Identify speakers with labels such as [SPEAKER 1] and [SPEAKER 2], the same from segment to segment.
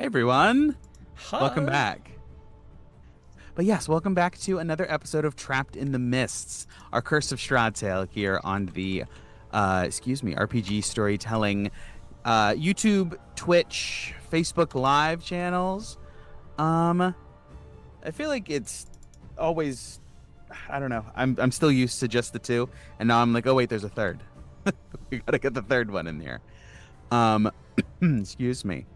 [SPEAKER 1] everyone. Welcome
[SPEAKER 2] Hi.
[SPEAKER 1] back. But yes, welcome back to another episode of Trapped in the Mists, our Curse of Shroudtail here on the RPG storytelling YouTube, Twitch, Facebook Live channels. Um I feel like it's always I don't know. I'm still used to just the two, and now I'm like, "Oh wait, there's a third." We got to get the third one in here. Um excuse me.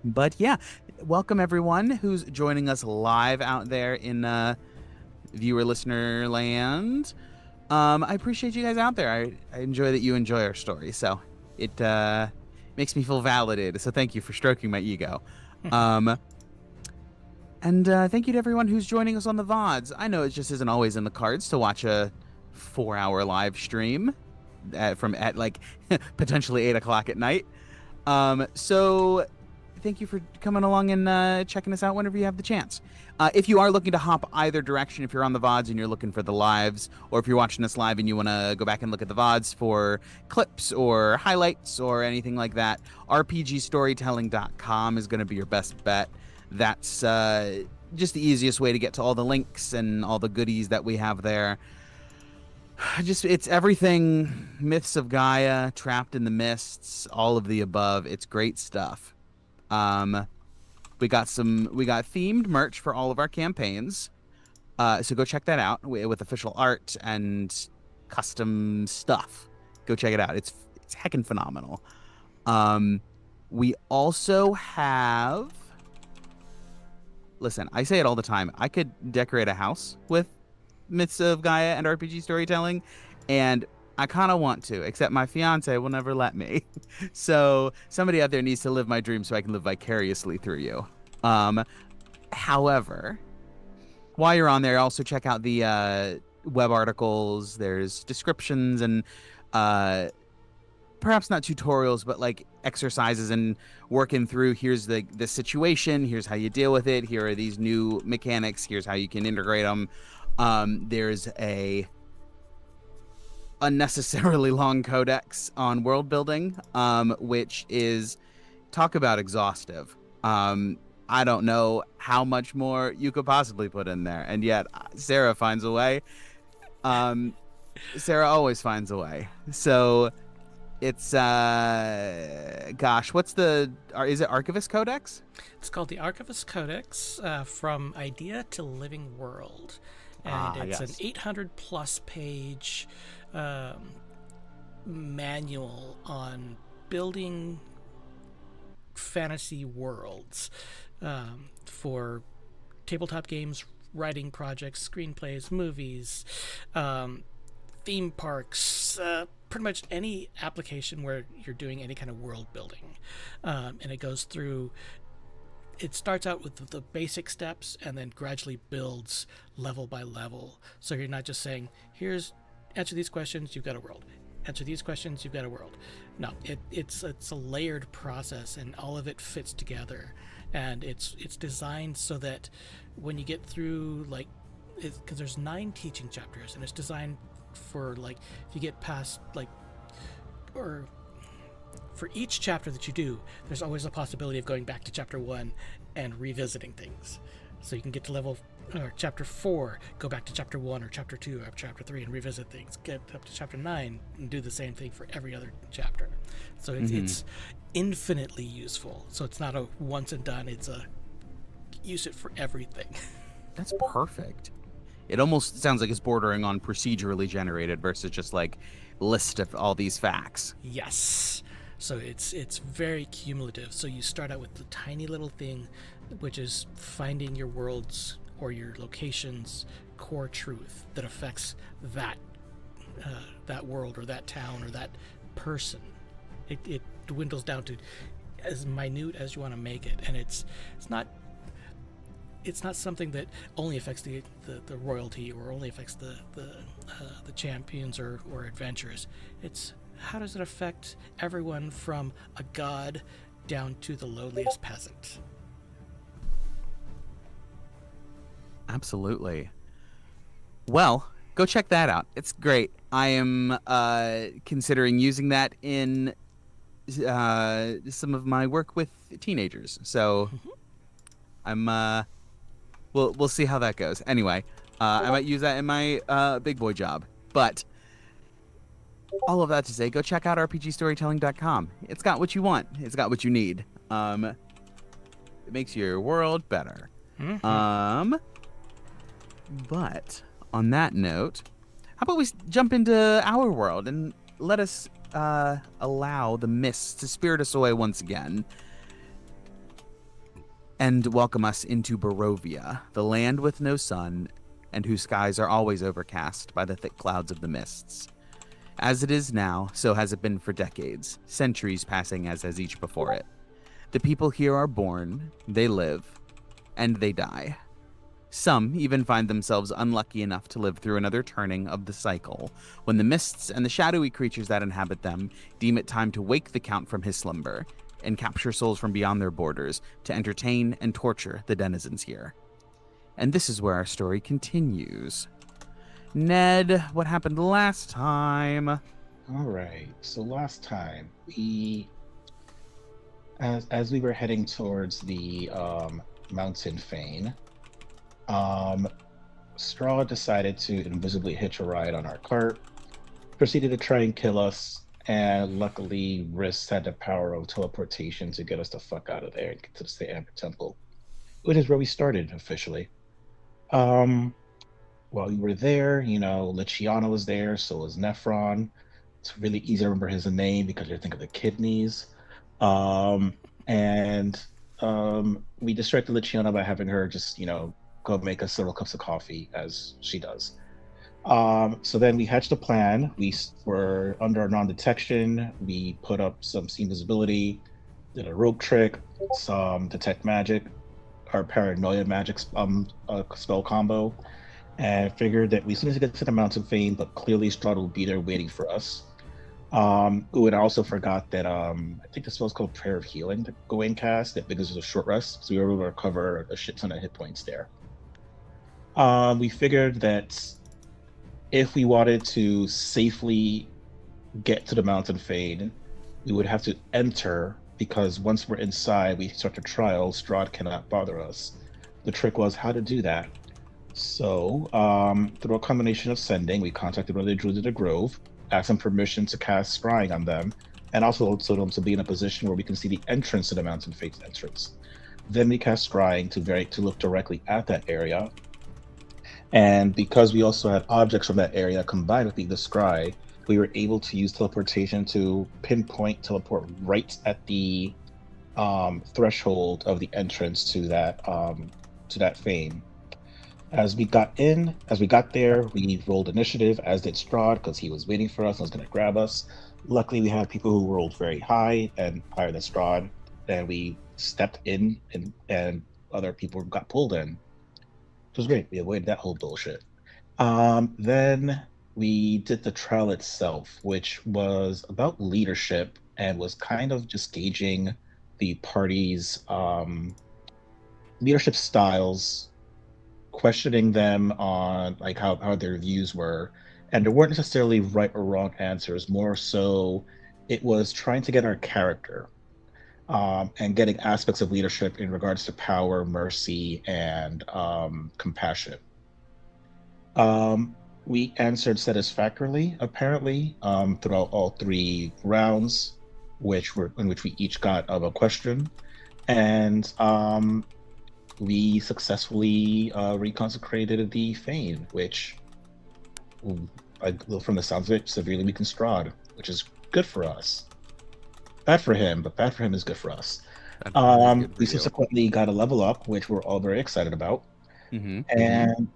[SPEAKER 1] But yeah, welcome everyone who's joining us live out there in viewer listener land. I appreciate you guys out there. I enjoy that you enjoy our story. So it makes me feel validated. So thank you for stroking my ego. Um, and thank you to everyone who's joining us on the VODs. I know it just isn't always in the cards to watch a 4 hour live stream from at like potentially 8 o'clock at night. So thank you for coming along and checking us out whenever you have the chance. If you are looking to hop either direction, if you're on the VODs and you're looking for the lives, or if you're watching us live and you want to go back and look at the VODs for clips or highlights or anything like that, rpgstorytelling.com is going to be your best bet. That's just the easiest way to get to all the links and all the goodies that we have there. It's everything Myths of Gaia, Trapped in the Mists, all of the above. It's great stuff. Um, we got themed merch for all of our campaigns. So go check that out with official art and custom stuff. Go check it out. It's heckin' phenomenal. We also have. Listen, I say it all the time. I could decorate a house with Myths of Gaia and RPG storytelling, and I kind of want to, except my fiance will never let me. So somebody out there needs to live my dream so I can live vicariously through you. However, while you're on there, also check out the web articles. There's descriptions and perhaps not tutorials, but like exercises and working through here's the situation, here's how you deal with it, here are these new mechanics, here's how you can integrate them. There's a unnecessarily long codex on world building, which is talk about exhaustive. I don't know how much more you could possibly put in there, and yet Sarah finds a way. Um, Sarah always finds a way. So it's gosh, is it Archivist Codex?
[SPEAKER 2] It's called the Archivist Codex, From Idea to Living World. And
[SPEAKER 1] Ah,
[SPEAKER 2] it's an
[SPEAKER 1] yes.
[SPEAKER 2] 800 plus page manual on building fantasy worlds for tabletop games, writing projects, screenplays, movies, theme parks, pretty much any application where you're doing any kind of world building. And it goes through, it starts out with the basic steps and then gradually builds level by level. So you're not just saying, here's, answer these questions, you've got a world. Answer these questions, you've got a world. No, it's a layered process, and all of it fits together. And it's designed so that when you get through, like, because there's 9 teaching chapters, and it's designed for, like, if you get past, like, or for each chapter that you do, there's always a possibility of going back to chapter 1 and revisiting things. So you can get to level or chapter 4, go back to chapter 1 or chapter 2 or chapter 3 and revisit things. Get up to chapter 9 and do the same thing for every other chapter. So it's infinitely useful. So it's not a once and done. It's a use it for everything.
[SPEAKER 1] That's perfect. It almost sounds like it's bordering on procedurally generated versus just like list of all these facts.
[SPEAKER 2] Yes. So it's very cumulative. So you start out with the tiny little thing, which is finding your world's or your location's core truth that affects that that world or that town or that person. It dwindles down to as minute as you want to make it, and it's not something that only affects the royalty or only affects the champions or adventurers. It's how does it affect everyone from a god down to the lowliest peasant.
[SPEAKER 1] Absolutely. Well, go check that out. It's great. I am considering using that in some of my work with teenagers. So I'm we'll see how that goes. Anyway, I might use that in my big boy job. But all of that to say, go check out rpgstorytelling.com. It's got what you want. It's got what you need. It makes your world better.
[SPEAKER 2] Mm-hmm.
[SPEAKER 1] Um, but on that note, how about we jump into our world and let us allow the mists to spirit us away once again and welcome us into Barovia, the land with no sun and whose skies are always overcast by the thick clouds of the mists. As it is now, so has it been for decades, centuries passing as has each before it. The people here are born, they live, and they die. Some even find themselves unlucky enough to live through another turning of the cycle, when the mists and the shadowy creatures that inhabit them deem it time to wake the Count from his slumber and capture souls from beyond their borders to entertain and torture the denizens here. And this is where our story continues. Ned, what happened last time?
[SPEAKER 3] All right. So last time as we were heading towards the mountain fane, um, Straw decided to invisibly hitch a ride on our cart, proceeded to try and kill us, and luckily Riss had the power of teleportation to get us the fuck out of there and get to the Amber Temple, which is where we started officially. Um, While we were there, Luciano was there, so was Nephron. It's really easy to remember his name because you think of the kidneys. Um, and we distracted Luciana by having her just, go make us several cups of coffee as she does. So then we hatched a plan. Were under non-detection. We put up some seam visibility, did a rope trick, some detect magic, our paranoia magic spell combo, and figured that we still need to get to the mountain fane, but clearly Strahd will be there waiting for us. Ooh, and I also forgot that I think the spell's called Prayer of Healing to go and cast it because it was a short rest, so we were able to recover a shit ton of hit points there. We figured that if we wanted to safely get to the mountain fane, we would have to enter because once we're inside, we start the trial. Strahd cannot bother us. The trick was how to do that. So, through a combination of sending, we contacted one of the druids of the grove, asked them permission to cast scrying on them, and also told them to be in a position where we can see the entrance to the mountain fate's entrance. Then we cast scrying to look directly at that area. And because we also had objects from that area combined with the scry, we were able to use teleportation to teleport right at the threshold of the entrance to that fane. As we got there, we rolled initiative, as did Strahd, because he was waiting for us and was going to grab us. Luckily, we had people who rolled very high and higher than Strahd, and we stepped in, and other people got pulled in. It was great. We avoided that whole bullshit. Then we did the trial itself, which was about leadership and was kind of just gauging the party's leadership styles, questioning them on like how their views were, and there weren't necessarily right or wrong answers. More so, it was trying to get our character, and getting aspects of leadership in regards to power, mercy, and compassion. We answered satisfactorily, apparently, throughout all three rounds, in which we each got a question, and we successfully reconsecrated the Fane, which, from the sounds of it, severely weakened Strahd, which is good for us. Bad for him, but bad for him is good for us. We subsequently got a level up, which we're all very excited about. And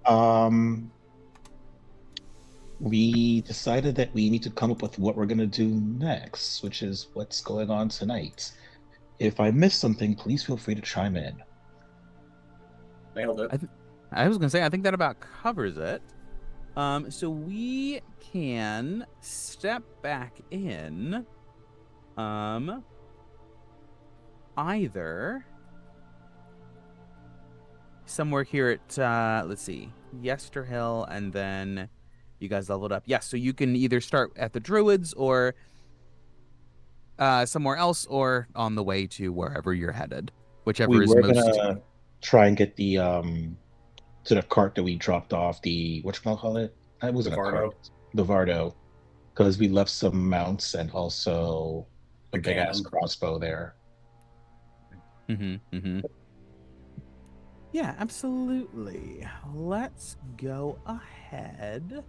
[SPEAKER 3] we decided that we need to come up with what we're going to do next, which is what's going on tonight. If I missed something, please feel free to chime in.
[SPEAKER 4] Nailed it.
[SPEAKER 1] I was going to say, I think that about covers it. So we can step back in either somewhere here at, let's see, Yesterhill, and then you guys leveled up. Yes, so you can either start at the Druids or somewhere else or on the way to wherever you're headed,
[SPEAKER 3] We
[SPEAKER 1] whichever is
[SPEAKER 3] were
[SPEAKER 1] most.
[SPEAKER 3] gonna try and get the to the cart that we dropped off, the call it? It
[SPEAKER 4] The
[SPEAKER 3] wasn't a cart,
[SPEAKER 4] Vardo,
[SPEAKER 3] the Vardo, because we left some mounts and also a
[SPEAKER 4] the
[SPEAKER 3] big ass
[SPEAKER 4] cannon.
[SPEAKER 3] crossbow there.
[SPEAKER 1] Mm-hmm. Yeah, absolutely. Let's go ahead.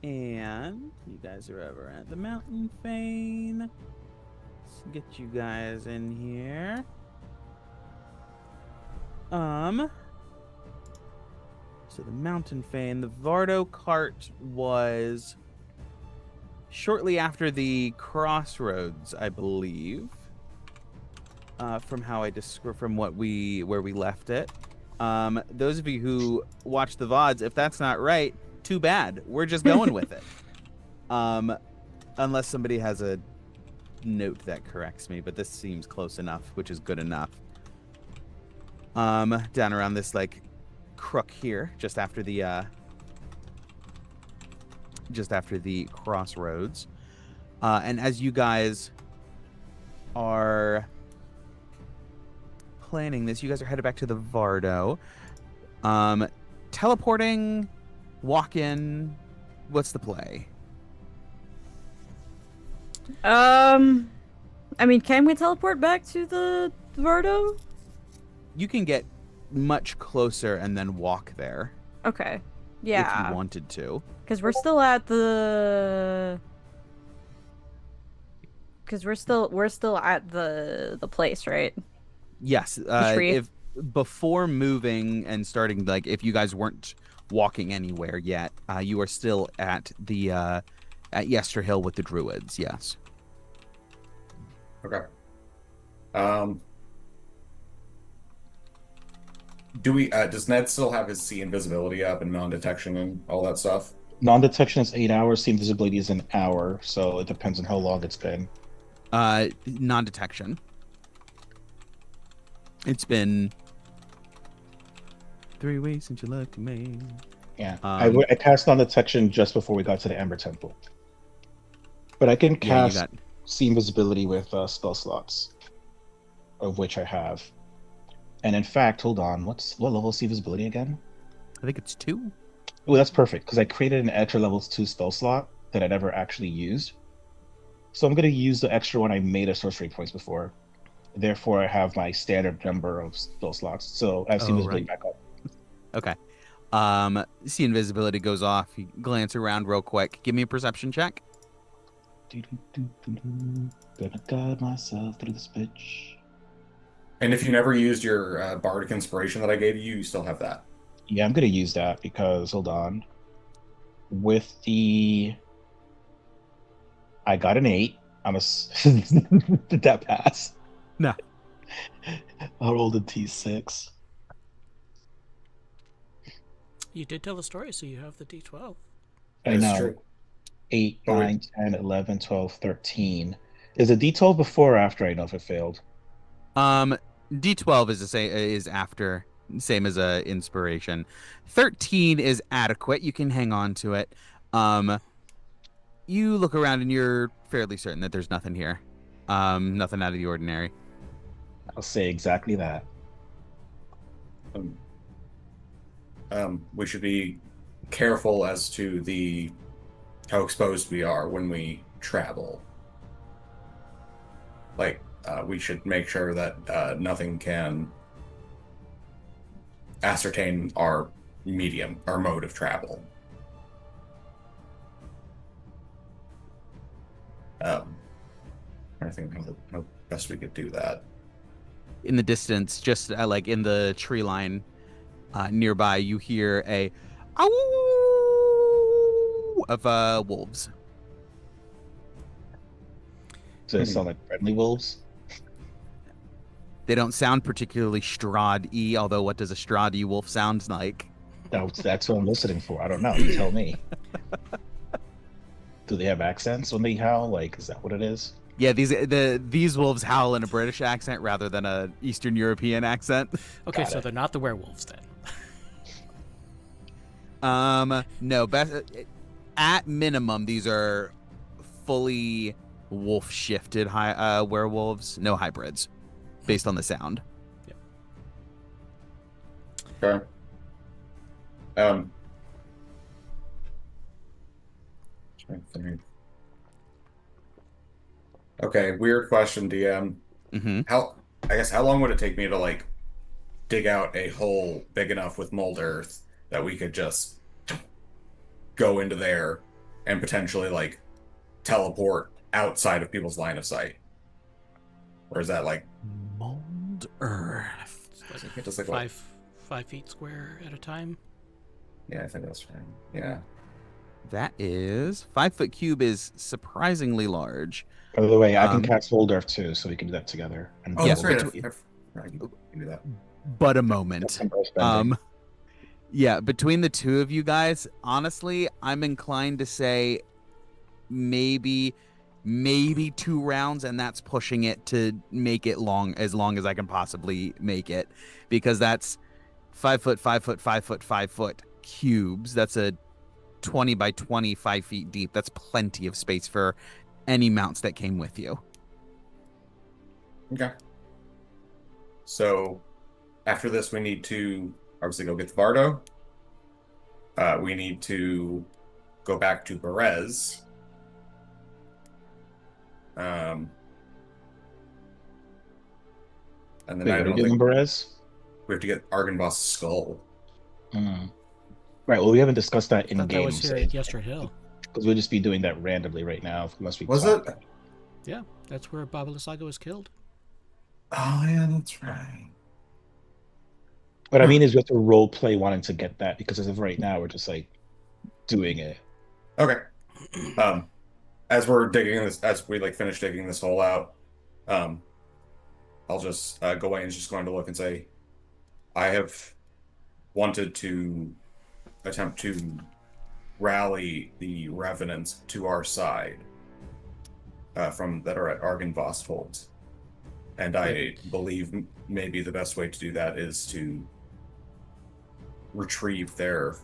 [SPEAKER 1] And you guys are over at the Mountain Fane. Let's get you guys in here. So the Mountain Fane, the Vardo cart was shortly after the crossroads, I believe. From how I describe, from where we left it. Those of you who watch the VODs, if that's not right, too bad. We're just going with it. Unless somebody has a note that corrects me, but this seems close enough, which is good enough. Down around this like crook here, just after the crossroads. And as you guys are planning this, you guys are headed back to the Vardo. Teleporting, walk in. What's the play?
[SPEAKER 5] I mean, can we teleport back to the Vardo?
[SPEAKER 1] You can get much closer and then walk there.
[SPEAKER 5] Okay.
[SPEAKER 1] If
[SPEAKER 5] Yeah.
[SPEAKER 1] you wanted to.
[SPEAKER 5] Because we're still at the. Because we're still at the place, right?
[SPEAKER 1] Yes.
[SPEAKER 5] tree.
[SPEAKER 1] If before moving and starting, like if you guys weren't walking anywhere yet, you are still at the at Yester Hill with the druids. Yes.
[SPEAKER 4] Okay. Do we? Does Ned still have his sea invisibility up and non-detection and all that stuff?
[SPEAKER 3] Non-detection is 8 hours. See invisibility is an hour, so it depends on how long it's been.
[SPEAKER 1] Non-detection. It's been 3 weeks since you looked at me.
[SPEAKER 3] Yeah, I cast non-detection just before we got to the Ember Temple, but I can cast see invisibility with spell slots, of which I have. And in fact, hold on, what level is see invisibility again?
[SPEAKER 1] I think it's 2.
[SPEAKER 3] Oh, that's perfect because I created an extra level 2 spell slot that I never actually used. So I'm going to use the extra one I made as sorcery points before. Therefore, I have my standard number of spell slots. So I have see invisibility back up.
[SPEAKER 1] Okay. See invisibility goes off. You glance around real quick. Give me a perception check.
[SPEAKER 3] Gonna guide myself through this bitch.
[SPEAKER 4] And if you never used your bardic inspiration that I gave you, you still have that.
[SPEAKER 3] Yeah, I'm gonna use that because hold on. With the, I got an 8. Did that pass?
[SPEAKER 1] No.
[SPEAKER 3] I rolled a T6.
[SPEAKER 2] You did tell the story, so you have the D12.
[SPEAKER 3] I know.
[SPEAKER 4] True.
[SPEAKER 3] 8, 9, 10, 11, 12, 13. Is a D12 before or after I know if it failed?
[SPEAKER 1] D12 is after, same as a inspiration. 13 is adequate. You can hang on to it. You look around and you're fairly certain that there's nothing here. Nothing out of the ordinary.
[SPEAKER 3] I'll say exactly that.
[SPEAKER 4] We should be careful as to how exposed we are when we travel. Like, we should make sure that nothing can ascertain our mode of travel. I think how best we could do that.
[SPEAKER 1] In the distance, just like in the tree line nearby, you hear a ow of wolves.
[SPEAKER 3] So it sound like friendly wolves?
[SPEAKER 1] They don't sound particularly Strahd-y, although what does a Strahd-y wolf sound like?
[SPEAKER 3] That's what I'm listening for. I don't know. You tell me. Do they have accents when they howl? Like, is that what it is?
[SPEAKER 1] Yeah, these wolves howl in a British accent rather than a Eastern European accent.
[SPEAKER 2] Okay, so they're not the werewolves then.
[SPEAKER 1] No, at minimum, these are fully wolf shifted werewolves, no hybrids, based on the sound.
[SPEAKER 4] Okay. Trying to think. Okay, weird question, DM.
[SPEAKER 1] Mm-hmm.
[SPEAKER 4] I guess how long would it take me to like dig out a hole big enough with mold earth that we could just go into there and potentially like teleport outside of people's line of sight? Or is that like
[SPEAKER 1] Mold earth.
[SPEAKER 2] It's like
[SPEAKER 4] just like what?
[SPEAKER 2] 5 feet square at a time.
[SPEAKER 4] Yeah, I think that's fine. Yeah.
[SPEAKER 1] That is 5 foot cube is surprisingly large.
[SPEAKER 3] By the way, I can
[SPEAKER 1] Um,
[SPEAKER 3] cast Hold Earth too, so we can do that together. And
[SPEAKER 4] Oh,
[SPEAKER 1] Yeah,
[SPEAKER 4] that's right.
[SPEAKER 1] between-
[SPEAKER 4] I can do that.
[SPEAKER 1] but a
[SPEAKER 3] That's
[SPEAKER 1] moment.
[SPEAKER 3] some earth bending.
[SPEAKER 1] Yeah, between the two of you guys, honestly, I'm inclined to say maybe 2 rounds, and that's pushing it to make it long as I can possibly make it, because that's 5 foot, 5 foot, 5 foot, 5 foot cubes. That's a 20 by 20, 5 feet deep. That's plenty of space for any mounts that came with you.
[SPEAKER 4] Okay. So after this, we need to obviously go get the Bardo. We need to go back to Perez. And then
[SPEAKER 3] Wait,
[SPEAKER 4] I
[SPEAKER 3] what are
[SPEAKER 4] don't
[SPEAKER 3] you doing,
[SPEAKER 4] think
[SPEAKER 3] Perez?
[SPEAKER 4] we have to get Argynvoss' skull.
[SPEAKER 3] Right, well, we haven't discussed that in
[SPEAKER 2] Thought that
[SPEAKER 3] game,
[SPEAKER 2] was here at Yester Hill.
[SPEAKER 3] because we'll just be doing that randomly right now, unless we
[SPEAKER 4] Was
[SPEAKER 3] talk.
[SPEAKER 4] it?
[SPEAKER 2] Yeah, that's where Baba Lysaga was killed.
[SPEAKER 4] Oh, yeah, that's right.
[SPEAKER 3] What I mean is we have to role play wanting to get that, because as of right now, we're just like doing it.
[SPEAKER 4] Okay. As we're digging this, as we like finish digging this hole out, I'll just Gawain's just going to look and say, I have wanted to attempt to rally the revenants to our side from that are at Argynvoss Hold. And I believe maybe the best way to do that is to retrieve their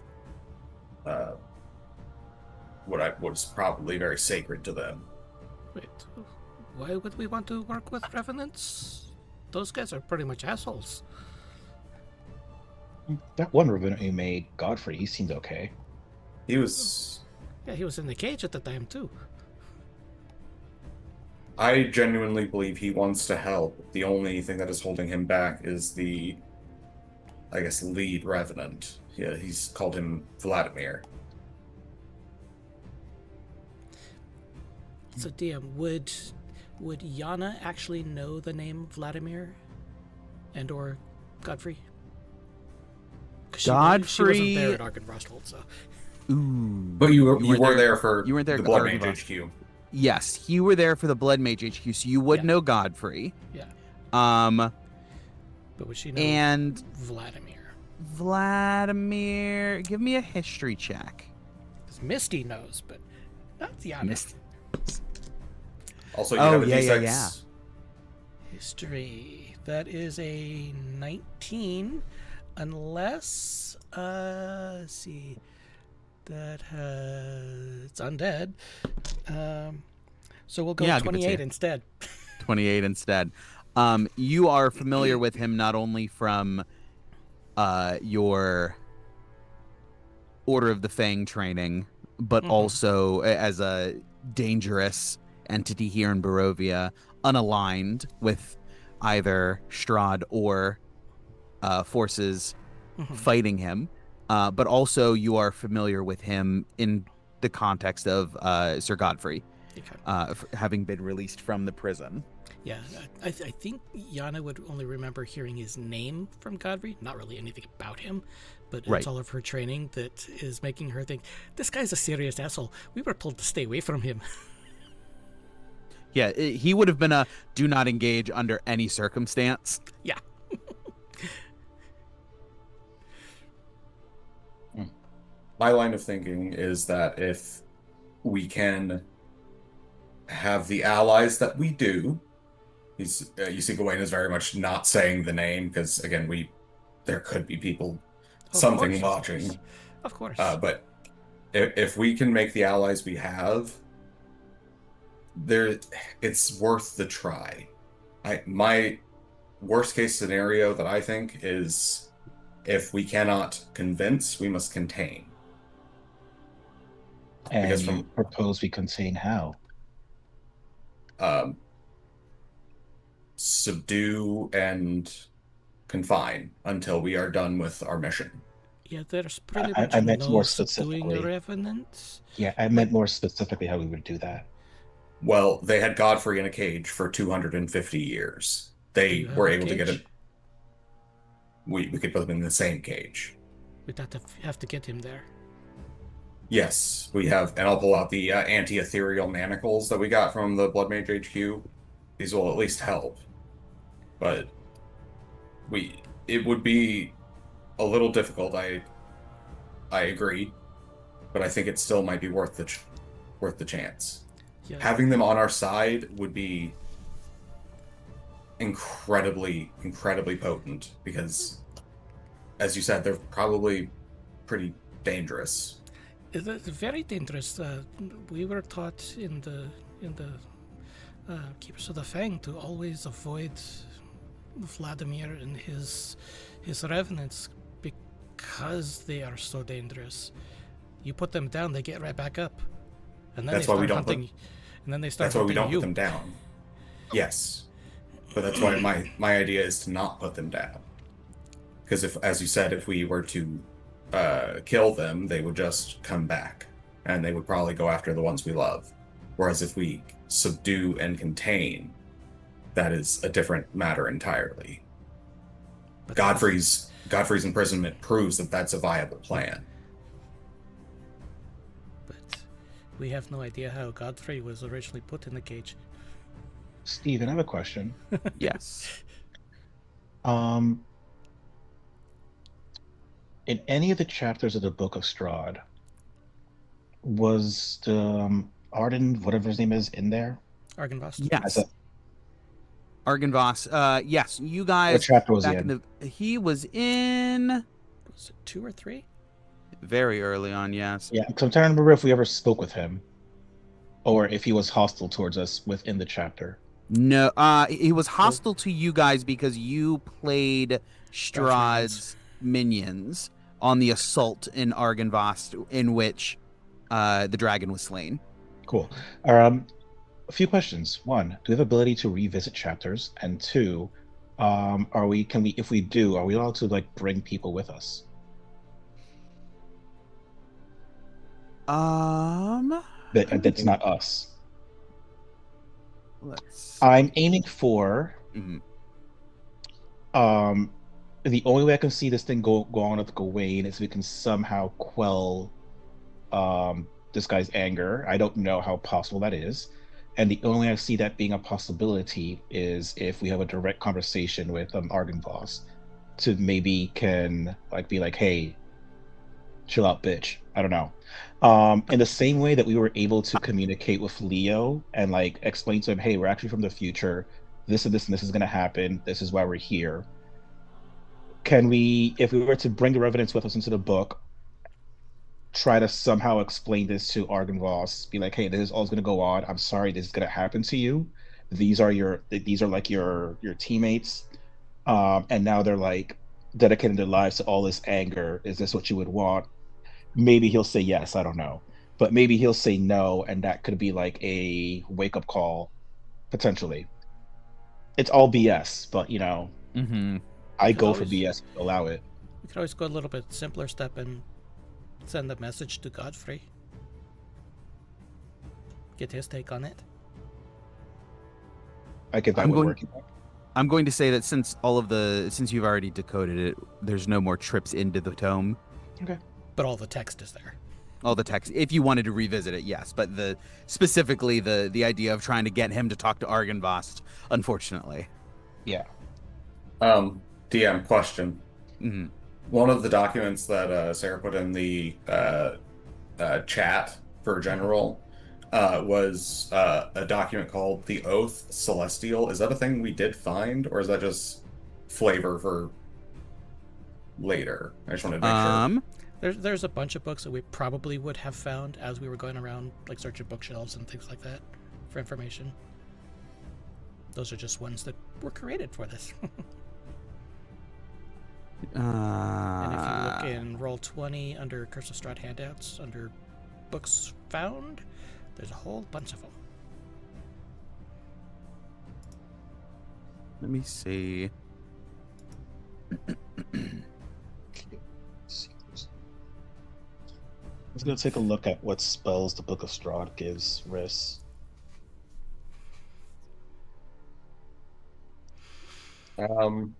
[SPEAKER 4] what was probably very sacred to them.
[SPEAKER 2] Wait, why would we want to work with revenants? Those guys are pretty much assholes.
[SPEAKER 3] That one revenant you made, Godfrey, he seemed okay.
[SPEAKER 4] He was.
[SPEAKER 2] Yeah, he was in the cage at the time too.
[SPEAKER 4] I genuinely believe he wants to help. The only thing that is holding him back is the, I guess, lead revenant. Yeah, he's called him Vladimir.
[SPEAKER 2] So, DM, would Yana actually know the name Vladimir, and or Godfrey? 'Cause she wasn't
[SPEAKER 1] Godfrey-
[SPEAKER 2] there at Argynvoss, so
[SPEAKER 1] Ooh.
[SPEAKER 4] But you
[SPEAKER 1] weren't
[SPEAKER 4] were there for
[SPEAKER 1] you weren't there
[SPEAKER 4] the
[SPEAKER 1] at
[SPEAKER 4] Blood
[SPEAKER 1] Argynvoss.
[SPEAKER 4] Mage HQ.
[SPEAKER 1] Yes, you were there for the Blood Mage HQ, so you would
[SPEAKER 2] Yeah.
[SPEAKER 1] know Godfrey.
[SPEAKER 2] yeah.
[SPEAKER 1] Um,
[SPEAKER 2] But would she know
[SPEAKER 1] and
[SPEAKER 2] Vladimir?
[SPEAKER 1] Vladimir, give me a history check.
[SPEAKER 2] Because Misty knows, but not Yana.
[SPEAKER 1] Missed.
[SPEAKER 4] Also, you
[SPEAKER 1] Oh,
[SPEAKER 4] have a
[SPEAKER 1] yeah,
[SPEAKER 4] D6.
[SPEAKER 1] yeah.
[SPEAKER 2] History. That is a 19, unless let's see. That has it's undead. So we'll go
[SPEAKER 1] Yeah, I'll give it to
[SPEAKER 2] 28
[SPEAKER 1] you.
[SPEAKER 2] instead.
[SPEAKER 1] 28 instead. You are familiar with him not only from your Order of the Fang training, but
[SPEAKER 2] Mhm.
[SPEAKER 1] also as a dangerous entity here in Barovia, unaligned with either Strahd or forces
[SPEAKER 2] Mhm.
[SPEAKER 1] fighting him. But also you are familiar with him in the context of Sir Godfrey,
[SPEAKER 2] Okay.
[SPEAKER 1] having been released from the prison.
[SPEAKER 2] Yeah, I think Yana would only remember hearing his name from Godfrey, not really anything about him, but it's
[SPEAKER 1] Right.
[SPEAKER 2] all of her training that is making her think, this guy's a serious asshole. We were told to stay away from him.
[SPEAKER 1] Yeah, he would have been a do not engage under any circumstance.
[SPEAKER 2] Yeah.
[SPEAKER 4] My line of thinking is that if we can have the allies that we do, you see Gawain is very much not saying the name because again there could be people
[SPEAKER 2] Of
[SPEAKER 4] something
[SPEAKER 2] course,
[SPEAKER 4] watching.
[SPEAKER 2] Of course.
[SPEAKER 4] But if we can make the allies we have there, it's worth the try. My worst case scenario that I think is if we cannot convince, we must contain.
[SPEAKER 3] And
[SPEAKER 4] Because
[SPEAKER 3] you
[SPEAKER 4] from
[SPEAKER 3] propose we contain how?
[SPEAKER 4] um, subdue and confine until we are done with our mission.
[SPEAKER 2] Yeah, there's pretty
[SPEAKER 3] I,
[SPEAKER 2] much
[SPEAKER 3] I meant
[SPEAKER 2] no
[SPEAKER 3] more
[SPEAKER 2] subduing
[SPEAKER 3] specifically.
[SPEAKER 2] revenants.
[SPEAKER 3] Yeah, I
[SPEAKER 2] Like,
[SPEAKER 3] meant more specifically how we would do that.
[SPEAKER 4] Well, they had Godfrey in a cage for 250 years.
[SPEAKER 2] do you
[SPEAKER 4] They
[SPEAKER 2] have
[SPEAKER 4] were
[SPEAKER 2] a
[SPEAKER 4] able to get him.
[SPEAKER 2] cage?
[SPEAKER 4] We could put them in the same cage.
[SPEAKER 2] We'd have to get him there.
[SPEAKER 4] Yes, we have, and I'll pull out the anti-ethereal manacles that we got from the Blood Mage HQ. These will at least help, but it would be a little difficult. I agree, but I think it still might be worth the chance.
[SPEAKER 2] Yeah,
[SPEAKER 4] Having them on our side would be incredibly, incredibly potent because, as you said, they're probably pretty dangerous.
[SPEAKER 2] it's very dangerous. We were taught in the Keepers of the Fang to always avoid Vladimir and his revenants because they are so dangerous. You put them down, they get right back up, and then
[SPEAKER 4] That's
[SPEAKER 2] they
[SPEAKER 4] why we
[SPEAKER 2] start
[SPEAKER 4] don't
[SPEAKER 2] hunting. And then they start
[SPEAKER 4] That's why we
[SPEAKER 2] hunting
[SPEAKER 4] don't
[SPEAKER 2] you.
[SPEAKER 4] put them down. Yes, but that's why my idea is to not put them down. Because if, as you said, if we were to kill them, they would just come back, and they would probably go after the ones we love. Whereas if we subdue and contain, that is a different matter entirely.
[SPEAKER 2] But
[SPEAKER 4] Godfrey's imprisonment proves that that's a viable plan.
[SPEAKER 2] But we have no idea how Godfrey was originally put in the cage.
[SPEAKER 3] Steven, I have a question.
[SPEAKER 1] Yes.
[SPEAKER 3] In any of the chapters of the Book of Strahd, was the Arden, whatever his name is, in there?
[SPEAKER 2] Argynvost?
[SPEAKER 3] As
[SPEAKER 1] Yes.
[SPEAKER 3] a,
[SPEAKER 1] Argynvost. Yes, you
[SPEAKER 3] what
[SPEAKER 1] guys
[SPEAKER 3] chapter was he
[SPEAKER 1] back
[SPEAKER 3] in?
[SPEAKER 1] in the he was in
[SPEAKER 2] Was it 2 or 3?
[SPEAKER 1] very early on, yes.
[SPEAKER 3] Yeah, because I'm trying to remember if we ever spoke with him, or if he was hostile towards us within the chapter.
[SPEAKER 1] No, he was hostile to you guys because you played Strahd's minions on the assault in Argynvost, in which the dragon was slain.
[SPEAKER 3] Cool. A few questions. One, do we have ability to revisit chapters? And two, if we do, are we allowed to like bring people with us? That's not us.
[SPEAKER 1] Let's.
[SPEAKER 3] I'm aiming for
[SPEAKER 1] Mhm.
[SPEAKER 3] the only way I can see this thing go on with Gawain is if we can somehow quell this guy's anger. I don't know how possible that is. And the only way I see that being a possibility is if we have a direct conversation with Argynvost to maybe can like be like, hey, chill out, bitch. I don't know. In the same way that we were able to communicate with Leo and like explain to him, hey, we're actually from the future. This and this and this is gonna happen. This is why we're here. Can we, if we were to bring the evidence with us into the book, try to somehow explain this to Argynvost, be like, hey, this is all gonna go on. I'm sorry this is gonna happen to you. These are like your teammates. And now they're like dedicating their lives to all this anger. Is this what you would want? Maybe he'll say yes, I don't know. But maybe he'll say no, and that could be like a wake-up call, potentially. It's all BS, but you know,
[SPEAKER 1] Mm-hmm.
[SPEAKER 3] I
[SPEAKER 2] could
[SPEAKER 3] go for
[SPEAKER 2] always-
[SPEAKER 3] BS, allow it.
[SPEAKER 2] We could always go a little bit simpler step and send a message to Godfrey. Get his take on it.
[SPEAKER 3] I get that
[SPEAKER 1] I'm
[SPEAKER 3] one
[SPEAKER 1] going-
[SPEAKER 3] working.
[SPEAKER 1] I'm going to say that since you've already decoded it, there's no more trips into the tome.
[SPEAKER 2] But all the text is there.
[SPEAKER 1] All the text, if you wanted to revisit it, yes. But specifically the idea of trying to get him to talk to Argynvost, unfortunately.
[SPEAKER 3] Yeah.
[SPEAKER 4] DM question.
[SPEAKER 1] Mm-hmm.
[SPEAKER 4] One of the documents that Sarah put in the chat for general was a document called the Oath Celestial. Is that a thing we did find, or is that just flavor for later? I just wanted to make sure.
[SPEAKER 2] There's a bunch of books that we probably would have found as we were going around, like searching bookshelves and things like that, for information. Those are just ones that were created for this. And if you look in Roll20 under Curse of Strahd handouts, under books found, there's a whole bunch of them.
[SPEAKER 1] Let me see.
[SPEAKER 3] Let's go take a look at what spells the Book of Strahd gives Riss.
[SPEAKER 4] Um,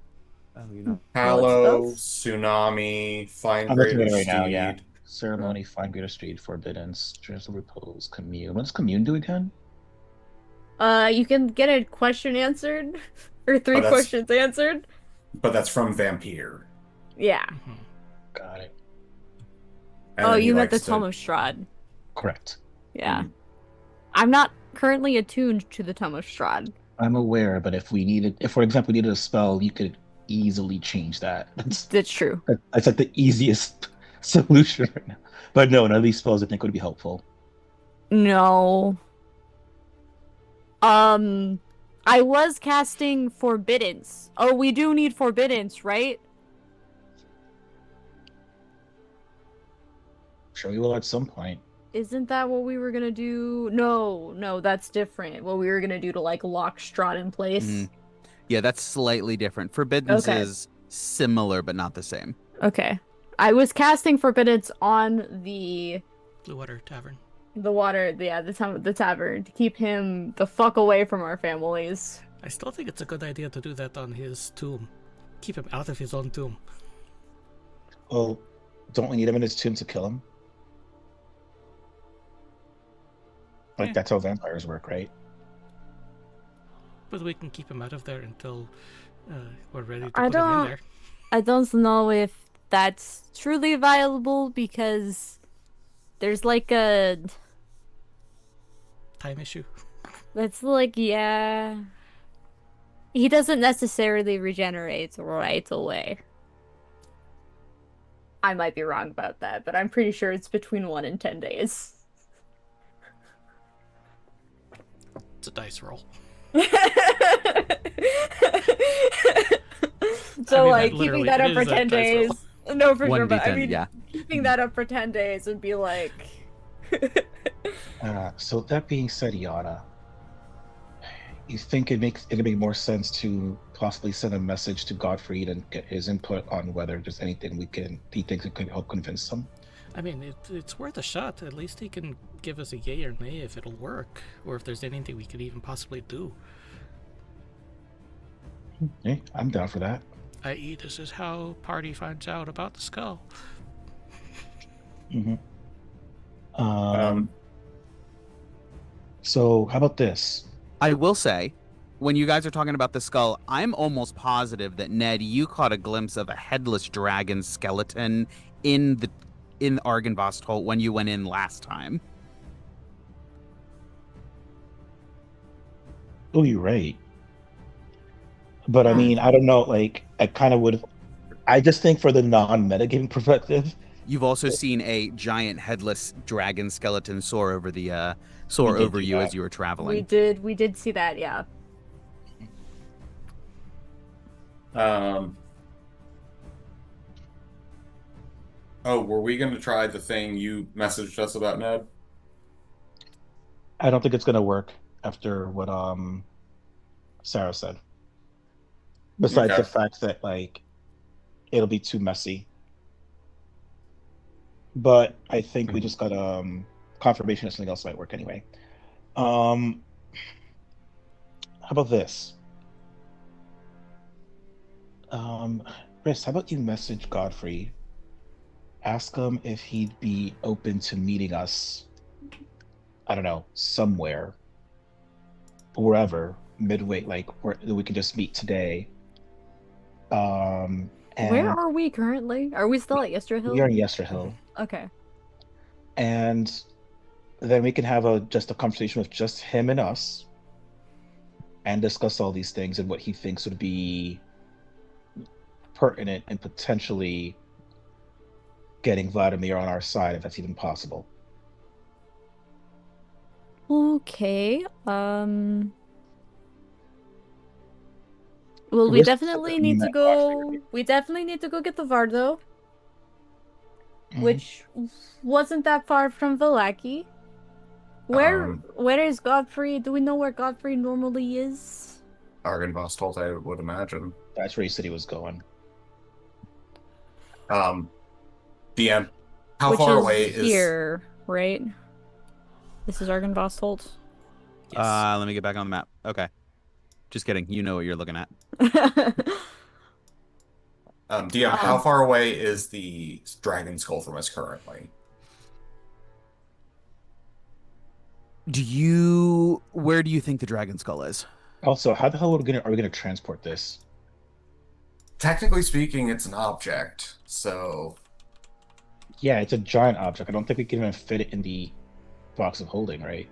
[SPEAKER 1] Oh, you know.
[SPEAKER 4] Hallow,
[SPEAKER 5] spells?
[SPEAKER 4] Tsunami, Find
[SPEAKER 3] I'm looking
[SPEAKER 4] Greater
[SPEAKER 3] at it right
[SPEAKER 4] Steed.
[SPEAKER 3] now, yeah. Ceremony, Find Greater Street, Forbidden, Stress of Repose, Commune. What does Commune do again?
[SPEAKER 5] You can get a question answered, or three
[SPEAKER 4] that's-
[SPEAKER 5] questions answered.
[SPEAKER 4] But that's from Vampire.
[SPEAKER 5] Yeah.
[SPEAKER 2] Mm-hmm.
[SPEAKER 3] Got it.
[SPEAKER 4] And
[SPEAKER 5] Oh,
[SPEAKER 4] then he
[SPEAKER 5] you meant the
[SPEAKER 4] likes to-
[SPEAKER 5] Tome of Strahd.
[SPEAKER 3] Correct.
[SPEAKER 5] Yeah. I'm not currently attuned to the Tome of Strahd.
[SPEAKER 3] I'm aware, but if, for example, we needed a spell, you could easily change that.
[SPEAKER 5] That's true.
[SPEAKER 3] That's like the easiest solution right now. But no, none of these spells I think would be helpful.
[SPEAKER 5] No. I was casting Forbiddance. Oh, we do need Forbiddance, right?
[SPEAKER 3] Sure, we will at some point.
[SPEAKER 5] Isn't that what we were gonna do? No, that's different. What we were gonna do to like lock Strahd in place.
[SPEAKER 1] Mhm. Yeah, that's slightly different. Forbiddance
[SPEAKER 5] Okay.
[SPEAKER 1] is similar, but not the same.
[SPEAKER 5] Okay. I was casting Forbiddance on the
[SPEAKER 2] Blue Water Tavern.
[SPEAKER 5] water, the tavern, to keep him the fuck away from our families.
[SPEAKER 2] I still think it's a good idea to do that on his tomb. Keep him out of his own tomb.
[SPEAKER 3] Well, don't we need him in his tomb to kill him? Like,
[SPEAKER 2] Yeah.
[SPEAKER 3] that's how vampires work, right?
[SPEAKER 2] But we can keep him out of there until we're ready to
[SPEAKER 5] I
[SPEAKER 2] put him in
[SPEAKER 5] don't-
[SPEAKER 2] there.
[SPEAKER 5] I don't know if that's truly viable because there's like a
[SPEAKER 2] Time issue.
[SPEAKER 5] that's like yeah. He doesn't necessarily regenerate right away. I might be wrong about that, but I'm pretty sure it's between 1 and 10 days.
[SPEAKER 2] It's a dice roll.
[SPEAKER 5] So
[SPEAKER 2] I mean,
[SPEAKER 5] like
[SPEAKER 2] that
[SPEAKER 5] keeping
[SPEAKER 2] literally
[SPEAKER 5] that up for
[SPEAKER 2] is a
[SPEAKER 5] 10
[SPEAKER 2] dice roll.
[SPEAKER 5] days. No, for sure, but I
[SPEAKER 1] 1d10,
[SPEAKER 5] mean
[SPEAKER 1] yeah.
[SPEAKER 5] keeping that up for 10 days would be like
[SPEAKER 3] So that being said, Yana, you think it'd make more sense to possibly send a message to Godfrey and get his input on whether there's anything he thinks it could help convince him?
[SPEAKER 2] I mean, it's worth a shot. At least he can give us a yay or nay if it'll work, or if there's anything we could even possibly do.
[SPEAKER 3] Hey, I'm down for that.
[SPEAKER 2] I.e., this is how party finds out about the skull.
[SPEAKER 3] Mm-hmm.
[SPEAKER 4] Um,
[SPEAKER 3] So how about this?
[SPEAKER 1] I will say, when you guys are talking about the skull, I'm almost positive that Ned, you caught a glimpse of a headless dragon skeleton in Argynvost Holt when you went in last time.
[SPEAKER 3] Oh, you're right. But I mean, I don't know. Like, I kind of would. I just think for the non-metagaming perspective,
[SPEAKER 1] You've also seen a giant headless dragon skeleton soar over the
[SPEAKER 3] We did
[SPEAKER 1] over
[SPEAKER 3] do
[SPEAKER 1] you
[SPEAKER 3] that.
[SPEAKER 1] as you were traveling.
[SPEAKER 5] we did see that, yeah.
[SPEAKER 4] Oh, were we going to try the thing you messaged us about, Ned?
[SPEAKER 3] I don't think it's gonna work after what Sarah said. Besides
[SPEAKER 4] Okay.
[SPEAKER 3] the fact that like it'll be too messy. But I think we just got confirmation that something else might work anyway. How about this? Chris, how about you message Godfrey? Ask him if he'd be open to meeting us. I don't know, somewhere, wherever, midway, like where we can just meet today. And
[SPEAKER 5] Where are we currently? Are we still at Yester Hill?
[SPEAKER 3] we are in Yester Hill,
[SPEAKER 5] Okay.
[SPEAKER 3] and then we can have just a conversation with just him and us, and discuss all these things and what he thinks would be pertinent and potentially getting Vladimir on our side if that's even possible.
[SPEAKER 5] Okay. Well, we
[SPEAKER 3] Risk
[SPEAKER 5] definitely
[SPEAKER 3] doesn't mean
[SPEAKER 5] need to
[SPEAKER 3] that
[SPEAKER 5] go. We definitely need to go get the Vardo,
[SPEAKER 3] Godfrey.
[SPEAKER 5] which wasn't that far from Vallaki. Where
[SPEAKER 4] Um,
[SPEAKER 5] where is Godfrey? Do we know where Godfrey normally is?
[SPEAKER 4] Argynvost told I would imagine.
[SPEAKER 3] That's where he said he was going.
[SPEAKER 4] Um, DM, how
[SPEAKER 5] Which
[SPEAKER 4] far
[SPEAKER 5] is
[SPEAKER 4] away is
[SPEAKER 5] here, right? This is Argynvostholt.
[SPEAKER 2] Yes.
[SPEAKER 1] Let me get back on the map. Okay. Just kidding. You know what you're looking at.
[SPEAKER 4] DM? How
[SPEAKER 5] Um,
[SPEAKER 4] far away is the dragon skull from us currently?
[SPEAKER 1] Where do you think the dragon skull is?
[SPEAKER 3] Also, how the hell are we gonna transport this?
[SPEAKER 4] Technically speaking, it's an object, so
[SPEAKER 3] Yeah, it's a giant object. I don't think we can even fit it in the box of holding, right?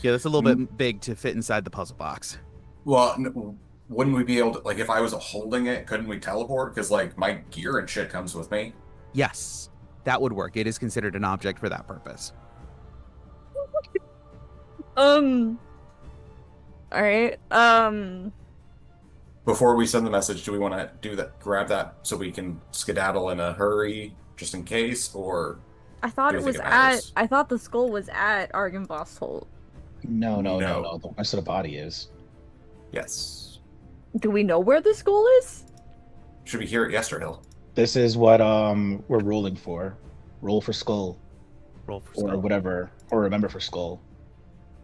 [SPEAKER 1] Yeah, that's a little
[SPEAKER 4] Mm.
[SPEAKER 1] bit big to fit inside the puzzle box.
[SPEAKER 4] well, wouldn't we be able to like if I was holding it, couldn't we teleport? Because like my gear and shit comes with me.
[SPEAKER 1] Yes, that would work. It is considered an object for that purpose.
[SPEAKER 5] um, all right.
[SPEAKER 4] Before we send the message, do we want to do that? Grab that so we can skedaddle in a hurry, just in case, or
[SPEAKER 5] I thought
[SPEAKER 4] do
[SPEAKER 5] it
[SPEAKER 4] you think
[SPEAKER 5] was
[SPEAKER 4] it
[SPEAKER 5] at.
[SPEAKER 4] matters?
[SPEAKER 5] I thought the skull was at Argynvostholt.
[SPEAKER 3] No. The rest of the body is.
[SPEAKER 4] Yes.
[SPEAKER 5] Do we know where the skull is?
[SPEAKER 4] Should be here at Yesterhill.
[SPEAKER 3] This is what we're rolling for. Roll for skull
[SPEAKER 1] Roll for
[SPEAKER 3] or
[SPEAKER 1] skull.
[SPEAKER 3] whatever, or remember for skull.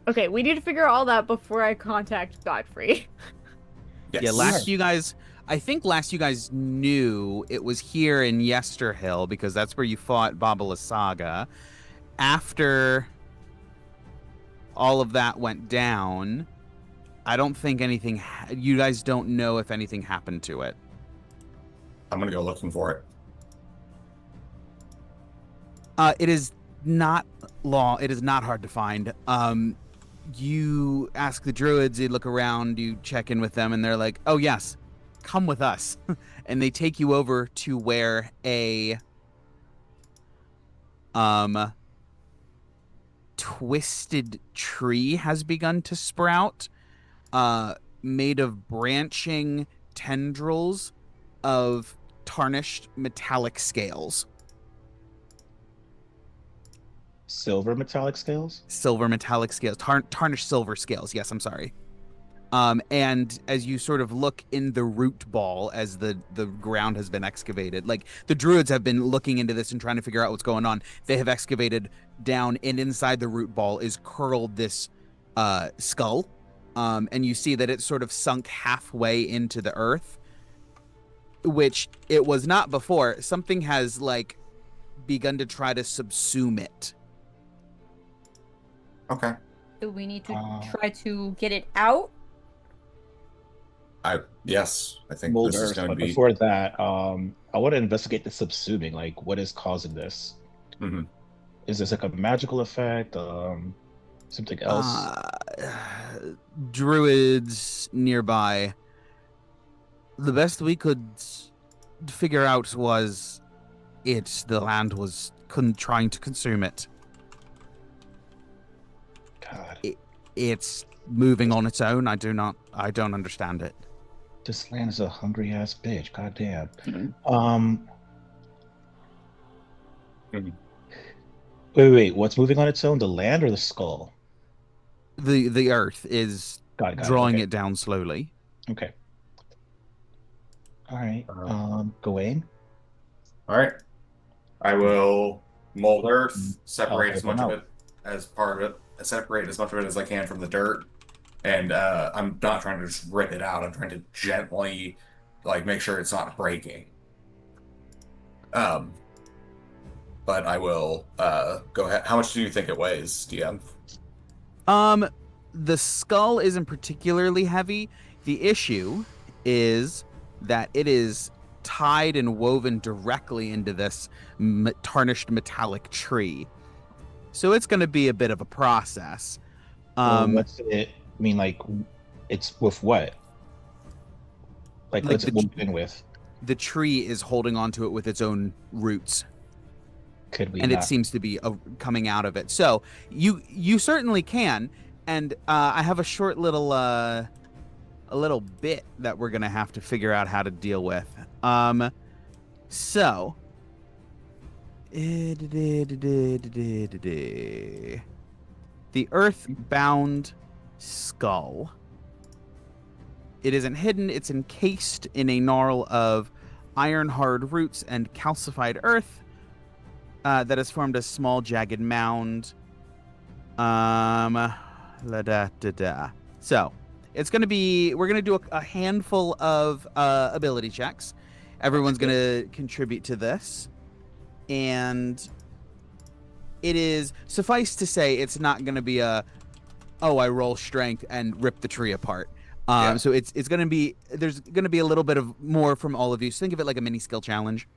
[SPEAKER 5] Okay, we need to figure all that before I contact Godfrey.
[SPEAKER 4] Yes.
[SPEAKER 1] Yeah, I think last you guys knew it was here in Yesterhill because that's where you fought Babala Saga. After all of that went down, I don't think anything. You guys don't know if anything happened to it.
[SPEAKER 4] I'm gonna go looking for it.
[SPEAKER 1] It is not It is not hard to find. You ask the druids, you look around, you check in with them, and they're like, "Oh yes, come with us," and they take you over to where a twisted tree has begun to sprout, made of branching tendrils of tarnished metallic scales.
[SPEAKER 3] Silver metallic scales?
[SPEAKER 1] Silver metallic scales, tarnished silver scales. Yes, I'm sorry. And as you sort of look in the root ball as the ground has been excavated, like the druids have been looking into this and trying to figure out what's going on. They have excavated down, and inside the root ball is curled this skull. And you see that it's sort of sunk halfway into the earth, which it was not before. Something has like begun to try to subsume it.
[SPEAKER 4] Okay.
[SPEAKER 5] Do we need to
[SPEAKER 3] Uh,
[SPEAKER 5] try to get it out?
[SPEAKER 4] Yes, I think
[SPEAKER 3] Mold
[SPEAKER 4] this is
[SPEAKER 3] earth,
[SPEAKER 4] going to
[SPEAKER 3] but
[SPEAKER 4] be.
[SPEAKER 3] before that, I want to investigate the subsuming. Like, what is causing this?
[SPEAKER 4] Mhm.
[SPEAKER 3] Is this like a magical effect? Something else?
[SPEAKER 1] Druids nearby. The best we could figure out was the land was trying to consume it.
[SPEAKER 3] God,
[SPEAKER 1] It's moving on its own. I don't understand it.
[SPEAKER 3] this land is a hungry ass bitch. God damn.
[SPEAKER 4] Mhm. Mhm.
[SPEAKER 3] Wait. What's moving on its own? The land or the skull?
[SPEAKER 1] The earth is
[SPEAKER 3] Got it.
[SPEAKER 1] drawing
[SPEAKER 3] Okay.
[SPEAKER 1] it down slowly.
[SPEAKER 3] Okay. All right.
[SPEAKER 4] Uh,
[SPEAKER 3] Gawain.
[SPEAKER 4] All right. I will mold earth,
[SPEAKER 3] I'll
[SPEAKER 4] separate as
[SPEAKER 3] help
[SPEAKER 4] much
[SPEAKER 3] him
[SPEAKER 4] of it as part of it, separate as much of it as I can from the dirt. And I'm not trying to just rip it out. I'm trying to gently, like, make sure it's not breaking. But I will go ahead. How much do you think it weighs, DM?
[SPEAKER 1] The skull isn't particularly heavy. The issue is that it is tied and woven directly into this tarnished metallic tree. So it's going to be a bit of a process.
[SPEAKER 3] Well, what's it? I mean, like, it's with what? Like what's it woven with?
[SPEAKER 1] The tree is holding onto it with its own roots.
[SPEAKER 3] Could we
[SPEAKER 1] and it
[SPEAKER 3] not?
[SPEAKER 1] seems to be coming out of it. So you certainly can, and I have a little bit that we're gonna have to figure out how to deal with. So the earth-bound skull. It isn't hidden, it's encased in a gnarl of iron-hard roots and calcified earth that has formed a small, jagged mound. So, it's going to be, we're going to do a handful of ability checks. Everyone's going to contribute to this. And it is, suffice to say, it's not going to be I roll strength and rip the tree apart. So it's going to be, there's going to be a little bit of more from all of you. So think of it like a mini skill challenge.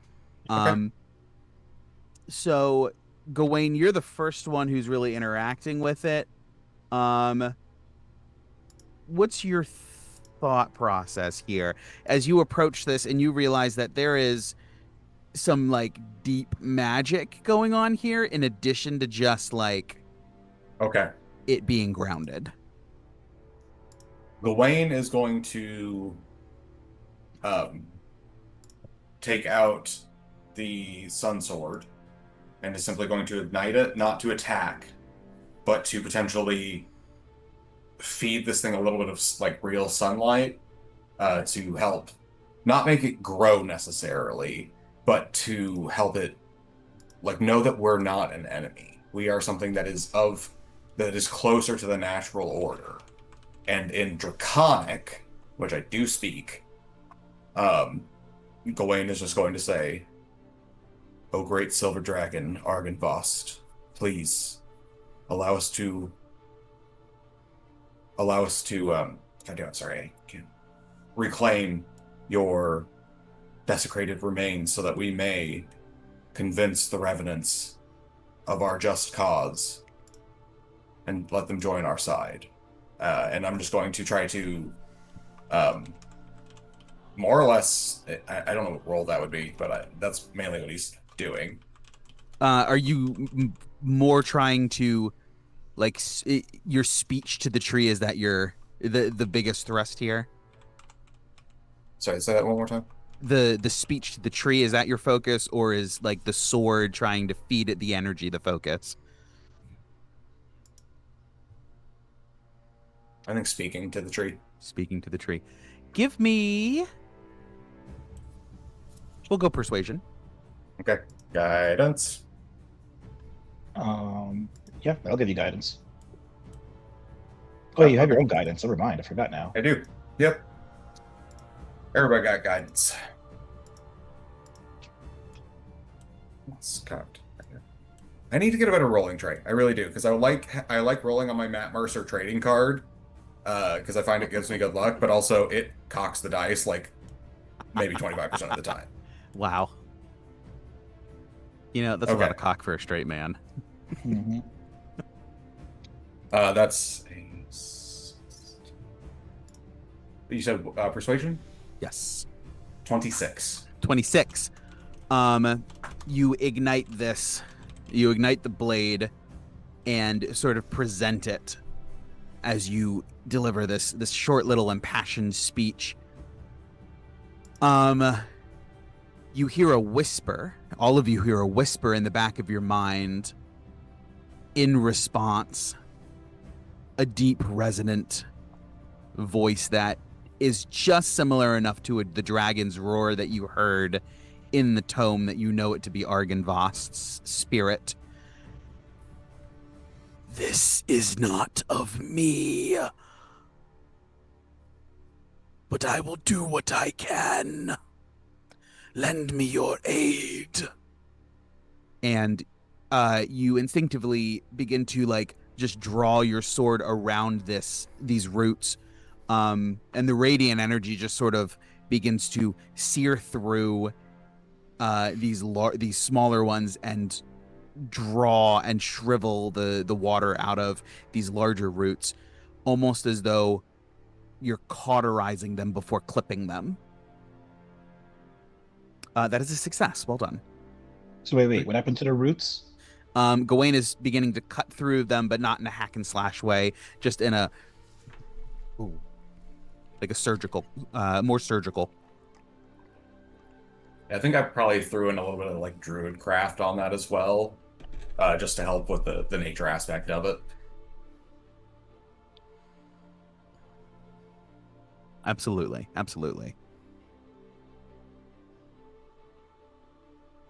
[SPEAKER 1] So Gawain, you're the first one who's really interacting with it. What's your thought process here as you approach this and you realize that there is some like deep magic going on here in addition to just like it being grounded?
[SPEAKER 4] Gawain is going to take out the sun sword and is simply going to ignite it, not to attack, but to potentially feed this thing a little bit of like real sunlight to help not make it grow necessarily, but to help it like know that we're not an enemy. We are something that is closer to the natural order. And in Draconic, which I do speak, Gawain is just going to say, "O great silver dragon, Argynvost, please allow us to reclaim your desecrated remains so that we may convince the revenants of our just cause and let them join our side." And I'm just going to try to, more or less, I don't know what role that would be, but that's mainly what he's doing.
[SPEAKER 1] Are you more trying to, like, your speech to the tree, is that the biggest thrust here?
[SPEAKER 4] Sorry, say that one more time.
[SPEAKER 1] The speech to the tree, is that your focus, or is like the sword trying to feed it the energy the focus?
[SPEAKER 4] I think speaking to the tree.
[SPEAKER 1] Speaking to the tree. Give me... We'll go persuasion.
[SPEAKER 4] Okay. Guidance.
[SPEAKER 3] Yeah, I'll give you guidance. Oh, you have your own guidance. Never mind. I forgot now.
[SPEAKER 4] I do. Yep. Everybody got guidance. It's cocked. I need to get a better rolling trait. I really do, because I like rolling on my Matt Mercer trading card, because I find it gives me good luck, but also it cocks the dice like maybe 25% of the time.
[SPEAKER 1] Wow. You know, that's a lot of cock for a straight man.
[SPEAKER 3] Mm-hmm.
[SPEAKER 4] That's you said persuasion?
[SPEAKER 1] Yes.
[SPEAKER 4] 26.
[SPEAKER 1] 26. You ignite this. You ignite the blade and sort of present it as you deliver this short little impassioned speech. You hear a whisper. All of you hear a whisper in the back of your mind. In response, a deep, resonant voice that is just similar enough to the dragon's roar that you heard in the tome that you know it to be Argynvost's spirit. This is not of me, but I will do what I can. Lend me your aid. And you instinctively begin to like just draw your sword around these roots, and the radiant energy just sort of begins to sear through these smaller ones and draw and shrivel the water out of these larger roots, almost as though you're cauterizing them before clipping them. That is a success. Well done.
[SPEAKER 3] So wait. What happened to the roots?
[SPEAKER 1] Gawain is beginning to cut through them, but not in a hack and slash way, just in a ooh, like a surgical, more surgical.
[SPEAKER 4] I think I probably threw in a little bit of like druid craft on that as well, just to help with the nature aspect of it.
[SPEAKER 1] Absolutely, absolutely.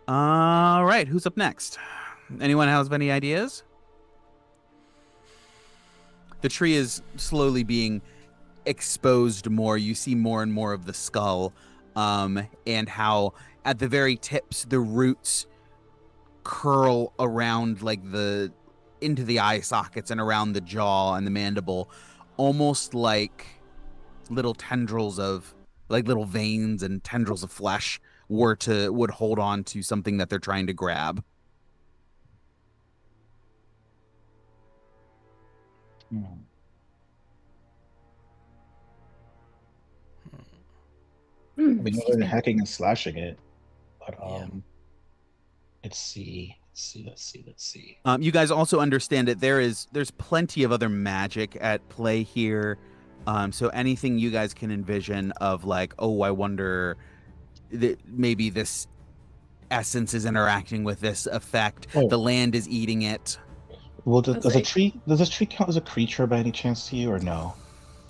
[SPEAKER 1] All right, who's up next? Anyone have any ideas? The tree is slowly being exposed more. You see more and more of the skull, and how at the very tips the roots curl around like the into the eye sockets and around the jaw and the mandible, almost like little tendrils of like little veins and tendrils of flesh would hold on to something that they're trying to grab.
[SPEAKER 3] Hmm. I mean, other
[SPEAKER 5] Excuse
[SPEAKER 3] than
[SPEAKER 5] me.
[SPEAKER 3] hacking and slashing it, but
[SPEAKER 2] Yeah.
[SPEAKER 3] let's see.
[SPEAKER 1] You guys also understand that there's plenty of other magic at play here. So anything you guys can envision of like, oh, I wonder that maybe this essence is interacting with this effect.
[SPEAKER 3] Oh,
[SPEAKER 1] The land is eating it.
[SPEAKER 3] well,
[SPEAKER 5] I was like,
[SPEAKER 3] does a tree count as a creature by any chance to you, or no?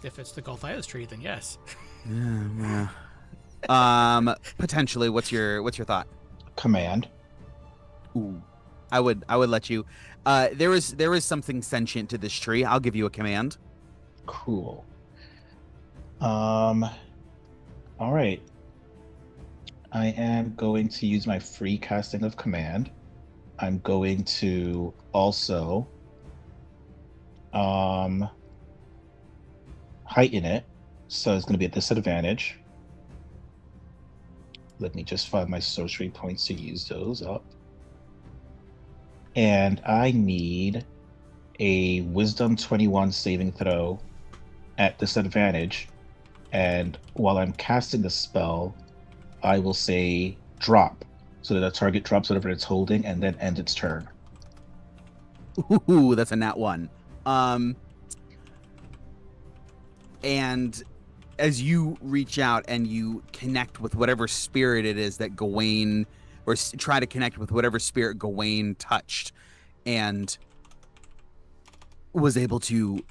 [SPEAKER 2] If it's the Golthias tree, then yes.
[SPEAKER 1] Yeah, potentially. What's your thought?
[SPEAKER 3] Command.
[SPEAKER 1] Ooh, I would let you. There is something sentient to this tree. I'll give you a command.
[SPEAKER 3] Cool. All right. I am going to use my free casting of command. I'm going to also heighten it, so it's going to be a disadvantage. Let me just find my sorcery points to use those up. And I need a Wisdom 21 saving throw at disadvantage. And while I'm casting the spell, I will say drop, so that the target drops whatever it's holding and then end its turn.
[SPEAKER 1] Ooh, that's a nat one. And as you reach out and you connect with whatever spirit it is that Gawain, or try to connect with whatever spirit Gawain touched and was able to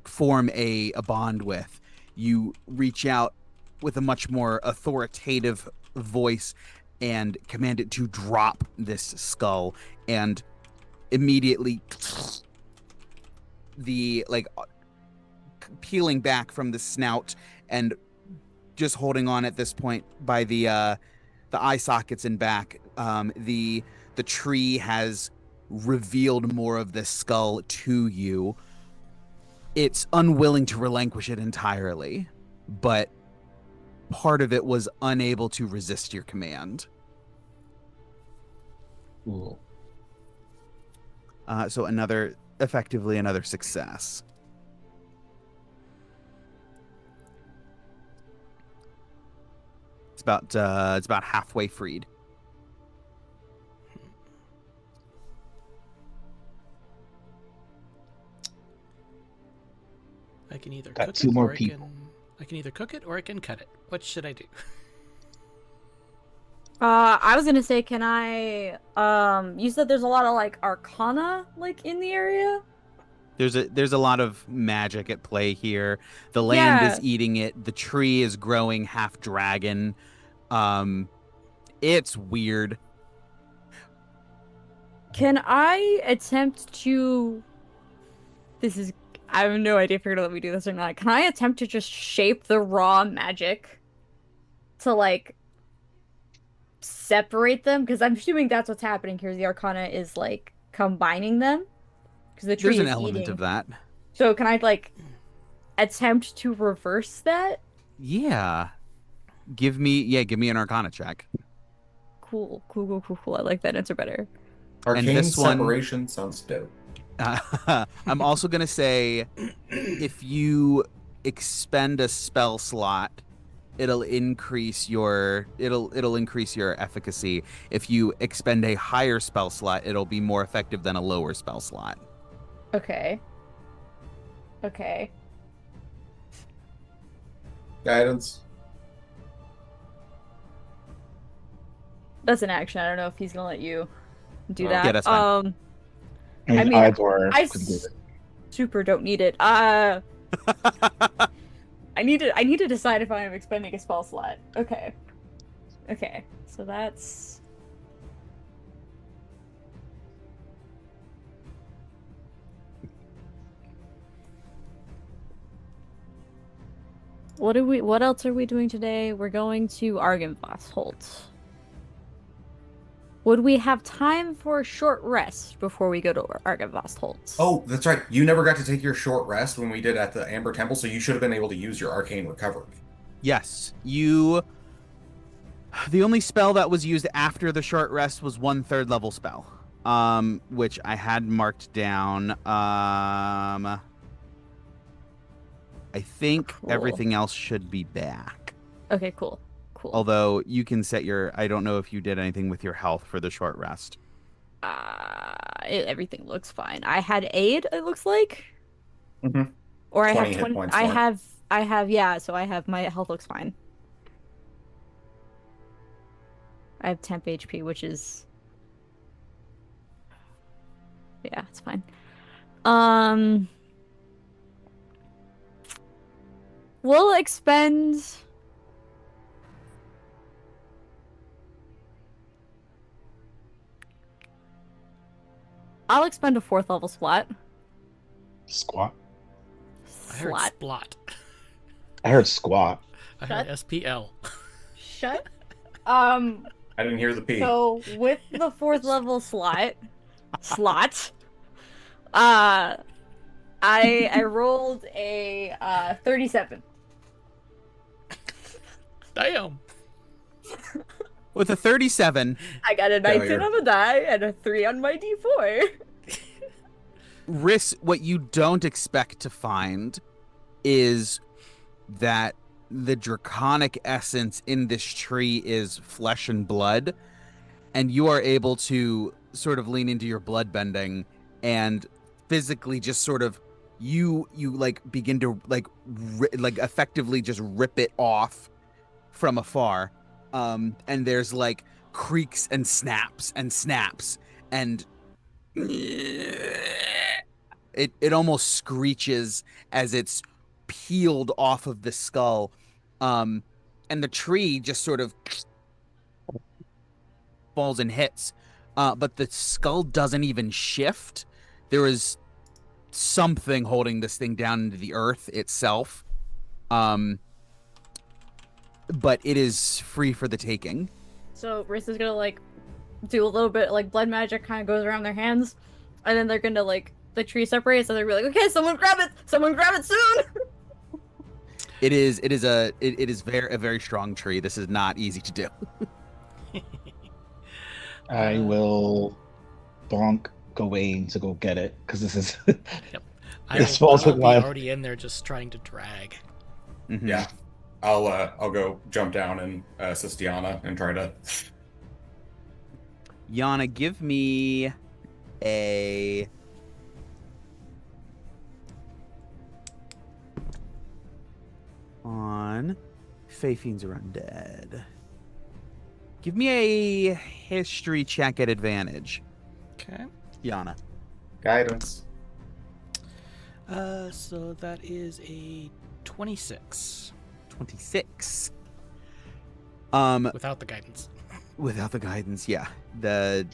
[SPEAKER 1] form a bond with, you reach out with a much more authoritative voice and command it to drop this skull, and immediately the like peeling back from the snout and just holding on at this point by the eye sockets and back, the tree has revealed more of this skull to you. It's unwilling to relinquish it entirely, but part of it was unable to resist your command.
[SPEAKER 3] Cool.
[SPEAKER 1] So effectively another success. It's about halfway freed.
[SPEAKER 2] I can either
[SPEAKER 3] Got
[SPEAKER 2] cook
[SPEAKER 3] two
[SPEAKER 2] it
[SPEAKER 3] more
[SPEAKER 2] or
[SPEAKER 3] people.
[SPEAKER 2] I can either cook it or I can cut it. What should I do?
[SPEAKER 5] I was gonna say, can I, you said there's a lot of like arcana like in the area?
[SPEAKER 1] There's a lot of magic at play here. The land
[SPEAKER 5] Yeah.
[SPEAKER 1] is eating it. The tree is growing half dragon. It's weird.
[SPEAKER 5] Can I attempt to, I have no idea if you're gonna let me do this or not. Can I attempt to just shape the raw magic to like separate them? Because I'm assuming that's what's happening here. The arcana is like combining them because the tree
[SPEAKER 1] There's an
[SPEAKER 5] is
[SPEAKER 1] element
[SPEAKER 5] eating.
[SPEAKER 1] of that.
[SPEAKER 5] So can I like attempt to reverse that?
[SPEAKER 1] Yeah. Give me an arcana check.
[SPEAKER 5] Cool. I like that answer better.
[SPEAKER 4] Arcane
[SPEAKER 1] this one-
[SPEAKER 4] separation sounds dope.
[SPEAKER 1] I'm also going to say if you expend a spell slot it'll increase your efficacy. If you expend a higher spell slot, it'll be more effective than a lower spell slot.
[SPEAKER 5] Okay. Okay.
[SPEAKER 4] Guidance.
[SPEAKER 5] That's an action. I don't know if he's gonna let you do that.
[SPEAKER 1] Yeah, that's fine.
[SPEAKER 5] I mean,
[SPEAKER 3] Ivor
[SPEAKER 5] I
[SPEAKER 3] could do it.
[SPEAKER 5] super don't need it. I need to decide if I am expending a spell slot. Okay. Okay. So that's what else are we doing today? We're going to Argynvost. Would we have time for a short rest before we go to Argynvost?
[SPEAKER 4] Oh, that's right. You never got to take your short rest when we did at the Amber Temple, so you should have been able to use your arcane recovery.
[SPEAKER 1] Yes, you. The only spell that was used after the short rest was 1 3rd level spell, which I had marked down. I think
[SPEAKER 5] Cool.
[SPEAKER 1] everything else should be back.
[SPEAKER 5] Okay, cool. Cool.
[SPEAKER 1] Although you can set your. I don't know if you did anything with your health for the short rest.
[SPEAKER 5] Everything looks fine. I had aid, it looks like.
[SPEAKER 4] Mm-hmm.
[SPEAKER 5] Or I
[SPEAKER 4] 20
[SPEAKER 5] have
[SPEAKER 4] hit
[SPEAKER 5] 20.
[SPEAKER 4] points
[SPEAKER 5] I
[SPEAKER 4] more.
[SPEAKER 5] have, yeah, so I have my health looks fine. I have temp HP, which is. Yeah, it's fine. We'll expend. I'll expend a 4th level slot.
[SPEAKER 3] Squat.
[SPEAKER 2] I heard
[SPEAKER 5] Slot.
[SPEAKER 2] splot.
[SPEAKER 3] I heard squat.
[SPEAKER 2] I heard SPL.
[SPEAKER 5] Shut.
[SPEAKER 4] I didn't hear the P.
[SPEAKER 5] So with the 4th level slot, I rolled a 37.
[SPEAKER 2] Damn.
[SPEAKER 1] With a 37,
[SPEAKER 5] I got a 19
[SPEAKER 4] Failure.
[SPEAKER 5] on the die and a 3 on my d4.
[SPEAKER 1] what you don't expect to find is that the draconic essence in this tree is flesh and blood, and you are able to sort of lean into your blood bending and physically just sort of you like begin to like effectively just rip it off from afar, and there's like creaks and snaps and it almost screeches as it's peeled off of the skull, and the tree just sort of falls and hits, but the skull doesn't even shift. There is something holding this thing down into the earth itself, but it is free for the taking.
[SPEAKER 5] So Riss is gonna like do a little bit like blood magic kind of goes around their hands, and then they're gonna like the tree separates and they're gonna be like, okay, someone grab it soon.
[SPEAKER 1] It is a very strong tree. This is not easy to do.
[SPEAKER 3] I will bonk Gawain to go get it because this is.
[SPEAKER 2] Yep.
[SPEAKER 3] This
[SPEAKER 2] will
[SPEAKER 3] falls in
[SPEAKER 2] be
[SPEAKER 3] line.
[SPEAKER 2] already in there just trying to drag.
[SPEAKER 1] Mhm.
[SPEAKER 4] Yeah. I'll go jump down and assist Diana and try to.
[SPEAKER 1] Yana, give me a on Fey Fiends are undead. Give me a history check at advantage,
[SPEAKER 2] Okay.
[SPEAKER 1] Yana.
[SPEAKER 4] Guidance.
[SPEAKER 2] So that is a 26
[SPEAKER 1] 26.
[SPEAKER 2] without the guidance.
[SPEAKER 1] Without the guidance, yeah. The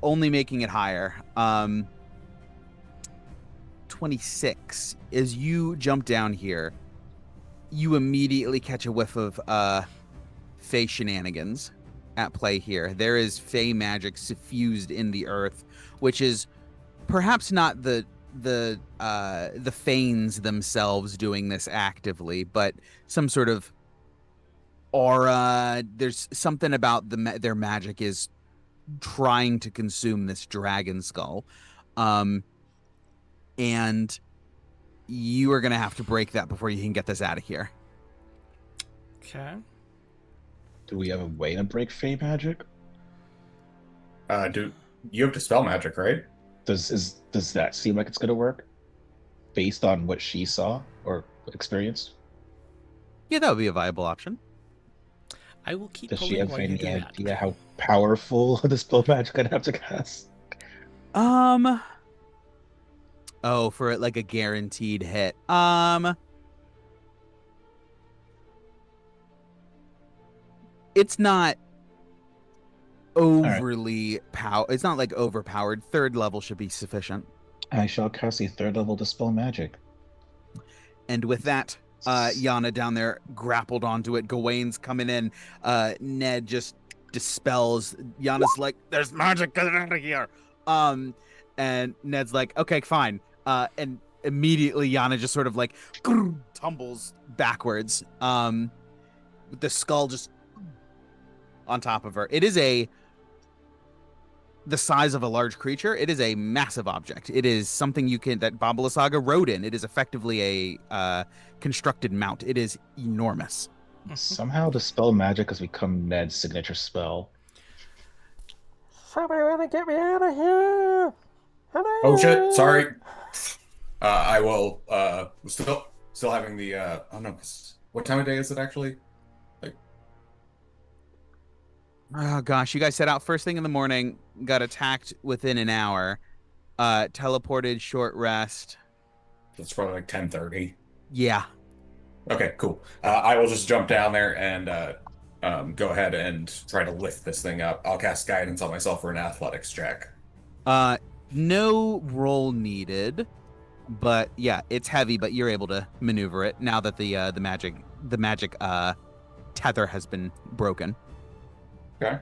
[SPEAKER 1] only making it higher. 26. As you jump down here, you immediately catch a whiff of Fey shenanigans at play here. There is Fey magic suffused in the earth, which is perhaps not the Fanes themselves doing this actively, but some sort of aura. There's something about their magic is trying to consume this dragon skull, and you are gonna have to break that before you can get this out of here.
[SPEAKER 2] Okay.
[SPEAKER 3] Do we have a way to break Fey magic?
[SPEAKER 4] Do you have dispel magic, right?
[SPEAKER 3] Does that seem like it's gonna work based on what she saw or experienced?
[SPEAKER 1] Yeah, that would be a viable option.
[SPEAKER 2] I will keep
[SPEAKER 3] Does she
[SPEAKER 2] pulling
[SPEAKER 3] have
[SPEAKER 2] while you
[SPEAKER 3] any
[SPEAKER 2] do that.
[SPEAKER 3] idea how powerful the spell magic I'd have to cast?
[SPEAKER 1] Um. Oh, for like a guaranteed hit. It's not
[SPEAKER 3] All right,
[SPEAKER 1] It's not like overpowered. Third level should be sufficient.
[SPEAKER 3] I shall cast a third level dispel magic.
[SPEAKER 1] And with that, Yana down there grappled onto it. Gawain's coming in. Ned just dispels. Yana's like, "There's magic. Get it out of here." And Ned's like, "Okay, fine." And immediately Yana just sort of like tumbles backwards. With the skull just on top of her. It is the size of a large creature. It is a massive object. It is something that Babala Saga rode in. It is effectively a constructed mount. It is enormous.
[SPEAKER 3] Somehow dispel magic has become Ned's signature spell.
[SPEAKER 2] Somebody want to get me out of here! Hello?
[SPEAKER 4] Oh shit! Sorry. I will. Still having the. I don't know. What time of day is it actually? Like,
[SPEAKER 1] Oh gosh, you guys set out first thing in the morning, got attacked within an hour, teleported, short rest.
[SPEAKER 4] it's probably like 10:30.
[SPEAKER 1] Yeah.
[SPEAKER 4] Okay, cool. I will just jump down there and go ahead and try to lift this thing up. I'll cast guidance on myself for an athletics check.
[SPEAKER 1] No roll needed, but yeah, it's heavy, but you're able to maneuver it now that the magic tether has been broken.
[SPEAKER 4] Okay.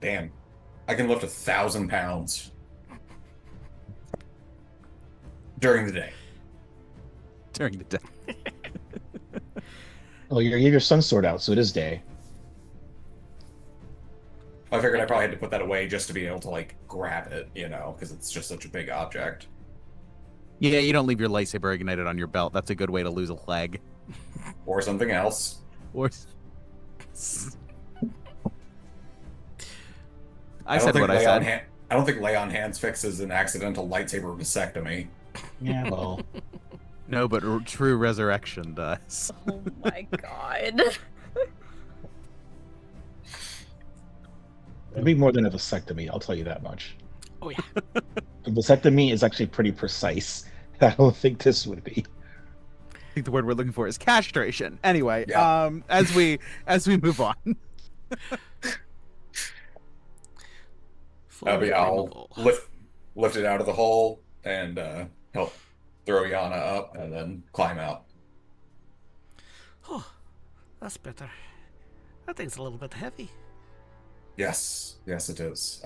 [SPEAKER 4] Damn. I can lift 1,000 pounds during the day.
[SPEAKER 1] During the day.
[SPEAKER 3] Oh, you have your sun sword out, so it is day.
[SPEAKER 4] I figured I probably had to put that away just to be able to like grab it, because it's just such a big object.
[SPEAKER 1] Yeah, you don't leave your lightsaber ignited on your belt. That's a good way to lose a leg.
[SPEAKER 4] Or something else.
[SPEAKER 1] Or I
[SPEAKER 4] don't
[SPEAKER 1] said
[SPEAKER 4] think
[SPEAKER 1] what I
[SPEAKER 4] lay on
[SPEAKER 1] said.
[SPEAKER 4] I don't think lay on hands fixes an accidental lightsaber vasectomy.
[SPEAKER 3] Yeah, well.
[SPEAKER 1] No, but true resurrection does.
[SPEAKER 5] Oh my god.
[SPEAKER 3] It'd be more than a vasectomy, I'll tell you that much.
[SPEAKER 2] Oh yeah.
[SPEAKER 3] A vasectomy is actually pretty precise. I don't think this would be.
[SPEAKER 1] I think the word we're looking for is castration. Anyway,
[SPEAKER 4] Yeah.
[SPEAKER 1] as we move on.
[SPEAKER 2] Full
[SPEAKER 4] I'll
[SPEAKER 2] removal.
[SPEAKER 4] lift it out of the hole and help throw Yana up and then climb out.
[SPEAKER 2] Oh, that's better. That thing's a little bit heavy.
[SPEAKER 4] Yes, it is.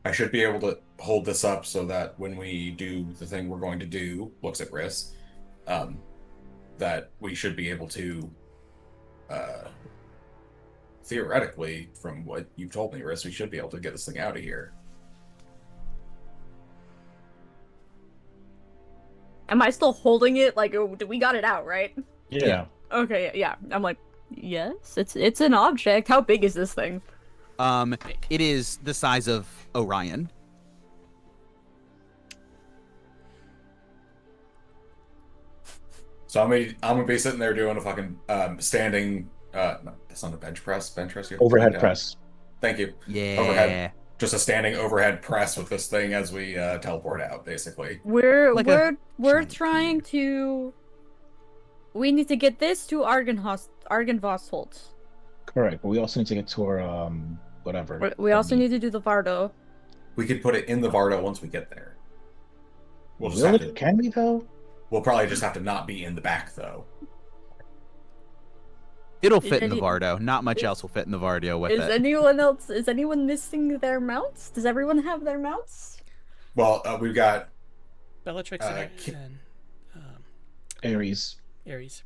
[SPEAKER 4] I should be able to hold this up so that when we do the thing we're going to do, looks at wrist, that we should be able to, theoretically, from what you've told me, Riss, we should be able to get this thing out of here.
[SPEAKER 5] Am I still holding it? Like, we got it out, right?
[SPEAKER 3] Yeah.
[SPEAKER 5] Okay, yeah. I'm like, yes, it's an object. How big is this thing?
[SPEAKER 1] It is the size of Orion.
[SPEAKER 4] So I'm gonna be sitting there doing a fucking standing. No, that's not a bench press. Bench press. You have to
[SPEAKER 3] Overhead
[SPEAKER 4] put it down.
[SPEAKER 3] press.
[SPEAKER 4] Thank you.
[SPEAKER 1] Yeah.
[SPEAKER 4] Overhead. Just a standing overhead press with this thing as we teleport out, basically.
[SPEAKER 5] We're
[SPEAKER 1] Like a
[SPEAKER 5] we're
[SPEAKER 1] giant
[SPEAKER 5] trying to. We need to get this to Argenvostholt.
[SPEAKER 3] Correct, but we also need to get to our whatever.
[SPEAKER 5] We also need to do the Vardo.
[SPEAKER 4] We could put it in the Vardo once we get there. We'll just
[SPEAKER 3] Really?
[SPEAKER 4] have to.
[SPEAKER 3] Can we though?
[SPEAKER 4] We'll probably just have to not be in the back though.
[SPEAKER 1] It'll fit in the
[SPEAKER 5] any-
[SPEAKER 1] Vardo. Not much else will fit in the Vardo with
[SPEAKER 5] Is
[SPEAKER 1] it.
[SPEAKER 5] anyone missing their mounts? Does everyone have their mounts?
[SPEAKER 4] Well, we've got
[SPEAKER 2] Bellatrix
[SPEAKER 4] Ki-
[SPEAKER 2] and
[SPEAKER 3] Ares.
[SPEAKER 2] Ares.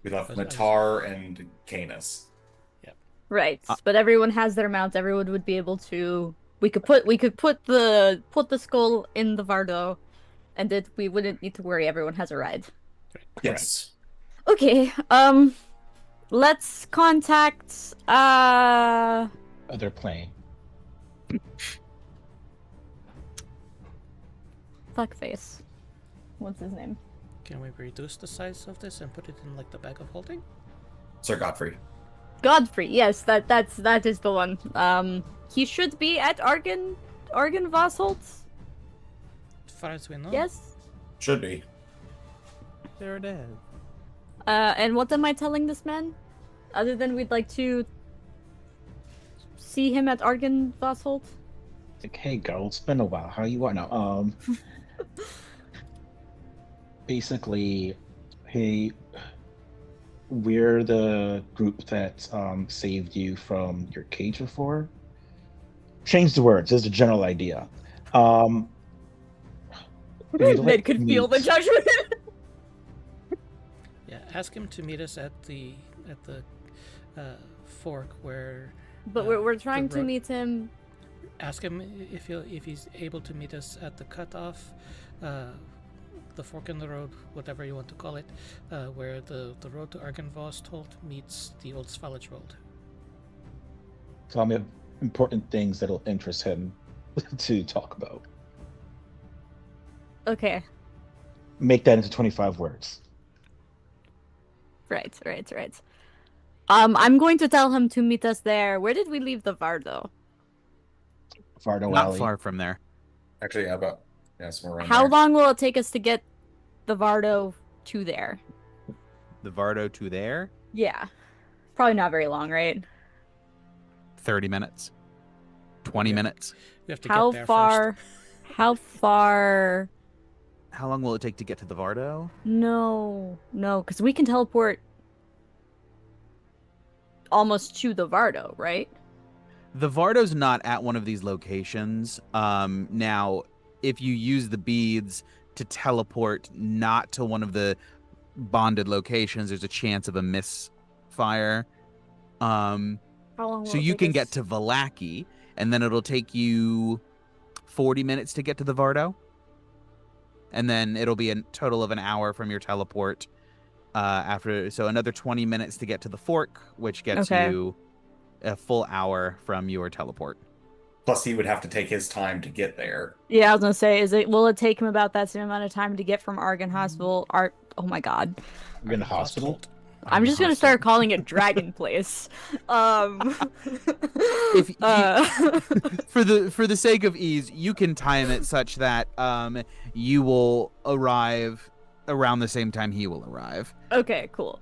[SPEAKER 4] we left
[SPEAKER 2] Those are-
[SPEAKER 4] Matar and Canis.
[SPEAKER 5] Right, but everyone has their mounts. Everyone would be able to We could put the skull in the Vardo, and that we wouldn't need to worry. Everyone has a ride.
[SPEAKER 4] Yes.
[SPEAKER 5] Okay. Let's contact
[SPEAKER 3] Other plane.
[SPEAKER 5] fuckface. What's his name?
[SPEAKER 2] Can we reduce the size of this and put it in like the bag of holding?
[SPEAKER 4] Sir Godfrey.
[SPEAKER 5] Godfrey. Yes, that is the one. He should be at Argen Vosholt.
[SPEAKER 2] As far as we know.
[SPEAKER 5] Yes.
[SPEAKER 4] Should be.
[SPEAKER 1] There it is.
[SPEAKER 5] And what am I telling this man? Other than we'd like to see him at Argen Vosholt?
[SPEAKER 3] Like, hey girl, it's been a while. How you are now? Basically, hey, we're the group that saved you from your cage before. Change the words. This is a general idea. We'd like
[SPEAKER 5] Ned could
[SPEAKER 3] to
[SPEAKER 5] feel the
[SPEAKER 3] meet-
[SPEAKER 5] judgment.
[SPEAKER 2] Yeah, ask him to meet us at the fork where.
[SPEAKER 5] But we're trying
[SPEAKER 2] the
[SPEAKER 5] to
[SPEAKER 2] road-
[SPEAKER 5] meet him.
[SPEAKER 2] Ask him if he's able to meet us at the cutoff, the fork in the road, whatever you want to call it, where the road to Argenvost meets the Old Svalage Road.
[SPEAKER 3] Tell me important things that'll interest him to talk about.
[SPEAKER 5] Okay.
[SPEAKER 3] Make that into 25 words.
[SPEAKER 5] Right. I'm going to tell him to meet us there. Where did we leave the Vardo?
[SPEAKER 3] Vardo
[SPEAKER 1] Not
[SPEAKER 3] Alley.
[SPEAKER 1] far from there.
[SPEAKER 4] Actually, yeah, about somewhere around
[SPEAKER 5] How
[SPEAKER 4] there.
[SPEAKER 5] long will it take us to get the Vardo to there?
[SPEAKER 1] The Vardo to there,
[SPEAKER 5] Yeah. Probably not very long, right?
[SPEAKER 1] 30 minutes. 20 minutes.
[SPEAKER 2] We have to
[SPEAKER 5] How
[SPEAKER 2] get there
[SPEAKER 5] far?
[SPEAKER 2] first.
[SPEAKER 5] How far?
[SPEAKER 1] How long will it take to get to the Vardo?
[SPEAKER 5] No, because we can teleport almost to the Vardo, right?
[SPEAKER 1] The Vardo's not at one of these locations. Now, if you use the beads to teleport not to one of the bonded locations, there's a chance of a misfire.
[SPEAKER 5] How long will
[SPEAKER 1] So
[SPEAKER 5] it
[SPEAKER 1] you
[SPEAKER 5] take
[SPEAKER 1] can
[SPEAKER 5] us?
[SPEAKER 1] get to Valaki, and then it'll take you 40 minutes to get to the Vardo. And then it'll be a total of an hour from your teleport. So another 20 minutes to get to the fork, which gets
[SPEAKER 5] Okay.
[SPEAKER 1] you a full hour from your teleport.
[SPEAKER 4] Plus, he would have to take his time to get there.
[SPEAKER 5] Yeah, I was gonna say, will it take him about that same amount of time to get from Argon Hospital? Oh my God.
[SPEAKER 3] We're in the hospital.
[SPEAKER 5] I'm just gonna start calling it Dragon Place.
[SPEAKER 1] If for the sake of ease, you can time it such that you will arrive around the same time he will arrive.
[SPEAKER 5] Okay, cool.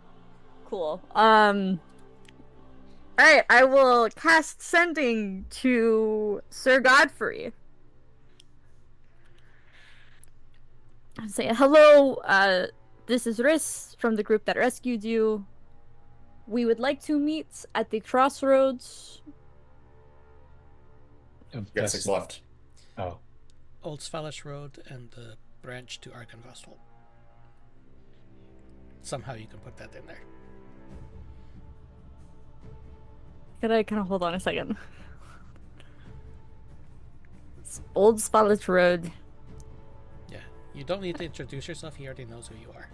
[SPEAKER 5] Alright, I will cast sending to Sir Godfrey. I'll say, hello, this is Riss from the group that rescued you. We would like to meet at the crossroads.
[SPEAKER 4] Yeah, 6 left.
[SPEAKER 3] Oh,
[SPEAKER 2] Old Svalage Road and the branch to Argenvost. Somehow you can put that in there.
[SPEAKER 5] Can I kind of hold on a second? It's Old Svalage Road.
[SPEAKER 2] Yeah, you don't need to introduce yourself. He already knows who you are.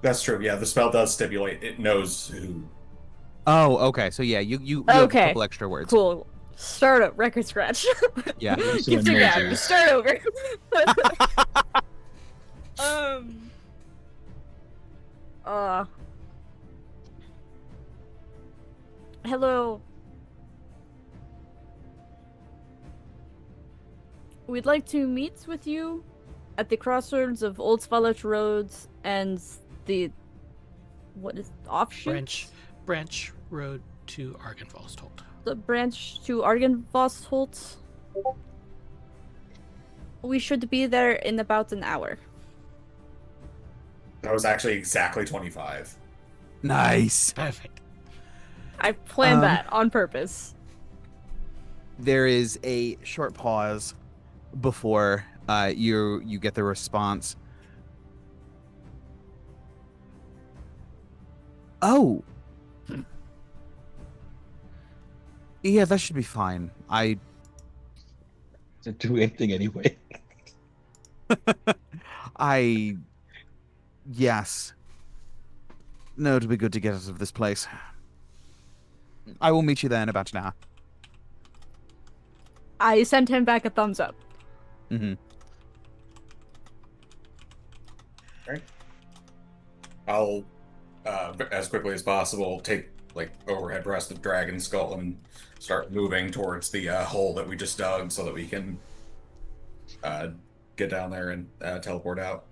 [SPEAKER 4] That's true. Yeah, the spell does stipulate it knows who.
[SPEAKER 1] Oh, okay. So yeah, you have a
[SPEAKER 5] Okay,
[SPEAKER 1] couple extra words.
[SPEAKER 5] Cool. Start up, record scratch.
[SPEAKER 1] Yeah.
[SPEAKER 5] Give to grab. Start over. Hello. We'd like to meet with you at the crossroads of Old Svalage Roads and the offshoot?
[SPEAKER 2] Branch Road to Argenvost.
[SPEAKER 5] The branch to Argenvost. We should be there in about an hour.
[SPEAKER 4] That was actually exactly 25.
[SPEAKER 1] Nice.
[SPEAKER 2] Perfect.
[SPEAKER 5] I planned that on purpose.
[SPEAKER 1] There is a short pause before you get the response. Oh. Yeah, that should be fine.
[SPEAKER 3] To do anything anyway.
[SPEAKER 1] I, yes. No, it'll be good to get out of this place. I will meet you there in about an hour.
[SPEAKER 5] I sent him back a thumbs up.
[SPEAKER 1] Mm-hmm.
[SPEAKER 4] Right. I'll, as quickly as possible, take like overhead press of Dragon Skull and start moving towards the hole that we just dug, so that we can get down there and teleport out.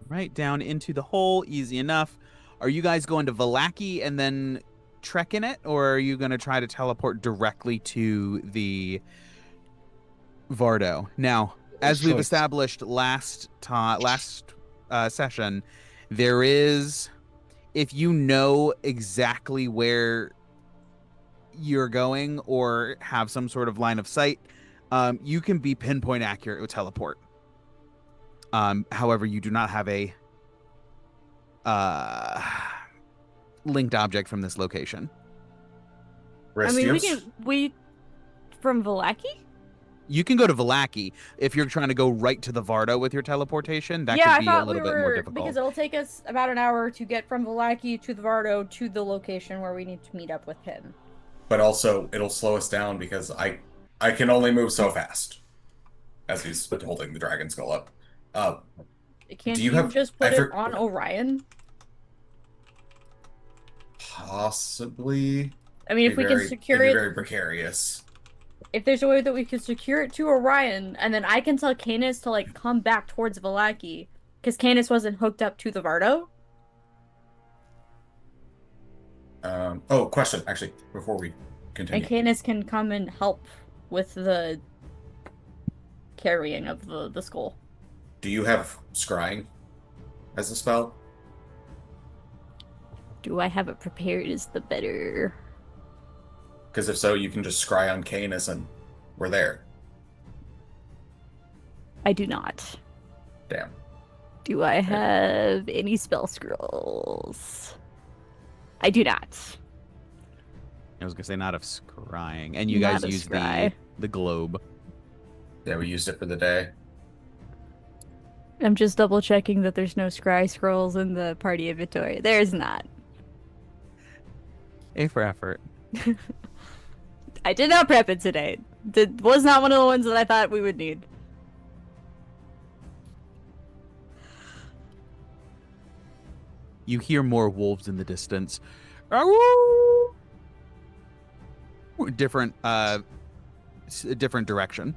[SPEAKER 1] Right down into the hole, easy enough. Are you guys going to Valaki and then trek in it, or are you going to try to teleport directly to the Vardo? Now, as we've
[SPEAKER 3] Choice.
[SPEAKER 1] established last session, there is, if you know exactly where you're going or have some sort of line of sight, you can be pinpoint accurate with teleport. However, you do not have a linked object from this location.
[SPEAKER 5] I mean,
[SPEAKER 4] Restius?
[SPEAKER 5] we from Valaki?
[SPEAKER 1] You can go to Valaki if you're trying to go right to the Vardo with your teleportation. That
[SPEAKER 5] Yeah,
[SPEAKER 1] could
[SPEAKER 5] I
[SPEAKER 1] be a
[SPEAKER 5] thought we
[SPEAKER 1] little bit more
[SPEAKER 5] were
[SPEAKER 1] difficult.
[SPEAKER 5] because it'll take us about an hour to get from Valaki to the Vardo to the location where we need to meet up with him.
[SPEAKER 4] But also, it'll slow us down because I can only move so fast as he's holding the Dragon Skull up.
[SPEAKER 5] Can't
[SPEAKER 4] Do you
[SPEAKER 5] you
[SPEAKER 4] have-
[SPEAKER 5] just put
[SPEAKER 4] I
[SPEAKER 5] it
[SPEAKER 4] for-
[SPEAKER 5] on Orion?
[SPEAKER 4] Possibly.
[SPEAKER 5] I mean, if we can secure
[SPEAKER 4] it'd be
[SPEAKER 5] it,
[SPEAKER 4] very precarious.
[SPEAKER 5] if there's a way that we could secure it to Orion, and then I can tell Canis to like come back towards Valaki, because Canis wasn't hooked up to the Vardo.
[SPEAKER 4] Oh, question, actually, before we
[SPEAKER 5] And
[SPEAKER 4] continue.
[SPEAKER 5] Canis can come and help with the carrying of the skull.
[SPEAKER 4] Do you have scrying as a spell?
[SPEAKER 5] Do I have it prepared is the better.
[SPEAKER 4] Because if so, you can just scry on Canis and we're there.
[SPEAKER 5] I do not.
[SPEAKER 4] Damn.
[SPEAKER 5] Do I have any spell scrolls? I do not.
[SPEAKER 1] I was gonna say not of scrying, and you
[SPEAKER 5] Not
[SPEAKER 1] guys
[SPEAKER 5] of
[SPEAKER 1] use
[SPEAKER 5] scry.
[SPEAKER 1] the globe.
[SPEAKER 4] Yeah, we used it for the day.
[SPEAKER 5] I'm just double checking that there's no scry scrolls in the party inventory. There's not.
[SPEAKER 1] A for effort.
[SPEAKER 5] I did not prep it today. It was not one of the ones that I thought we would need.
[SPEAKER 1] You hear more wolves in the distance. Arroo! Different different direction.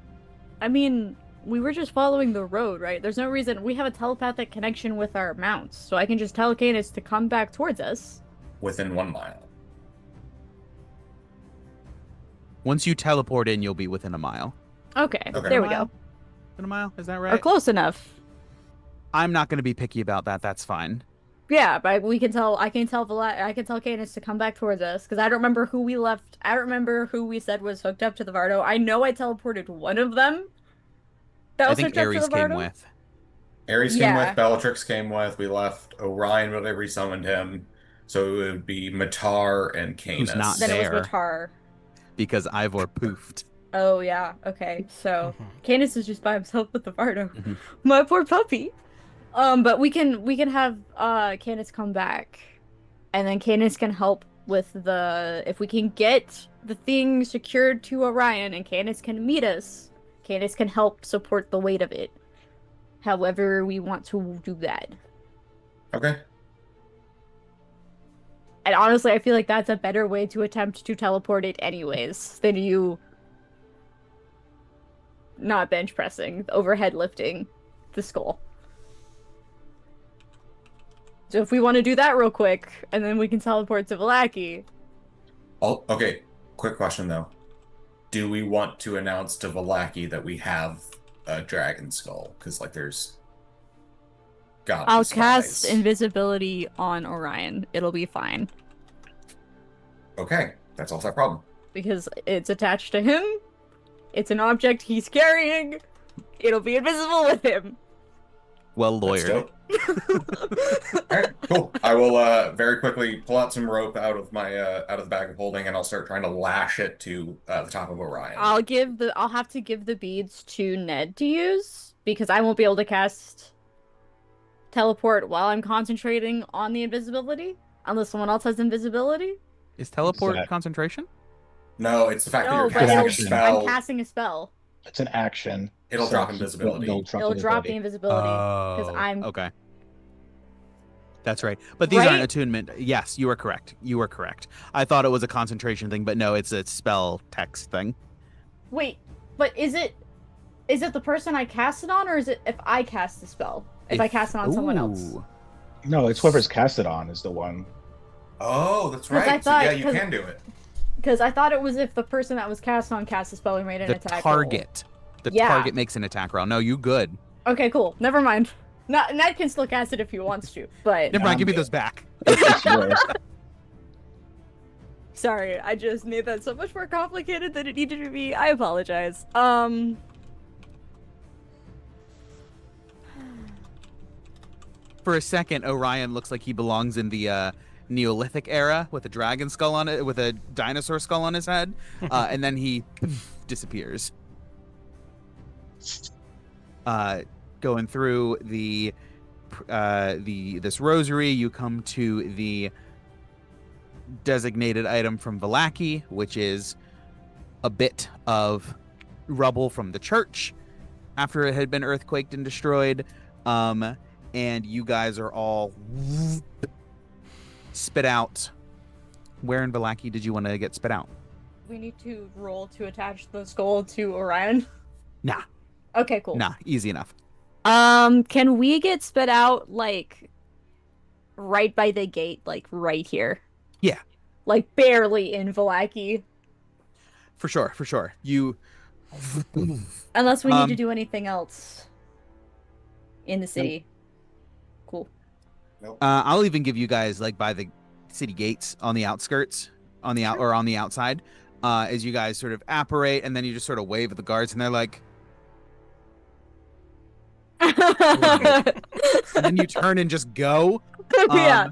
[SPEAKER 5] I mean, we were just following the road, right? There's no reason. We have a telepathic connection with our mounts, so I can just tell Canis to come back towards us.
[SPEAKER 4] Within 1 mile.
[SPEAKER 1] Once you teleport in, you'll be within a mile.
[SPEAKER 5] Okay,
[SPEAKER 4] Okay.
[SPEAKER 5] there we
[SPEAKER 1] Mile?
[SPEAKER 5] go.
[SPEAKER 1] Within a mile? Is that right?
[SPEAKER 5] Or close enough.
[SPEAKER 1] I'm not going to be picky about that. That's fine.
[SPEAKER 5] Yeah, but we can tell. I can tell Canis to come back towards us because I don't remember who we left. I don't remember who we said was hooked up to the Vardo. I know I teleported one of them. That
[SPEAKER 1] I
[SPEAKER 5] was
[SPEAKER 1] think
[SPEAKER 5] hooked up to
[SPEAKER 1] Ares
[SPEAKER 5] the
[SPEAKER 1] came
[SPEAKER 5] Vardo?
[SPEAKER 1] with.
[SPEAKER 4] Ares came
[SPEAKER 5] Yeah.
[SPEAKER 4] with, Bellatrix came with, we left Orion, but they resummoned him. So it would be Matar and Canis.
[SPEAKER 1] Who's not
[SPEAKER 5] Then it
[SPEAKER 1] there.
[SPEAKER 5] was Matar.
[SPEAKER 1] Because Ivor poofed.
[SPEAKER 5] Oh yeah. Okay. So Canis is just by himself with the Vardo.
[SPEAKER 1] Mhm.
[SPEAKER 5] My poor puppy. But we can have Canis come back, and then Canis can help with if we can get the thing secured to Orion, and Canis can meet us. Canis can help support the weight of it. However, we want to do that.
[SPEAKER 4] Okay.
[SPEAKER 5] And honestly, I feel like that's a better way to attempt to teleport it anyways, than you not bench pressing, overhead lifting the skull. So if we want to do that real quick, and then we can teleport to Valaki.
[SPEAKER 4] Okay, quick question though. Do we want to announce to Valaki that we have a dragon skull? Because, like, there's got
[SPEAKER 5] I'll cast invisibility on Orion. It'll be fine.
[SPEAKER 4] Okay, that solves that problem.
[SPEAKER 5] Because it's attached to him. It's an object he's carrying. It'll be invisible with him.
[SPEAKER 1] Well
[SPEAKER 4] That's
[SPEAKER 1] lawyered.
[SPEAKER 4] dope. All right, cool. I will very quickly pull out some rope out of my out of the bag of holding, and I'll start trying to lash it to the top of Orion.
[SPEAKER 5] I'll have to give the beads to Ned to use because I won't be able to cast teleport while I'm concentrating on the invisibility unless someone else has invisibility.
[SPEAKER 1] Is teleport
[SPEAKER 3] Exact-
[SPEAKER 1] concentration?
[SPEAKER 4] No, it's the fact that
[SPEAKER 5] No,
[SPEAKER 4] you're
[SPEAKER 5] but
[SPEAKER 4] casting a
[SPEAKER 3] action.
[SPEAKER 4] spell.
[SPEAKER 5] I'm casting a spell.
[SPEAKER 3] It's an action.
[SPEAKER 4] It'll
[SPEAKER 3] so
[SPEAKER 4] drop invisibility.
[SPEAKER 3] It'll drop
[SPEAKER 5] It'll drop the
[SPEAKER 3] invisibility.
[SPEAKER 5] invisibility because
[SPEAKER 1] Oh,
[SPEAKER 5] I'm
[SPEAKER 1] okay. That's right. But these aren't
[SPEAKER 5] Right?
[SPEAKER 1] attunement. Yes, you are correct. You are correct. I thought it was a concentration thing, but no, it's a spell text thing.
[SPEAKER 5] Wait, but is it the person I cast it on, or is it if I cast the spell? If I cast it on someone else?
[SPEAKER 1] Ooh.
[SPEAKER 3] No, it's whoever's cast it on is the one.
[SPEAKER 4] Oh, that's
[SPEAKER 5] 'Cause I
[SPEAKER 4] right. So
[SPEAKER 5] thought-
[SPEAKER 4] yeah, you
[SPEAKER 5] 'cause-
[SPEAKER 4] can do it.
[SPEAKER 5] Because I thought it was if the person that was cast on cast the spell and made an
[SPEAKER 1] The
[SPEAKER 5] attack roll.
[SPEAKER 1] target. The
[SPEAKER 5] Yeah.
[SPEAKER 1] target makes an attack roll. No, you good.
[SPEAKER 5] Okay, cool. Never mind. Ned can still cast it if he wants to, but
[SPEAKER 1] Never mind, give me
[SPEAKER 3] yeah.
[SPEAKER 1] those back.
[SPEAKER 3] It's yours.
[SPEAKER 5] sorry, I just made that so much more complicated than it needed to be. I apologize.
[SPEAKER 1] For a second, Orion looks like he belongs in the Neolithic era with a dragon skull on it, with a dinosaur skull on his head, and then he disappears. Going through this rosary, you come to the designated item from Vallaki, which is a bit of rubble from the church after it had been earthquaked and destroyed. And you guys are all spit out. Where in Vallaki did you want to get spit out?
[SPEAKER 5] We need to roll to attach the skull to Orion.
[SPEAKER 1] Nah.
[SPEAKER 5] Okay, cool.
[SPEAKER 1] Nah, easy enough.
[SPEAKER 5] Can we get spit out like right by the gate, like right here?
[SPEAKER 1] Yeah.
[SPEAKER 5] Like barely in Vallaki.
[SPEAKER 1] For sure. You
[SPEAKER 5] Unless we need to
[SPEAKER 1] Um,
[SPEAKER 5] do anything else in the city. Cool.
[SPEAKER 1] I'll even give you guys like by the city gates on the outskirts, on the or on the outside, as you guys sort of apparate, and then you just sort of wave at the guards, and they're like, and then you turn and just go.
[SPEAKER 5] Yeah.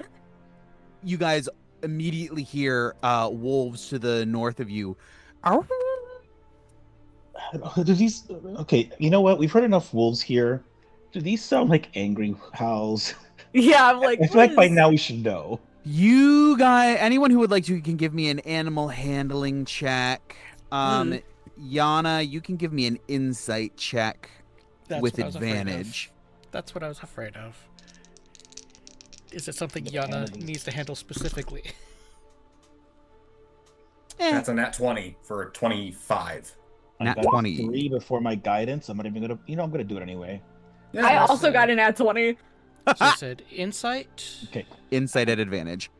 [SPEAKER 1] You guys immediately hear wolves to the north of you.
[SPEAKER 3] Do these? Okay, you know what? We've heard enough wolves here. Do these sound like angry howls?
[SPEAKER 5] Yeah, I'm like,
[SPEAKER 3] I feel like by now we should know.
[SPEAKER 1] You guys, anyone who would like to can give me an animal handling check. Yana, you can give me an insight check
[SPEAKER 2] That's
[SPEAKER 1] with
[SPEAKER 2] what I was afraid of.
[SPEAKER 1] advantage.
[SPEAKER 2] That's what I was afraid of. Is it something
[SPEAKER 3] The
[SPEAKER 2] Yana
[SPEAKER 3] handling.
[SPEAKER 2] needs to handle specifically?
[SPEAKER 4] That's a nat 20 for a 25.
[SPEAKER 1] Nat
[SPEAKER 3] I got
[SPEAKER 1] 20.
[SPEAKER 3] 3 before my guidance. I'm not even gonna. I'm gonna do it anyway.
[SPEAKER 4] Yeah,
[SPEAKER 5] I
[SPEAKER 4] that's-
[SPEAKER 5] also got an at 20.
[SPEAKER 2] So you said insight,
[SPEAKER 3] Okay,
[SPEAKER 1] Insight at advantage.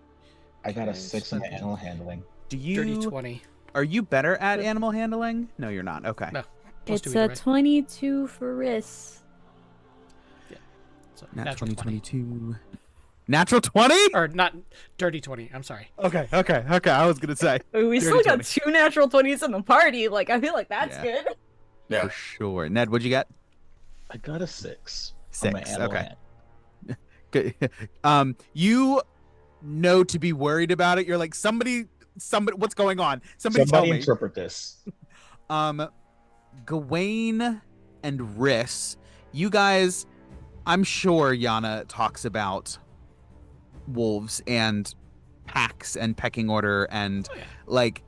[SPEAKER 3] I got a
[SPEAKER 2] Okay,
[SPEAKER 3] 6 in
[SPEAKER 2] so-
[SPEAKER 3] animal handling.
[SPEAKER 1] Do
[SPEAKER 2] dirty
[SPEAKER 1] you
[SPEAKER 2] 20.
[SPEAKER 1] are you better at animal handling? No, you're not. Okay.
[SPEAKER 2] No. Plus
[SPEAKER 5] It's
[SPEAKER 2] two
[SPEAKER 5] a
[SPEAKER 2] either way.
[SPEAKER 5] 22 for Riss.
[SPEAKER 2] So,
[SPEAKER 1] Nat
[SPEAKER 2] natural 20.
[SPEAKER 1] 2022. Natural 20?
[SPEAKER 2] Or not dirty 20. I'm sorry.
[SPEAKER 1] Okay. I was gonna say
[SPEAKER 5] Ooh, we
[SPEAKER 1] Dirty
[SPEAKER 5] still got
[SPEAKER 1] 20.
[SPEAKER 5] 2 natural 20s in the party. Like, I feel like that's
[SPEAKER 1] Yeah.
[SPEAKER 5] good.
[SPEAKER 4] Yeah.
[SPEAKER 1] for sure. Ned, what'd you get?
[SPEAKER 3] I got a 6. on my
[SPEAKER 1] 6.
[SPEAKER 3] animal
[SPEAKER 1] Okay.
[SPEAKER 3] hand.
[SPEAKER 1] Good. You know to be worried about it. You're like somebody. What's going on? Somebody tell
[SPEAKER 3] Somebody
[SPEAKER 1] me.
[SPEAKER 3] interpret this.
[SPEAKER 1] Gawain and Riss, you guys, I'm sure Yana talks about wolves and packs and pecking order and like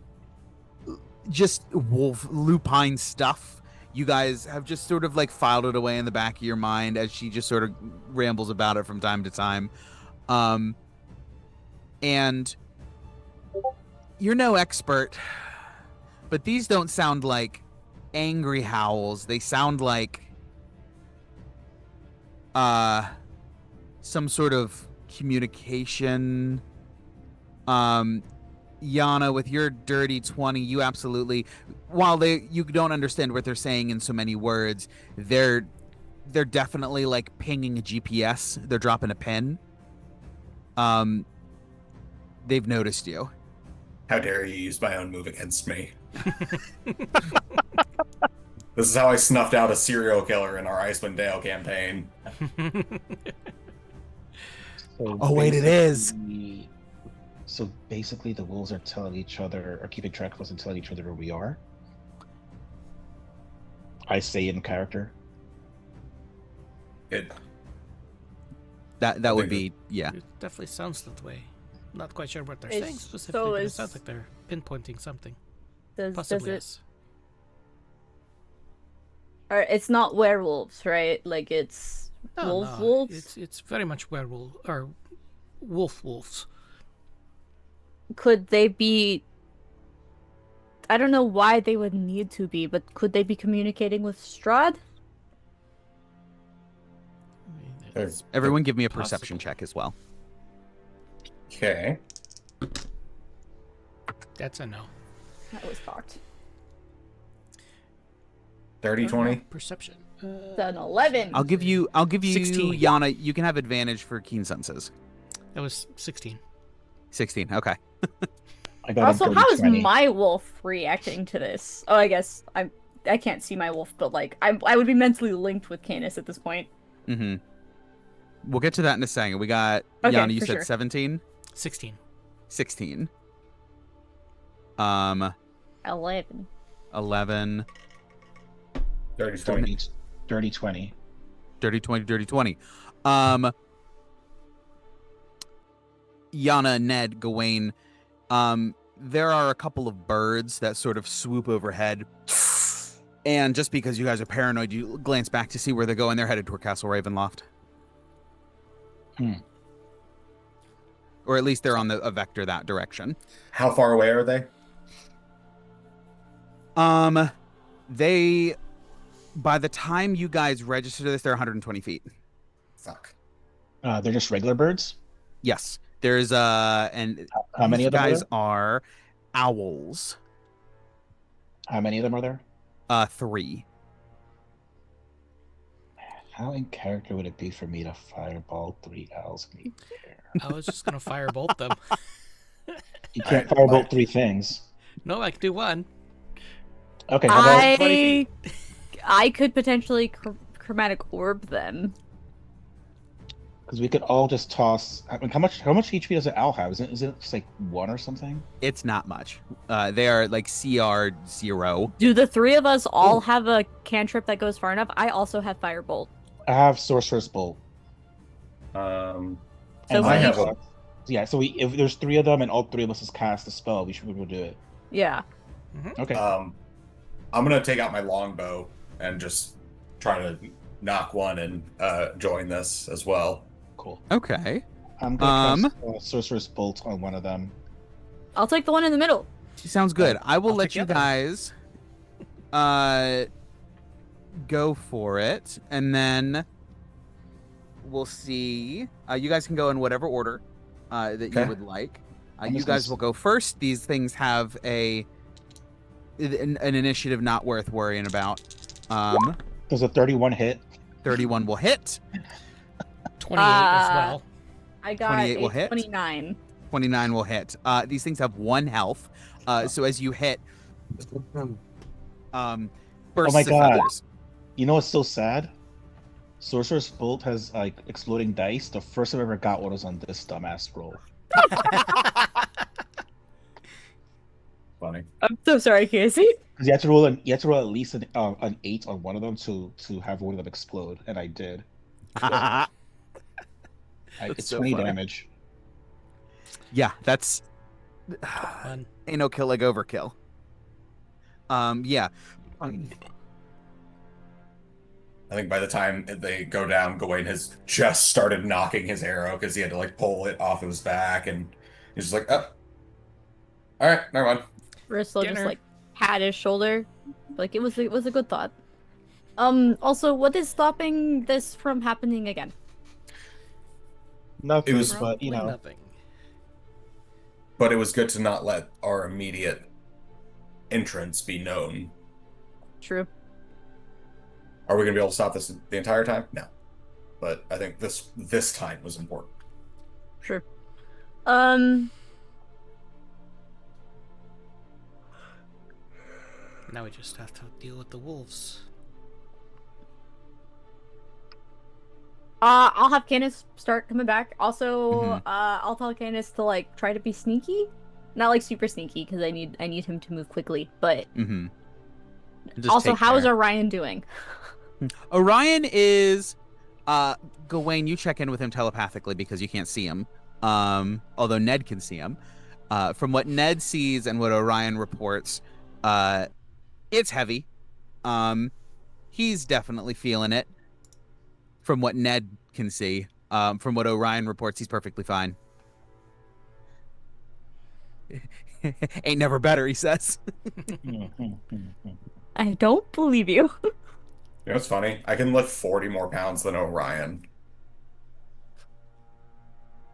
[SPEAKER 1] just wolf lupine stuff. You guys have just sort of like filed it away in the back of your mind as she just sort of rambles about it from time to time. And you're no expert, but these don't sound like angry howls. They sound like some sort of communication. Yana, with your dirty 20, you absolutely, while you don't understand what they're saying in so many words, they're definitely like pinging a GPS. They're dropping a pin. They've noticed you.
[SPEAKER 4] How dare you use my own move against me? This is how I snuffed out a serial killer in our Icewind Dale campaign.
[SPEAKER 3] So
[SPEAKER 1] Oh, wait, it is.
[SPEAKER 3] So basically, the wolves are telling each other, or keeping track of us and telling each other where we are. I say in character.
[SPEAKER 4] It
[SPEAKER 1] That would
[SPEAKER 4] think
[SPEAKER 1] be, yeah.
[SPEAKER 2] It definitely sounds that way. Not quite sure what they're
[SPEAKER 5] Is-
[SPEAKER 2] saying
[SPEAKER 5] so
[SPEAKER 2] specifically, but it
[SPEAKER 5] is-
[SPEAKER 2] sounds like they're pinpointing something.
[SPEAKER 5] Does
[SPEAKER 2] Possibly
[SPEAKER 5] it?
[SPEAKER 2] yes.
[SPEAKER 5] Or it's not werewolves, right? Like it's
[SPEAKER 2] No,
[SPEAKER 5] wolves.
[SPEAKER 2] it's very much werewolf or wolves.
[SPEAKER 5] Could they be? I don't know why they would need to be, but could they be communicating with Strahd?
[SPEAKER 2] I mean,
[SPEAKER 4] They're-
[SPEAKER 2] it's
[SPEAKER 1] Everyone give me a
[SPEAKER 2] possible.
[SPEAKER 1] perception check as well.
[SPEAKER 4] okay.
[SPEAKER 2] That's a no.
[SPEAKER 5] That was fucked.
[SPEAKER 4] 30, 20.
[SPEAKER 2] Perception.
[SPEAKER 5] It's an 11.
[SPEAKER 1] I'll give you
[SPEAKER 2] 16.
[SPEAKER 1] Yana, you can have advantage for keen senses.
[SPEAKER 2] That was 16.
[SPEAKER 1] 16. Okay.
[SPEAKER 3] I got
[SPEAKER 5] Also,
[SPEAKER 3] a
[SPEAKER 5] how is
[SPEAKER 3] 20.
[SPEAKER 5] my wolf reacting to this? Oh, I guess I can't see my wolf, but like I would be mentally linked with Canis at this point.
[SPEAKER 1] Mm-hmm. We'll get to that in a second. We got
[SPEAKER 5] Okay,
[SPEAKER 1] Yana, you
[SPEAKER 5] for
[SPEAKER 1] said
[SPEAKER 5] sure.
[SPEAKER 1] 17?
[SPEAKER 2] 16.
[SPEAKER 1] 16.
[SPEAKER 5] 11.
[SPEAKER 1] 11.
[SPEAKER 4] 30, 20.
[SPEAKER 3] Dirty 20.
[SPEAKER 1] Dirty 20, dirty 20. Yana, Ned, Gawain, there are a couple of birds that sort of swoop overhead. And just because you guys are paranoid, you glance back to see where they're going. They're headed toward Castle Ravenloft. Or at least they're on a vector that direction.
[SPEAKER 4] How far away are they?
[SPEAKER 1] They, by the time you guys register this, they're 120 feet.
[SPEAKER 4] Fuck.
[SPEAKER 3] They're just regular birds.
[SPEAKER 1] Yes. There's and
[SPEAKER 3] How many
[SPEAKER 1] these
[SPEAKER 3] of them
[SPEAKER 1] guys
[SPEAKER 3] are there?
[SPEAKER 1] are owls.
[SPEAKER 3] How many of them are there?
[SPEAKER 1] 3.
[SPEAKER 3] How in character would it be for me to fireball 3 owls in the air?
[SPEAKER 2] I was just gonna firebolt them.
[SPEAKER 3] You can't
[SPEAKER 4] Alright,
[SPEAKER 3] firebolt
[SPEAKER 4] what?
[SPEAKER 3] 3 things.
[SPEAKER 2] No, I can do one.
[SPEAKER 3] Okay, how about
[SPEAKER 2] 20
[SPEAKER 5] I could potentially chromatic orb them.
[SPEAKER 3] because we could all just toss. I mean, how much HP does an owl have? Is it just like 1 or something?
[SPEAKER 1] It's not much. They are like CR 0.
[SPEAKER 5] Do the 3 of us all have a cantrip that goes far enough? I also have firebolt.
[SPEAKER 3] I have sorcerer's bolt.
[SPEAKER 4] Um,
[SPEAKER 5] So
[SPEAKER 4] I
[SPEAKER 5] we
[SPEAKER 4] have
[SPEAKER 5] each-
[SPEAKER 4] a
[SPEAKER 3] Yeah, so if there's 3 of them and all 3 of us has cast the spell, we should be able to do it.
[SPEAKER 5] Yeah.
[SPEAKER 3] Okay.
[SPEAKER 4] I'm gonna take out my longbow and just try to knock one and join this as well.
[SPEAKER 3] Cool.
[SPEAKER 1] Okay.
[SPEAKER 3] I'm gonna cast sorcerer's bolt on one of them.
[SPEAKER 5] I'll take the one in the middle.
[SPEAKER 1] Sounds good. I will
[SPEAKER 2] I'll
[SPEAKER 1] let
[SPEAKER 2] take the
[SPEAKER 1] you
[SPEAKER 2] other.
[SPEAKER 1] guys go for it, and then we'll see. You guys can go in whatever order that
[SPEAKER 4] Okay.
[SPEAKER 1] you would like.
[SPEAKER 3] I'm
[SPEAKER 1] You
[SPEAKER 3] just gonna
[SPEAKER 1] guys will go first. These things have an initiative not worth worrying about.
[SPEAKER 3] Does a 31 hit?
[SPEAKER 1] 31 will hit.
[SPEAKER 2] 28 as
[SPEAKER 5] Uh,
[SPEAKER 2] well.
[SPEAKER 5] I got
[SPEAKER 1] 28 will
[SPEAKER 5] a
[SPEAKER 1] hit.
[SPEAKER 5] 29.
[SPEAKER 1] 29 will hit. These things have 1 health. So as you hit, bursts
[SPEAKER 3] my
[SPEAKER 1] of
[SPEAKER 3] God.
[SPEAKER 1] feathers.
[SPEAKER 3] You know what's so sad? Sorcerer's bolt has like exploding dice. The first I've ever got one was on this dumbass roll.
[SPEAKER 4] Funny.
[SPEAKER 5] I'm so sorry, Casey.
[SPEAKER 3] Because you have to roll at least an 8 on one of them to have one of them explode, and I did. It's
[SPEAKER 1] so
[SPEAKER 3] 20
[SPEAKER 1] funny.
[SPEAKER 3] damage.
[SPEAKER 1] Yeah, that's
[SPEAKER 2] Fun.
[SPEAKER 1] ain't no kill like overkill. Yeah.
[SPEAKER 4] I think by the time they go down, Gawain has just started knocking his arrow because he had to like pull it off of his back, and he's just like, "Oh, all right, never mind."
[SPEAKER 5] Risto just
[SPEAKER 2] Dinner.
[SPEAKER 5] like pat his shoulder. Like it was a good thought. Also, what is stopping this from happening again?
[SPEAKER 3] Nothing,
[SPEAKER 4] It was-
[SPEAKER 3] but you
[SPEAKER 2] Probably
[SPEAKER 3] know,
[SPEAKER 2] nothing.
[SPEAKER 4] But it was good to not let our immediate entrance be known.
[SPEAKER 5] True.
[SPEAKER 4] Are we gonna be able to stop this the entire time? No. But I think this time was important.
[SPEAKER 5] Sure.
[SPEAKER 2] Now we just have to deal with the wolves.
[SPEAKER 5] I'll have Candace start coming back. Also,
[SPEAKER 1] Mhm.
[SPEAKER 5] I'll tell Candace to like try to be sneaky, not like super sneaky because I need him to move quickly. But
[SPEAKER 1] Mm-hmm. Just
[SPEAKER 5] also,
[SPEAKER 1] take
[SPEAKER 5] how is
[SPEAKER 1] care.
[SPEAKER 5] Orion doing?
[SPEAKER 1] Orion is Gawain, you check in with him telepathically because you can't see him. Although Ned can see him. From what Ned sees and what Orion reports, it's heavy. Um, he's definitely feeling it. From what Ned can see. From what Orion reports, he's perfectly fine. Ain't never better, he says.
[SPEAKER 5] I don't believe you.
[SPEAKER 4] You know what's funny? I can lift 40 more pounds than Orion.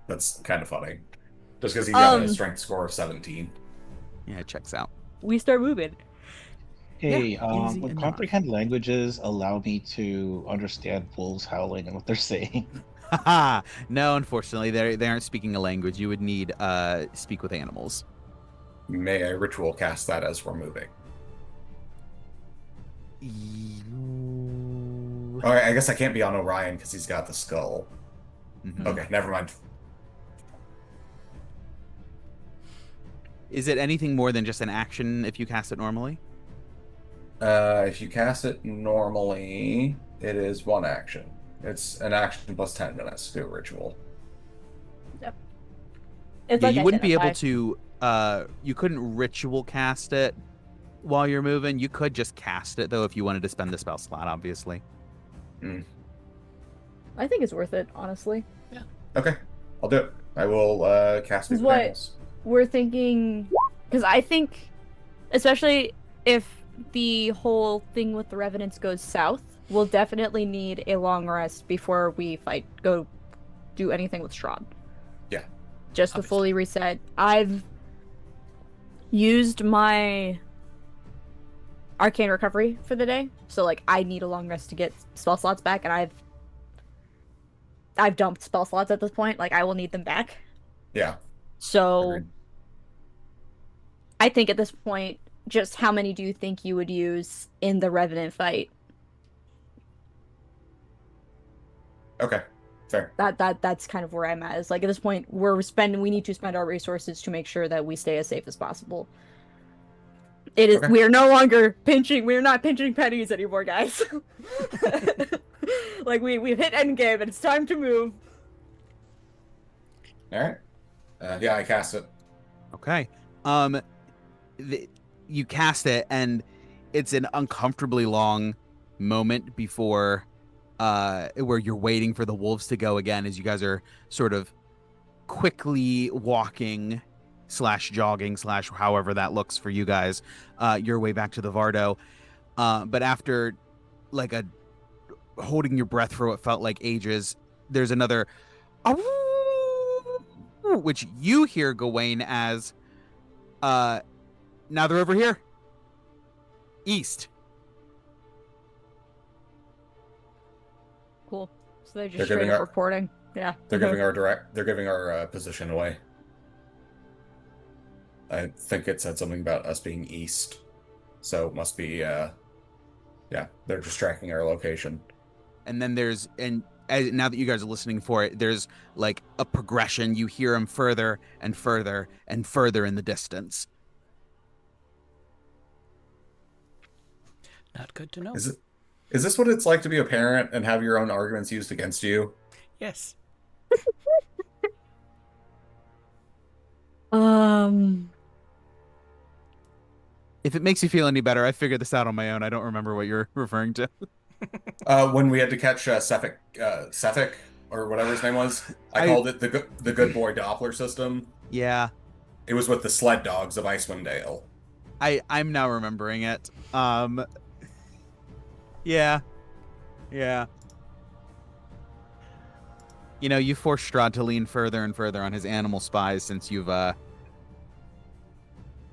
[SPEAKER 4] That's kind of funny. Just because he's got a
[SPEAKER 5] Um,
[SPEAKER 4] strength score of 17.
[SPEAKER 1] Yeah, it checks out.
[SPEAKER 5] we start moving.
[SPEAKER 3] Hey,
[SPEAKER 1] easy
[SPEAKER 3] would
[SPEAKER 1] enough.
[SPEAKER 3] comprehend languages allow me to understand wolves howling and what they're saying?
[SPEAKER 1] No, unfortunately, they aren't speaking a language. You would need speak with animals.
[SPEAKER 4] May I ritual cast that as we're moving? All right, I guess I can't be on Orion because he's got the skull.
[SPEAKER 1] Mhm.
[SPEAKER 4] Okay, never mind.
[SPEAKER 1] Is it anything more than just an action if you cast it normally?
[SPEAKER 4] If you cast it normally, it is one action. It's an action plus 10 minutes to do a ritual.
[SPEAKER 5] It's
[SPEAKER 1] Yeah,
[SPEAKER 5] like
[SPEAKER 1] you
[SPEAKER 5] I
[SPEAKER 1] wouldn't
[SPEAKER 5] said,
[SPEAKER 1] be
[SPEAKER 5] if
[SPEAKER 1] able
[SPEAKER 5] I-
[SPEAKER 1] to. You couldn't ritual cast it while you're moving. You could just cast it though if you wanted to spend the spell slot, obviously.
[SPEAKER 5] I think it's worth it, honestly.
[SPEAKER 4] Okay, I'll do it. I will cast
[SPEAKER 5] Is
[SPEAKER 4] it with
[SPEAKER 5] what-
[SPEAKER 4] animals.
[SPEAKER 5] We're thinking, because I think, especially if the whole thing with the Revenants goes south, we'll definitely need a long rest before we go do anything with Strahd.
[SPEAKER 4] Yeah.
[SPEAKER 5] Just to
[SPEAKER 2] Obviously.
[SPEAKER 5] fully reset. I've used my arcane recovery for the day, so like I need a long rest to get spell slots back, and I've dumped spell slots at this point. Like I will need them back.
[SPEAKER 4] Yeah.
[SPEAKER 5] So
[SPEAKER 4] Agreed.
[SPEAKER 5] I think at this point, just how many do you think you would use in the Revenant fight?
[SPEAKER 4] Okay. Fair.
[SPEAKER 5] That's kind of where I'm at. Is like at this point we need to spend our resources to make sure that we stay as safe as possible. It is
[SPEAKER 4] Okay.
[SPEAKER 5] we are not pinching pennies anymore, guys. Like we've hit endgame and it's time to move.
[SPEAKER 4] All right. Yeah, I cast it.
[SPEAKER 1] Okay. You cast it, and it's an uncomfortably long moment before where you're waiting for the wolves to go again as you guys are sort of quickly walking slash jogging slash however that looks for you guys your way back to the Vardo. But after like a holding your breath for what felt like ages, there's another which you hear, Gawain, as now they're over here east.
[SPEAKER 5] Cool. So they're just
[SPEAKER 4] They're
[SPEAKER 5] straight
[SPEAKER 4] giving
[SPEAKER 5] up
[SPEAKER 4] our-
[SPEAKER 5] reporting. Yeah.
[SPEAKER 4] They're giving our position away. I think it said something about us being east. So it must be yeah, they're just tracking our location.
[SPEAKER 1] And then now that you guys are listening for it, there's like a progression. You hear them further and further and further in the distance.
[SPEAKER 2] Not good to know.
[SPEAKER 4] Is this what it's like to be a parent and have your own arguments used against you?
[SPEAKER 2] Yes.
[SPEAKER 1] If it makes you feel any better, I figured this out on my own. I don't remember what you're referring to.
[SPEAKER 4] When we had to catch Sefik, or whatever his name was, I called it the good boy Doppler system.
[SPEAKER 1] Yeah,
[SPEAKER 4] It was with the sled dogs of Icewind Dale.
[SPEAKER 1] I'm now remembering it. Yeah. You know, you forced Strahd to lean further and further on his animal spies since you've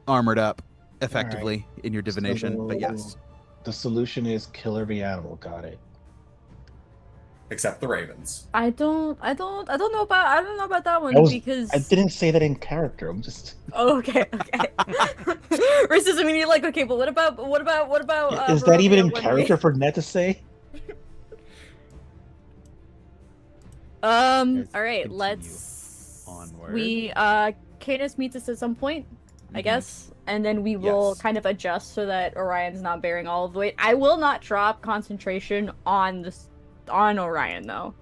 [SPEAKER 1] armored up effectively in your divination. But yes,
[SPEAKER 3] The solution is kill every animal. Got it.
[SPEAKER 4] Except the ravens.
[SPEAKER 5] I don't know about that one because
[SPEAKER 3] I didn't say that in character. I'm just.
[SPEAKER 5] Oh, okay. Versus, I mean, you're like, okay, but what about
[SPEAKER 3] Is that even
[SPEAKER 5] Barovia
[SPEAKER 3] in
[SPEAKER 5] when
[SPEAKER 3] character for Ned to say?
[SPEAKER 1] Guys
[SPEAKER 5] All right,
[SPEAKER 1] continue onward.
[SPEAKER 5] Cadus meets us at some point, I
[SPEAKER 1] Mhm.
[SPEAKER 5] guess, and then we will
[SPEAKER 1] Yes.
[SPEAKER 5] kind of adjust so that Orion's not bearing all of the weight. I will not drop concentration on on Orion though.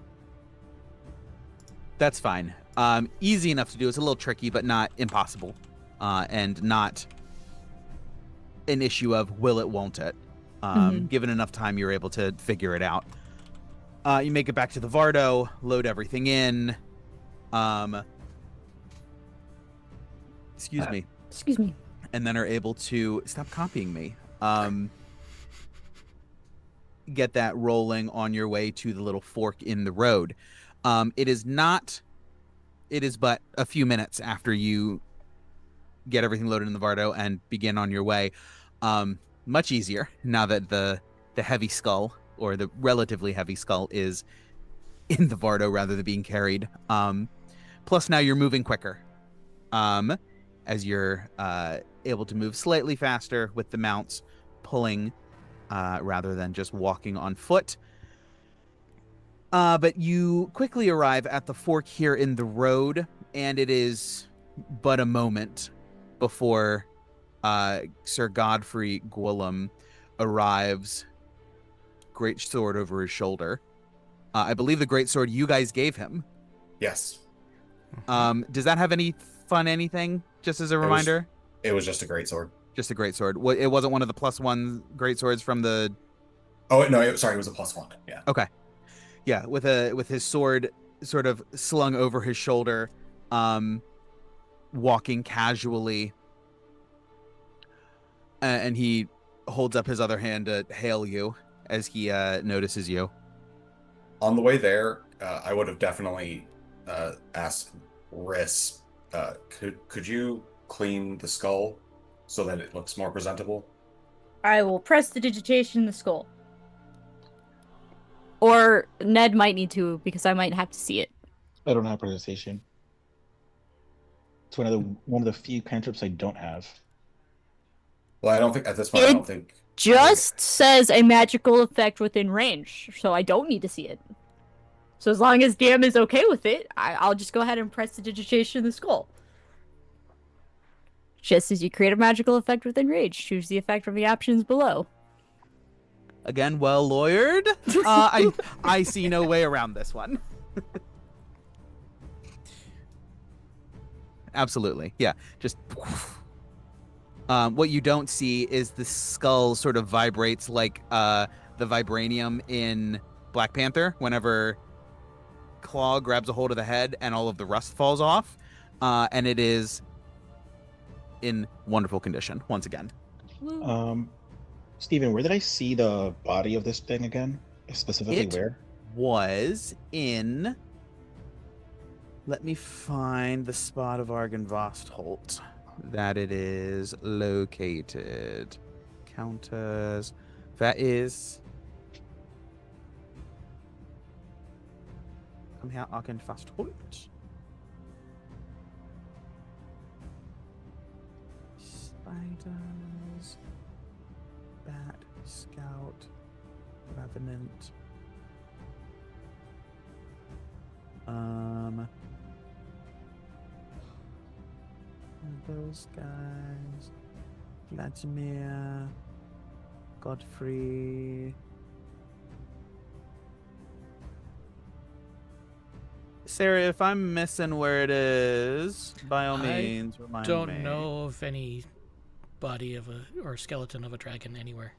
[SPEAKER 1] That's fine. Easy enough to do. It's a little tricky, but not impossible. And not an issue of will it, won't it.
[SPEAKER 5] Mhm.
[SPEAKER 1] Given enough time, you're able to figure it out. You make it back to the Vardo, load everything in. Excuse me.
[SPEAKER 5] Excuse me.
[SPEAKER 1] And then are able to stop copying me. Get that rolling on your way to the little fork in the road. It is but a few minutes after you get everything loaded in the Vardo and begin on your way. Much easier now that the heavy skull, or the relatively heavy skull, is in the Vardo rather than being carried. Plus now you're moving quicker. As you're able to move slightly faster with the mounts pulling rather than just walking on foot. But you quickly arrive at the fork here in the road, and it is but a moment before Sir Godfrey Gwillem arrives, great sword over his shoulder. I believe the great sword you guys gave him.
[SPEAKER 4] Yes.
[SPEAKER 1] Does that have any fun anything, just as a reminder?
[SPEAKER 4] It was just a great sword.
[SPEAKER 1] Just a great sword. It wasn't one of the +1 great swords from the...
[SPEAKER 4] Oh, no, sorry, it was a +1. Yeah.
[SPEAKER 1] Okay. Yeah, with his sword sort of slung over his shoulder, walking casually, and he holds up his other hand to hail you as he notices you.
[SPEAKER 4] On the way there, I would have definitely asked Riss, could you clean the skull so that it looks more presentable?
[SPEAKER 5] I will press the digitation in the skull. Or Ned might need to, because I might have to see it.
[SPEAKER 3] I don't have presentation. It's one of the few cantrips I don't have.
[SPEAKER 4] Well, I don't think at this point. I don't think
[SPEAKER 5] Just says a magical effect within range, so I don't need to see it. So as long as DM is okay with it, I'll just go ahead and press the digitation in the skull. Just as you create a magical effect within range, choose the effect from the options below.
[SPEAKER 1] Again, well lawyered. I see no way around this one. Absolutely, yeah. Just what you don't see is the skull sort of vibrates like the vibranium in Black Panther whenever Claw grabs a hold of the head and all of the rust falls off, and it is in wonderful condition once again.
[SPEAKER 3] Steven, where did I see the body of this thing again? Specifically where?
[SPEAKER 1] Was in... Let me find the spot of Argynvostholt that it is located. Counters. That is... Come here, Argynvostholt. Spiders. Bat. Scout. Revenant. Those guys. Vladimir. Godfrey. Sarah, if I'm missing where it is, by all means, remind me.
[SPEAKER 2] Don't know of any body of or skeleton of a dragon anywhere.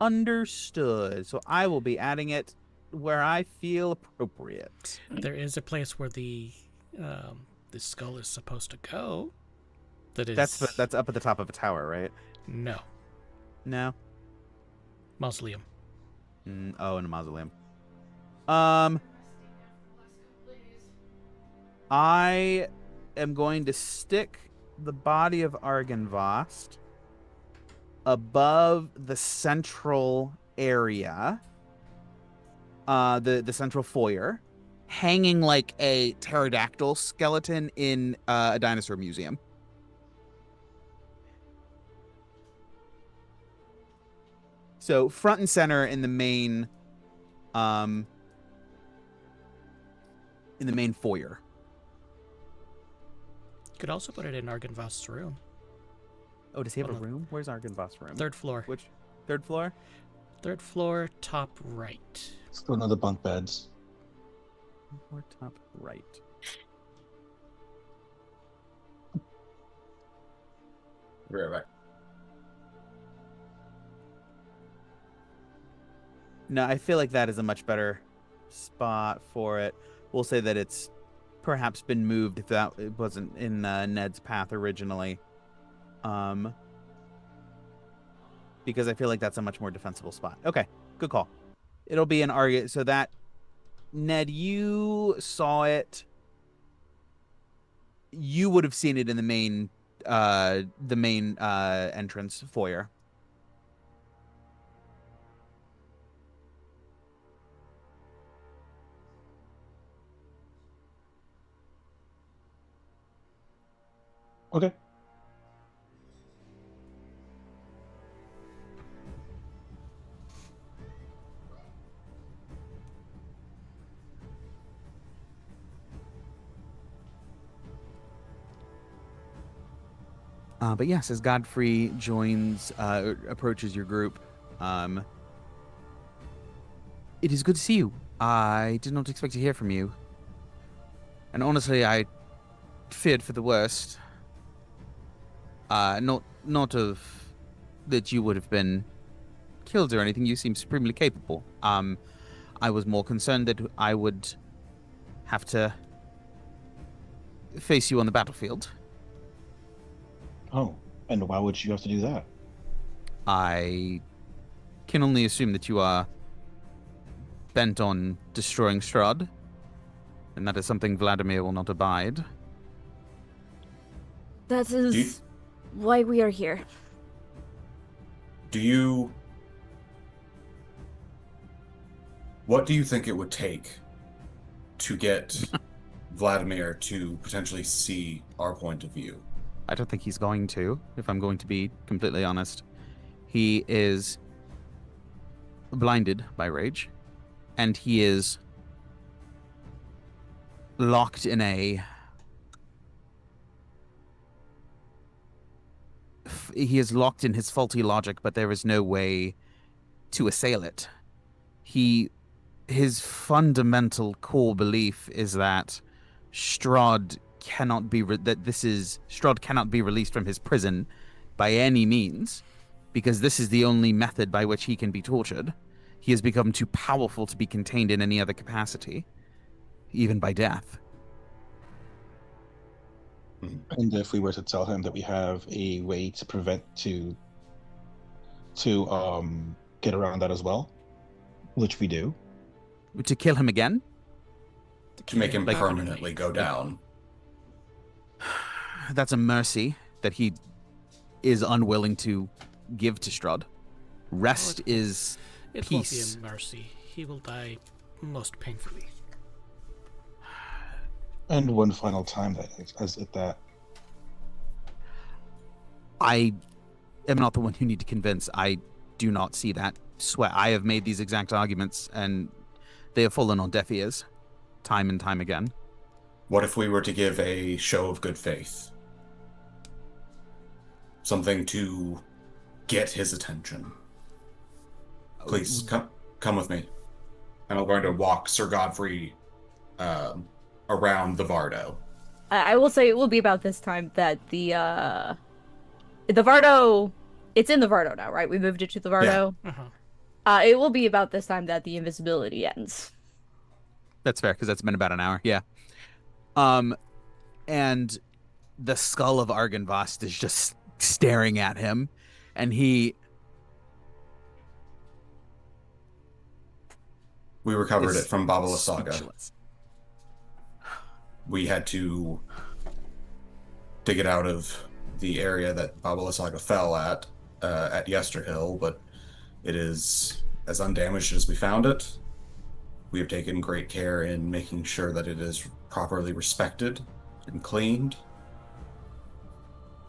[SPEAKER 1] Understood. So I will be adding it where I feel appropriate.
[SPEAKER 2] There is a place where the skull is supposed to go. That's
[SPEAKER 1] up at the top of a tower, right?
[SPEAKER 2] No. Mausoleum.
[SPEAKER 1] In a mausoleum. I am going to stick the body of Argynvost above the central area, the central foyer, hanging like a pterodactyl skeleton in a dinosaur museum. So front and center in the main in the main foyer.
[SPEAKER 2] Could also put it in Argenvoss's room.
[SPEAKER 1] Oh, does he have
[SPEAKER 2] On
[SPEAKER 1] a
[SPEAKER 2] the
[SPEAKER 1] room? Where's Argenvoss' room?
[SPEAKER 2] 3rd floor.
[SPEAKER 1] Which? 3rd floor?
[SPEAKER 2] 3rd floor, top right.
[SPEAKER 3] Let's go another bunk beds.
[SPEAKER 1] Or top right.
[SPEAKER 4] Be right back.
[SPEAKER 1] No, I feel like that is a much better spot for it. We'll say that it's perhaps been moved if that it wasn't in Ned's path originally. Because I feel like that's a much more defensible spot. Okay, good call. It'll be an argument. So that, Ned, you saw it. You would have seen it in the main entrance foyer.
[SPEAKER 3] Okay.
[SPEAKER 1] But yes, as Godfrey approaches your group, it is good to see you. I did not expect to hear from you. And honestly, I feared for the worst. Not of that you would have been killed or anything. You seem supremely capable. I was more concerned that I would have to face you on the battlefield.
[SPEAKER 3] Oh, and why would you have to do that?
[SPEAKER 1] I can only assume that you are bent on destroying Strahd, and that is something Vladimir will not abide.
[SPEAKER 5] That is why we are here.
[SPEAKER 4] What do you think it would take to get Vladimir to potentially see our point of view?
[SPEAKER 1] I don't think he's going to, if I'm going to be completely honest. He is blinded by rage, and he is locked in he is locked in his faulty logic, but there is no way to assail it. His fundamental core belief is that Strahd cannot be Strahd cannot be released from his prison by any means, because this is the only method by which he can be tortured. He has become too powerful to be contained in any other capacity, even by death.
[SPEAKER 3] And if we were to tell him that we have a way to get around that as well, which we do.
[SPEAKER 1] To kill him again?
[SPEAKER 4] To make him permanently go down.
[SPEAKER 1] That's a mercy that he is unwilling to give to Strahd. Rest is peace.
[SPEAKER 2] It won't be a mercy. He will die most painfully.
[SPEAKER 3] And one final time that
[SPEAKER 1] I am not the one you need to convince. I do not see that sweat. I have made these exact arguments, and they have fallen on deaf ears, time and time again.
[SPEAKER 4] What if we were to give a show of good faith? Something to get his attention. Please, come with me. And I'm going to walk Sir Godfrey around the Vardo.
[SPEAKER 5] I will say it will be about this time that the Vardo, it's in the Vardo now, right? We moved it to the Vardo.
[SPEAKER 2] Yeah. Uh-huh.
[SPEAKER 5] It will be about this time that the invisibility ends.
[SPEAKER 1] That's fair, because that's been about an hour. Yeah. And the skull of Argenvost is just staring at him, and he...
[SPEAKER 4] We recovered it from Babala Saga.
[SPEAKER 1] Speechless.
[SPEAKER 4] We had to dig it out of the area that Babala Saga fell at Yesterhill, but it is as undamaged as we found it. We have taken great care in making sure that it is properly respected and cleaned.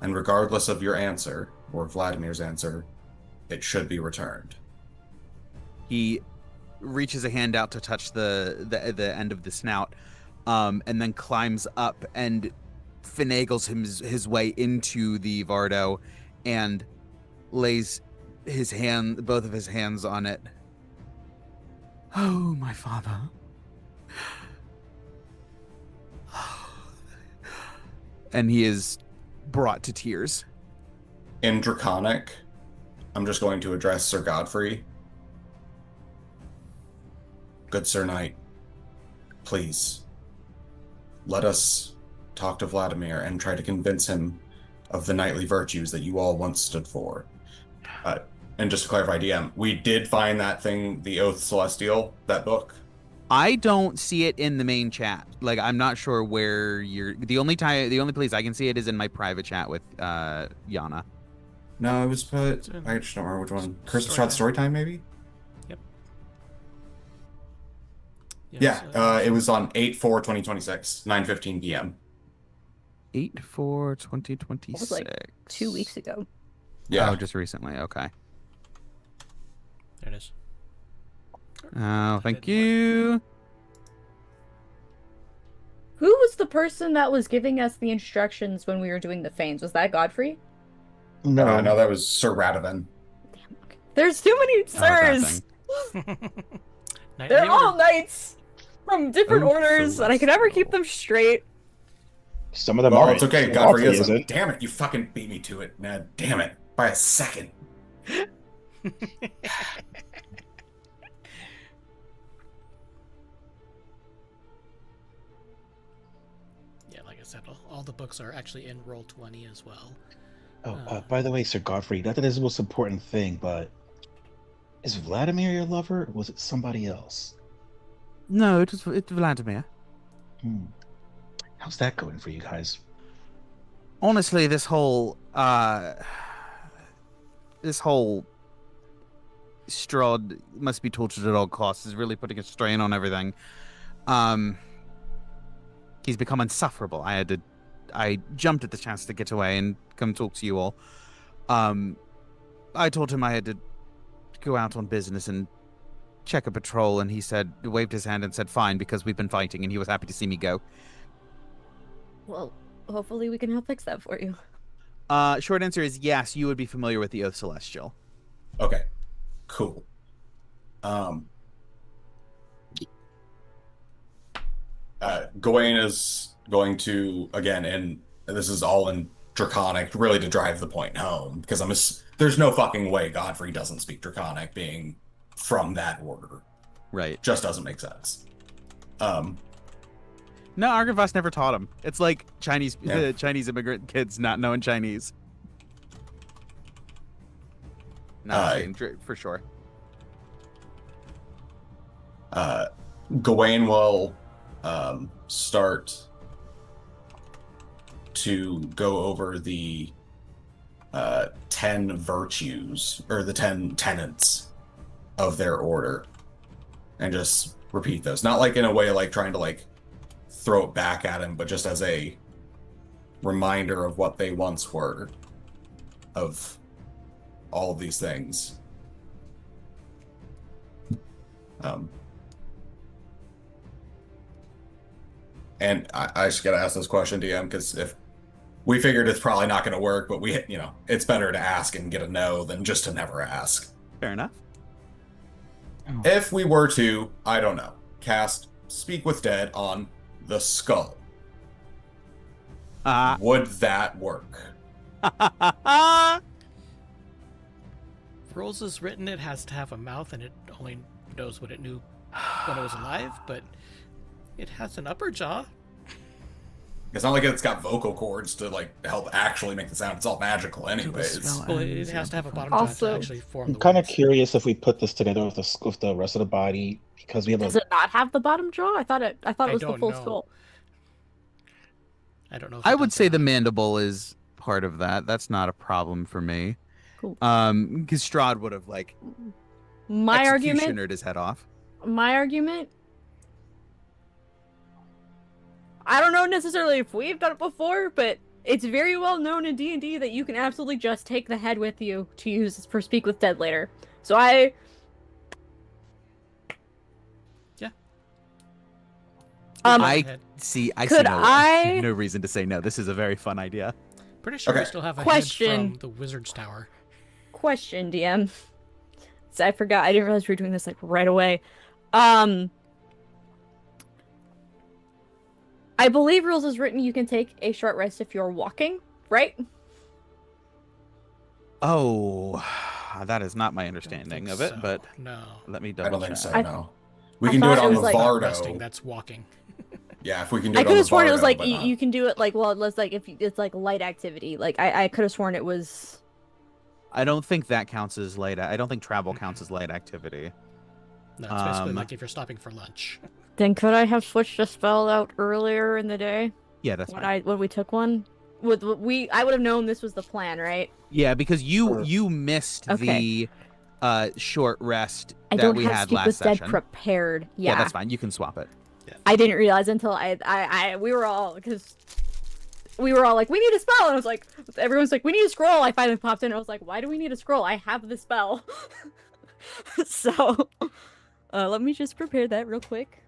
[SPEAKER 4] And regardless of your answer, or Vladimir's answer, it should be returned.
[SPEAKER 1] He reaches a hand out to touch the end of the snout, and then climbs up and finagles his way into the Vardo and lays both of his hands on it. Oh, my father. And he is brought to tears.
[SPEAKER 4] In Draconic, I'm just going to address Sir Godfrey. Good Sir Knight, please, let us talk to Vladimir and try to convince him of the knightly virtues that you all once stood for. And just to clarify, DM, we did find that thing, the Oath Celestial, that book.
[SPEAKER 1] I don't see it in the main chat. Like, I'm not sure where you're. The only place I can see it is in my private chat with Yana.
[SPEAKER 4] No, it was put. I just don't remember which one. Curse of Strahd Storytime, maybe.
[SPEAKER 2] Yep.
[SPEAKER 4] Yeah, it was on 8/4/2026, 9:15 p.m.
[SPEAKER 1] 8/4/2026.
[SPEAKER 5] It was like 2 weeks ago.
[SPEAKER 4] Yeah.
[SPEAKER 1] Oh, just recently. Okay.
[SPEAKER 2] There it is.
[SPEAKER 1] Oh, thank you.
[SPEAKER 5] Who was the person that was giving us the instructions when we were doing the feigns? Was that Godfrey?
[SPEAKER 3] No,
[SPEAKER 4] No, that was Sir Radovan.
[SPEAKER 5] Damn. Okay. There's too many
[SPEAKER 1] that
[SPEAKER 5] sirs.
[SPEAKER 2] Knightly
[SPEAKER 5] They're all
[SPEAKER 2] order.
[SPEAKER 5] knights from different
[SPEAKER 1] Oh,
[SPEAKER 5] orders, and I can never keep them straight.
[SPEAKER 3] some of them
[SPEAKER 4] Well,
[SPEAKER 3] are.
[SPEAKER 4] it's okay.
[SPEAKER 3] Sir
[SPEAKER 4] Godfrey
[SPEAKER 3] Godfrey
[SPEAKER 4] isn't. Damn it, you fucking beat me to it. Nah, damn it. By a second.
[SPEAKER 2] Yeah, like I said, all the books are actually in Roll20 as well.
[SPEAKER 3] Oh, by the way, Sir Godfrey, not that is the most important thing, but is Vladimir your lover, or was it somebody else?
[SPEAKER 1] No, it's Vladimir.
[SPEAKER 3] How's that going for you guys?
[SPEAKER 1] Honestly, this whole Strahd must be tortured at all costs is really putting a strain on everything. He's become insufferable. I jumped at the chance to get away and come talk to you all. I told him I had to go out on business and check a patrol, and he waved his hand and said fine, because we've been fighting, and he was happy to see me go.
[SPEAKER 5] Well, hopefully we can help fix that for you.
[SPEAKER 1] Short answer is yes, you would be familiar with the Oath Celestial.
[SPEAKER 4] Okay, cool. Gawain is going to, again, and this is all in Draconic, really to drive the point home, because there's no fucking way Godfrey doesn't speak Draconic, being from that order.
[SPEAKER 1] Right.
[SPEAKER 4] Just doesn't make sense.
[SPEAKER 1] No, Argavas never taught him. It's like Chinese
[SPEAKER 4] Yeah.
[SPEAKER 1] Chinese immigrant kids not knowing Chinese. No, for sure.
[SPEAKER 4] Gawain will start to go over the 10 virtues, or the 10 tenets of their order, and just repeat those. Not like in a way like trying to like throw it back at him, but just as a reminder of what they once were, of all of these things. And I just gotta ask this question, DM, because if we figured it's probably not going to work, but it's better to ask and get a no than just to never ask.
[SPEAKER 1] Fair enough.
[SPEAKER 4] If we were to, I don't know, cast Speak with Dead on the skull, would that work?
[SPEAKER 2] Rules is written, it has to have a mouth, and it only knows what it knew when it was alive, but it has an upper jaw.
[SPEAKER 4] It's not like it's got vocal cords to like help actually make the sound. It's all magical anyways.
[SPEAKER 2] Well, it has to have a bottom jaw to actually form
[SPEAKER 3] I'm
[SPEAKER 2] the
[SPEAKER 3] kind of
[SPEAKER 2] words.
[SPEAKER 3] curious if we put this together with the rest of the body, because we have
[SPEAKER 5] Does it not have the bottom jaw? I thought it was the
[SPEAKER 2] don't
[SPEAKER 5] full
[SPEAKER 2] know.
[SPEAKER 5] skull.
[SPEAKER 2] I don't know if
[SPEAKER 1] I
[SPEAKER 2] it
[SPEAKER 1] would
[SPEAKER 2] does
[SPEAKER 1] say
[SPEAKER 2] or
[SPEAKER 1] the
[SPEAKER 2] not.
[SPEAKER 1] mandible is part of that. That's not a problem for me.
[SPEAKER 5] Cool.
[SPEAKER 1] Because Strahd would have like
[SPEAKER 5] My argument.
[SPEAKER 1] executionered his head off.
[SPEAKER 5] My argument. I don't know necessarily if we've done it before, but it's very well known in D&D that you can absolutely just take the head with you to use for Speak with Dead later. So Um,
[SPEAKER 2] Go
[SPEAKER 1] I
[SPEAKER 2] ahead.
[SPEAKER 1] see. I see
[SPEAKER 5] Could
[SPEAKER 1] no
[SPEAKER 5] I-
[SPEAKER 1] no reason to say no. This is a very fun idea.
[SPEAKER 2] Pretty sure we
[SPEAKER 4] Okay.
[SPEAKER 2] still have a
[SPEAKER 5] Question.
[SPEAKER 2] head from the Wizard's Tower.
[SPEAKER 5] Question, DM. So I forgot. I didn't realize we were doing this like right away. Um, I believe rules is written you can take a short rest if you're walking, right?
[SPEAKER 1] Oh, that is not my
[SPEAKER 2] Don't
[SPEAKER 1] understanding
[SPEAKER 2] think
[SPEAKER 1] of it.
[SPEAKER 2] so.
[SPEAKER 1] But
[SPEAKER 2] No.
[SPEAKER 1] let me
[SPEAKER 4] I
[SPEAKER 1] double
[SPEAKER 4] don't think
[SPEAKER 1] check.
[SPEAKER 4] so.
[SPEAKER 5] I-
[SPEAKER 4] No, we
[SPEAKER 5] I
[SPEAKER 4] can do
[SPEAKER 5] thought
[SPEAKER 4] it
[SPEAKER 5] it
[SPEAKER 4] on
[SPEAKER 5] was
[SPEAKER 4] the
[SPEAKER 5] like-
[SPEAKER 2] Not
[SPEAKER 4] Vardo.
[SPEAKER 2] resting, that's walking.
[SPEAKER 4] Yeah, if we can do
[SPEAKER 5] I
[SPEAKER 4] it
[SPEAKER 5] could
[SPEAKER 4] on the
[SPEAKER 5] have sworn it was
[SPEAKER 4] Vardo,
[SPEAKER 5] like
[SPEAKER 4] but
[SPEAKER 5] you,
[SPEAKER 4] not.
[SPEAKER 5] you can do it like, well, it's like if it's like light activity. Like I could have sworn it was.
[SPEAKER 1] I don't think that counts as light. I don't think travel counts as light activity.
[SPEAKER 2] No, it's basically
[SPEAKER 1] Um,
[SPEAKER 2] like if you're stopping for lunch.
[SPEAKER 5] Then could I have switched the spell out earlier in the day
[SPEAKER 1] Yeah, that's
[SPEAKER 5] when
[SPEAKER 1] fine.
[SPEAKER 5] when we took one? I would have known this was the plan, right?
[SPEAKER 1] Yeah, because you
[SPEAKER 3] Sure.
[SPEAKER 1] you missed
[SPEAKER 5] Okay.
[SPEAKER 1] the short rest
[SPEAKER 5] I
[SPEAKER 1] that
[SPEAKER 5] don't
[SPEAKER 1] we
[SPEAKER 5] have
[SPEAKER 1] had
[SPEAKER 5] Speak
[SPEAKER 1] last
[SPEAKER 5] with Dead
[SPEAKER 1] session.
[SPEAKER 5] prepared.
[SPEAKER 1] Yeah,
[SPEAKER 5] Yeah,
[SPEAKER 1] that's fine. You can swap it.
[SPEAKER 5] I didn't realize until we were all because we were all like, we need a spell, and I was like, everyone's like, we need a scroll. I finally popped in, and I was like, why do we need a scroll? I have the spell. So, let me just prepare that real quick.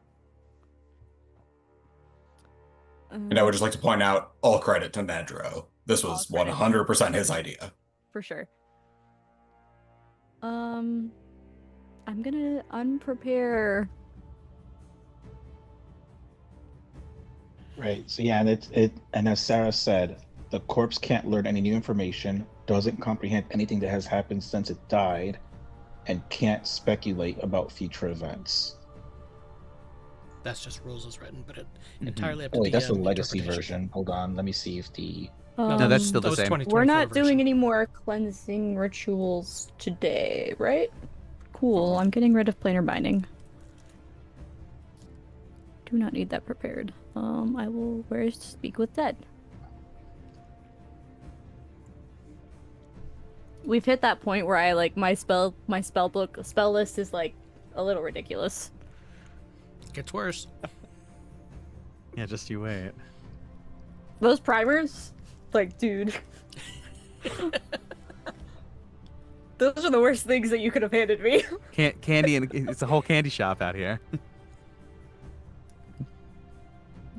[SPEAKER 4] And I would just like to point out all credit to Nedro. This was
[SPEAKER 5] All credit.
[SPEAKER 4] 100% his idea.
[SPEAKER 5] For sure. I'm gonna unprepare.
[SPEAKER 3] Right. So yeah, and and as Sarah said, the corpse can't learn any new information, doesn't comprehend anything that has happened since it died, and can't speculate about future events.
[SPEAKER 2] That's just rules as written, but it
[SPEAKER 1] Mhm.
[SPEAKER 2] entirely up to
[SPEAKER 3] Oh wait, that's the
[SPEAKER 2] DM
[SPEAKER 3] legacy
[SPEAKER 2] interpretation.
[SPEAKER 3] version. Hold on, let me see if the
[SPEAKER 1] No, that's still
[SPEAKER 2] That
[SPEAKER 1] the
[SPEAKER 2] was
[SPEAKER 1] same.
[SPEAKER 2] 2024
[SPEAKER 5] We're not
[SPEAKER 2] version.
[SPEAKER 5] doing any more cleansing rituals today, right? Cool. I'm getting rid of planar binding. Do not need that prepared. I will where's Speak with Dead. We've hit that point where I like my spell list is like a little ridiculous.
[SPEAKER 2] Gets worse.
[SPEAKER 1] Yeah, just you wait.
[SPEAKER 5] Those primers, like, dude. Those are the worst things that you could have handed me.
[SPEAKER 1] Candy and it's a whole candy shop out here.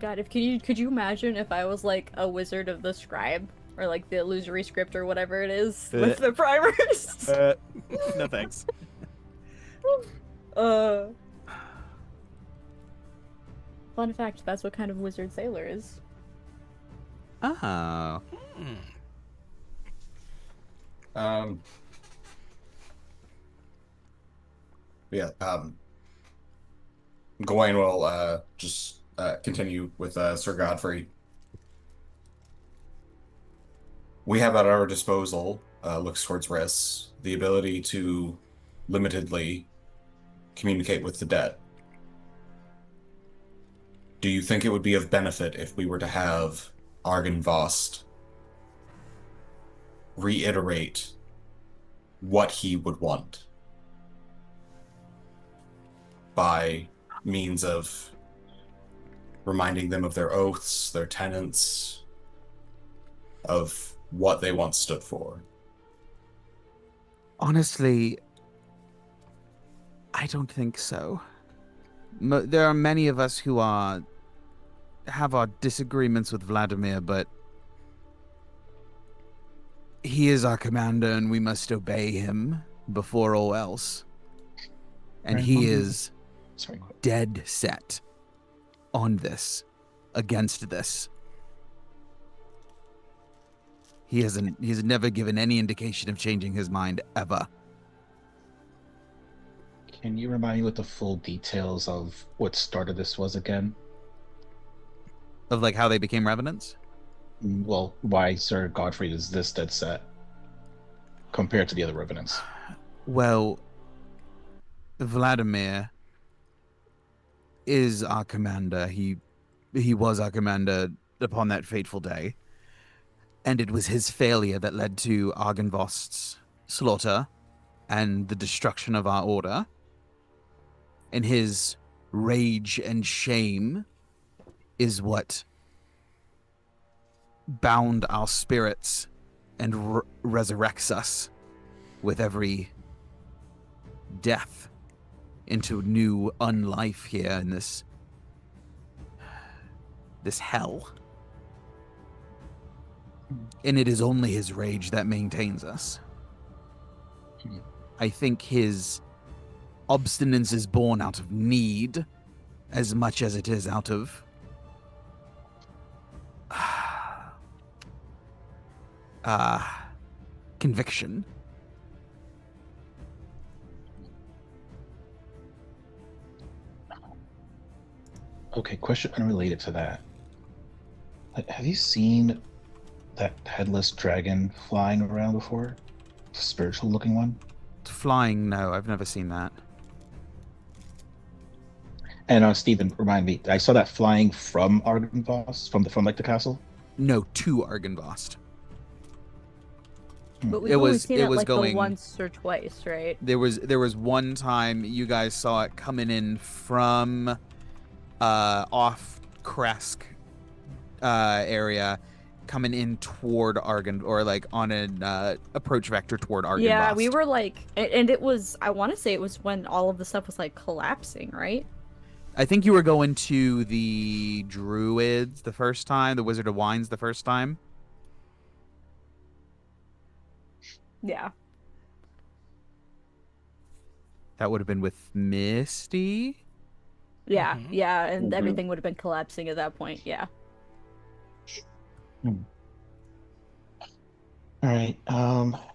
[SPEAKER 5] God, could you imagine if I was like a wizard of the scribe or like the illusory script or whatever it is with the primers?
[SPEAKER 1] No thanks.
[SPEAKER 5] Fun fact, that's what kind of wizard sailor is.
[SPEAKER 1] Oh.
[SPEAKER 2] Hmm.
[SPEAKER 4] Yeah. Gawain will just continue with Sir Godfrey. We have at our disposal, looks towards Riss, the ability to limitedly communicate with the dead. Do you think it would be of benefit if we were to have Argynvost reiterate what he would want by means of reminding them of their oaths, their tenets, of what they once stood for?
[SPEAKER 1] Honestly, I don't think so. There are many of us who have our disagreements with Vladimir, but he is our commander and we must obey him before all else. And he is
[SPEAKER 3] sorry.
[SPEAKER 1] dead set on this, against this. He's never given any indication of changing his mind ever.
[SPEAKER 3] Can you remind me what the full details of what started this was again?
[SPEAKER 1] Of like how they became revenants?
[SPEAKER 3] Well, why Sir Godfrey is this dead set compared to the other revenants?
[SPEAKER 1] Well, Vladimir is our commander. He was our commander upon that fateful day. And it was his failure that led to Argynvost's slaughter and the destruction of our order. And his rage and shame is what bound our spirits and resurrects us with every death into new unlife here in this this hell. And it is only his rage that maintains us. I think his obstinance is born out of need as much as it is out of conviction.
[SPEAKER 3] Okay, question unrelated to that. Have you seen that headless dragon flying around before? Spiritual looking one?
[SPEAKER 1] Flying, no, I've never seen that.
[SPEAKER 3] And Stephen, remind me, I saw that flying from Argynvost, from like the castle.
[SPEAKER 1] No, to Argynvost.
[SPEAKER 5] But we've
[SPEAKER 1] It
[SPEAKER 5] only
[SPEAKER 1] was-
[SPEAKER 5] seen
[SPEAKER 1] it
[SPEAKER 5] it
[SPEAKER 1] was
[SPEAKER 5] like
[SPEAKER 1] going-
[SPEAKER 5] the once or twice, right?
[SPEAKER 1] There was one time you guys saw it coming in from off Kresk area, coming in toward Argyn, or like on an approach vector toward Argynvost.
[SPEAKER 5] Yeah, we were like, and it was, I want to say it was when all of the stuff was like collapsing, right?
[SPEAKER 1] I think you were going to the Druids the first time, the Wizard of Wines the first time.
[SPEAKER 5] Yeah.
[SPEAKER 1] That would have been with Misty.
[SPEAKER 5] Yeah,
[SPEAKER 2] Mhm.
[SPEAKER 5] yeah, and
[SPEAKER 3] Mhm.
[SPEAKER 5] everything would have been collapsing at that point, yeah.
[SPEAKER 3] All right.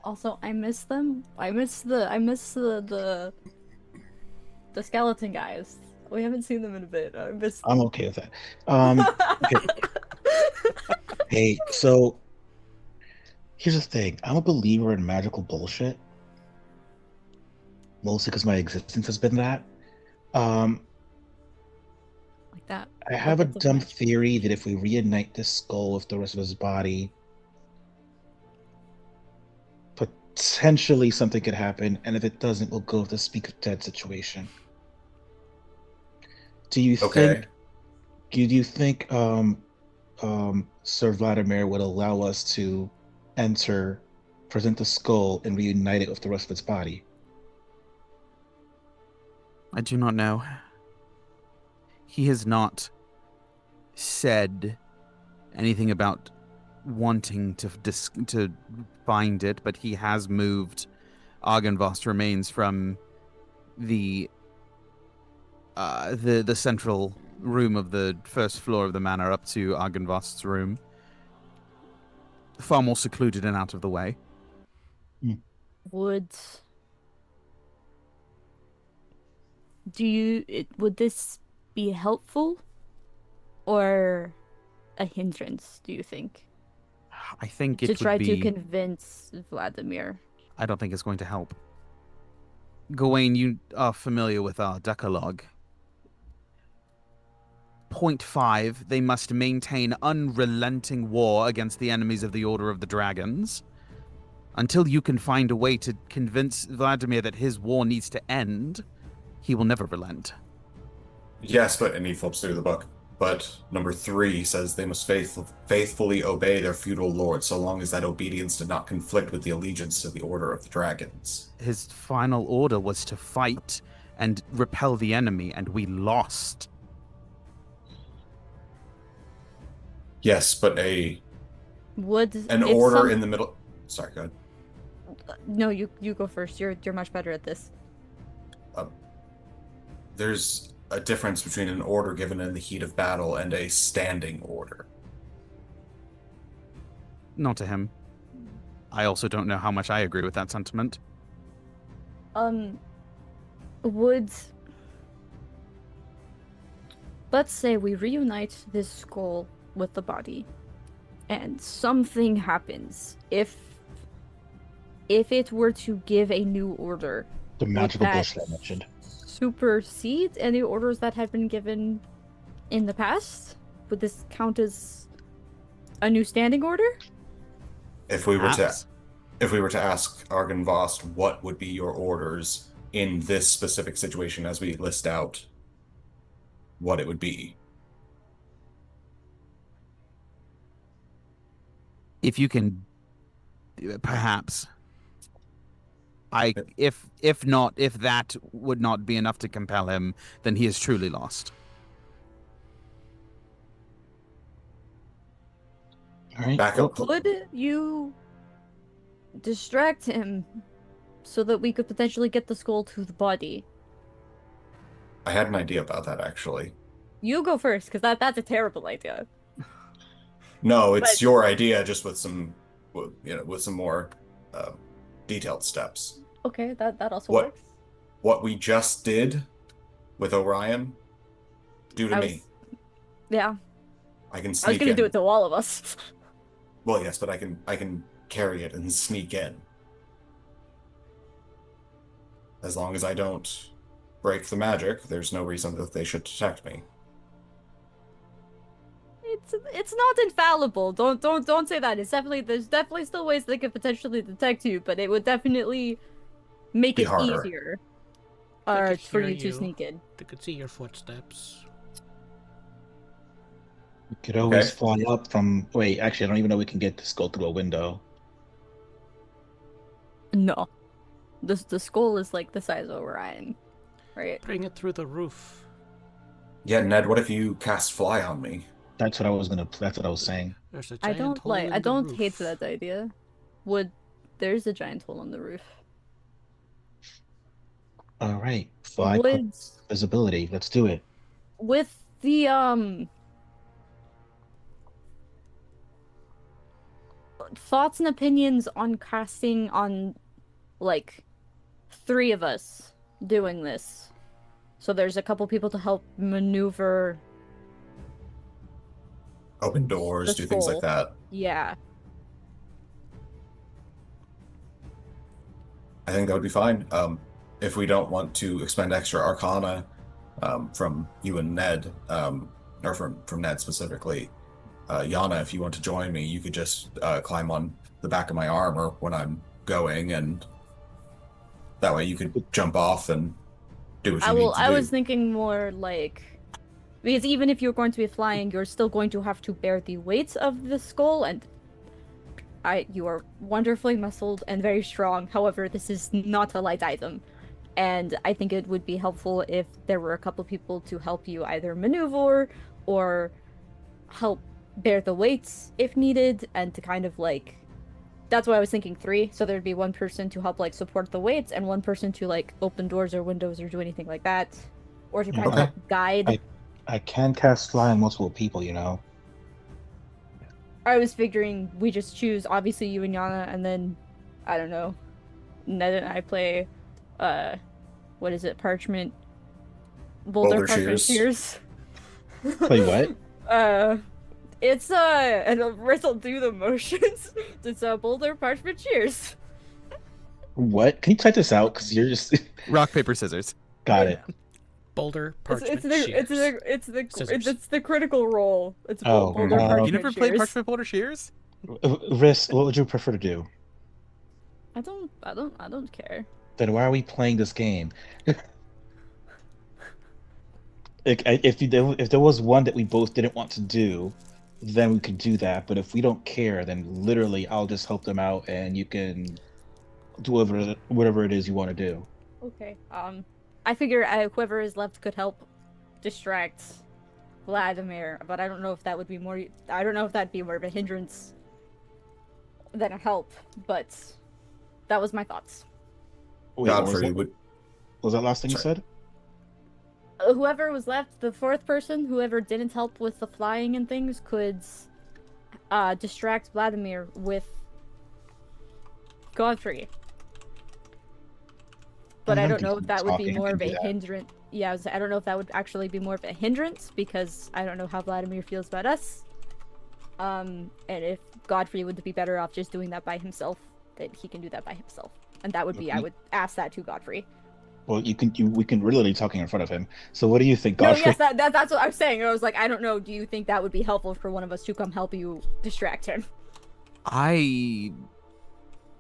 [SPEAKER 5] Also, I miss them. I miss the skeleton guys. We haven't seen them in a bit. I miss
[SPEAKER 3] I'm okay with that. Okay. Hey, so here's the thing. I'm a believer in magical bullshit, mostly because my existence has been that.
[SPEAKER 5] Like that.
[SPEAKER 3] I have a
[SPEAKER 5] buckets of
[SPEAKER 3] dumb
[SPEAKER 5] magic.
[SPEAKER 3] theory that if we reunite this skull with the rest of his body, potentially something could happen, and if it doesn't, we'll go with the speak of dead situation. Do you
[SPEAKER 4] Okay.
[SPEAKER 3] think Sir Vladimir would allow us to enter, present the skull, and reunite it with the rest of its body?
[SPEAKER 1] I do not know. He has not said anything about wanting to find it, but he has moved Argynvost remains from the central room of the first floor of the manor up to Argynvost's room, far more secluded and out of the way.
[SPEAKER 5] Would would this be helpful or a hindrance, do you think?
[SPEAKER 1] I think
[SPEAKER 5] To
[SPEAKER 1] it would
[SPEAKER 5] try to
[SPEAKER 1] be.
[SPEAKER 5] convince Vladimir.
[SPEAKER 1] I don't think it's going to help. Gawain, you are familiar with our Decalogue. Point 5, they must maintain unrelenting war against the enemies of the Order of the Dragons. Until you can find a way to convince Vladimir that his war needs to end, he will never relent.
[SPEAKER 4] Yes, but and he flips through the book. But number 3 says they must faithfully obey their feudal lord, so long as that obedience did not conflict with the allegiance to the Order of the Dragons.
[SPEAKER 1] His final order was to fight and repel the enemy, and we lost.
[SPEAKER 4] Yes, but
[SPEAKER 5] Would
[SPEAKER 4] an
[SPEAKER 5] if
[SPEAKER 4] order
[SPEAKER 5] some-
[SPEAKER 4] in the middle. Sorry, go ahead.
[SPEAKER 5] No, you go first. You're much better at this.
[SPEAKER 4] There's a difference between an order given in the heat of battle and a standing order.
[SPEAKER 1] Not to him. I also don't know how much I agree with that sentiment.
[SPEAKER 5] Would, let's say we reunite this skull with the body and something happens. If it were to give a new order,
[SPEAKER 3] The magical
[SPEAKER 5] that
[SPEAKER 3] bullshit I mentioned.
[SPEAKER 5] supersede any orders that had been given in the past? Would this count as a new standing order?
[SPEAKER 4] If we were to
[SPEAKER 1] Perhaps.
[SPEAKER 4] if we were to ask Argynvost what would be your orders in this specific situation as we list out what it would be.
[SPEAKER 1] If you can, perhaps. If that would not be enough to compel him, then he is truly lost.
[SPEAKER 3] All right.
[SPEAKER 4] Back
[SPEAKER 3] Well,
[SPEAKER 4] up.
[SPEAKER 5] Could you distract him so that we could potentially get the skull to the body?
[SPEAKER 4] I had an idea about that actually.
[SPEAKER 5] You go first, because that's a terrible idea.
[SPEAKER 4] No,
[SPEAKER 5] But
[SPEAKER 4] it's your idea, just with some, with some more uh, detailed steps.
[SPEAKER 5] okay, that also
[SPEAKER 4] What
[SPEAKER 5] works.
[SPEAKER 4] what we just did with Orion, do to
[SPEAKER 5] I
[SPEAKER 4] me.
[SPEAKER 5] was, yeah,
[SPEAKER 4] I can
[SPEAKER 5] I was
[SPEAKER 4] sneak
[SPEAKER 5] gonna do
[SPEAKER 4] in.
[SPEAKER 5] it to all of us.
[SPEAKER 4] Well, yes, but I can carry it and sneak in. As long as I don't break the magic, there's no reason that they should detect me.
[SPEAKER 5] It's not infallible. Don't say that. There's definitely still ways they could potentially detect you, but it would definitely make
[SPEAKER 4] Be
[SPEAKER 5] it
[SPEAKER 4] harder.
[SPEAKER 5] easier
[SPEAKER 2] They could
[SPEAKER 5] for
[SPEAKER 2] hear
[SPEAKER 5] you to
[SPEAKER 2] you.
[SPEAKER 5] sneak in.
[SPEAKER 2] They could see your footsteps.
[SPEAKER 3] we could always
[SPEAKER 4] Okay.
[SPEAKER 3] fly up from. Wait, actually, I don't even know we can get this skull through a window.
[SPEAKER 5] No. The skull is like the size of Orion, right?
[SPEAKER 2] Bring it through the roof.
[SPEAKER 4] Yeah, Ned, what if you cast fly on me?
[SPEAKER 3] That's what I was gonna. That's what I was saying.
[SPEAKER 2] There's a
[SPEAKER 5] I
[SPEAKER 2] giant
[SPEAKER 5] don't
[SPEAKER 2] hole in
[SPEAKER 5] I
[SPEAKER 2] the
[SPEAKER 5] don't
[SPEAKER 2] roof.
[SPEAKER 5] hate that idea. There's a giant hole on the roof.
[SPEAKER 3] All right, fly quick
[SPEAKER 5] Would
[SPEAKER 3] visibility. Let's do it.
[SPEAKER 5] with the thoughts and opinions on casting on like three of us doing this. So there's a couple people to help maneuver
[SPEAKER 4] Open doors,
[SPEAKER 5] the
[SPEAKER 4] do things like
[SPEAKER 5] skull.
[SPEAKER 4] that.
[SPEAKER 5] Yeah.
[SPEAKER 4] I think that would be fine. If we don't want to expend extra arcana from you and Ned, or from Ned specifically, Yana, if you want to join me, you could just climb on the back of my armor when I'm going, and that way you could jump off and do what you need to
[SPEAKER 5] I
[SPEAKER 4] do.
[SPEAKER 5] was thinking more like because even if you're going to be flying, you're still going to have to bear the weight of the skull and you are wonderfully muscled and very strong. However, this is not a light item. And I think it would be helpful if there were a couple people to help you either maneuver or help bear the weights if needed, and to kind of like that's why I was thinking three. So there'd be one person to help like support the weights and one person to like open doors or windows or do anything like that. Or to kind of
[SPEAKER 4] Okay.
[SPEAKER 5] help guide.
[SPEAKER 3] I can cast fly on multiple people. You know.
[SPEAKER 5] I was figuring we just choose obviously you and Yana, and then I don't know, Ned and I play what is it, parchment boulder parchment shears.
[SPEAKER 3] Play what?
[SPEAKER 5] It's and Riddle do the motions. It's boulder parchment shears.
[SPEAKER 3] What? Can you type this out? Because you're just
[SPEAKER 1] Rock, paper, scissors.
[SPEAKER 3] got it.
[SPEAKER 2] Boulder, parchment,
[SPEAKER 5] It's the critical role. It's
[SPEAKER 3] Oh,
[SPEAKER 5] boulder
[SPEAKER 3] you
[SPEAKER 5] parchment
[SPEAKER 1] You never played
[SPEAKER 5] shears.
[SPEAKER 1] Parchment Boulder Shears?
[SPEAKER 3] Riss, what would you prefer to do?
[SPEAKER 5] I don't care.
[SPEAKER 3] Then why are we playing this game? If there was one that we both didn't want to do, then we could do that. But if we don't care, then literally I'll just help them out, and you can do whatever it is you want to do.
[SPEAKER 5] Okay. I figure whoever is left could help distract Vladimir, but I don't know if that would be more. I don't know if that'd be more of a hindrance than a help. But that was my thoughts.
[SPEAKER 3] Wait, what
[SPEAKER 4] Godfrey would.
[SPEAKER 3] was that last thing you
[SPEAKER 4] Sorry.
[SPEAKER 3] said?
[SPEAKER 5] Whoever was left, the fourth person, whoever didn't help with the flying and things, could distract Vladimir with Godfrey. But I don't know if that would be more of a hindrance. Yeah, I don't know if that would actually be more of a hindrance because I don't know how Vladimir feels about us. And if Godfrey would be better off just doing that by himself, that he can do that by himself. And that would be, I would ask that to Godfrey.
[SPEAKER 3] Well, we can literally talking in front of him. So what do you think,
[SPEAKER 5] No,
[SPEAKER 3] Godfrey?
[SPEAKER 5] yes, that's what I was saying. I was like, I don't know. Do you think that would be helpful for one of us to come help you distract him?
[SPEAKER 1] I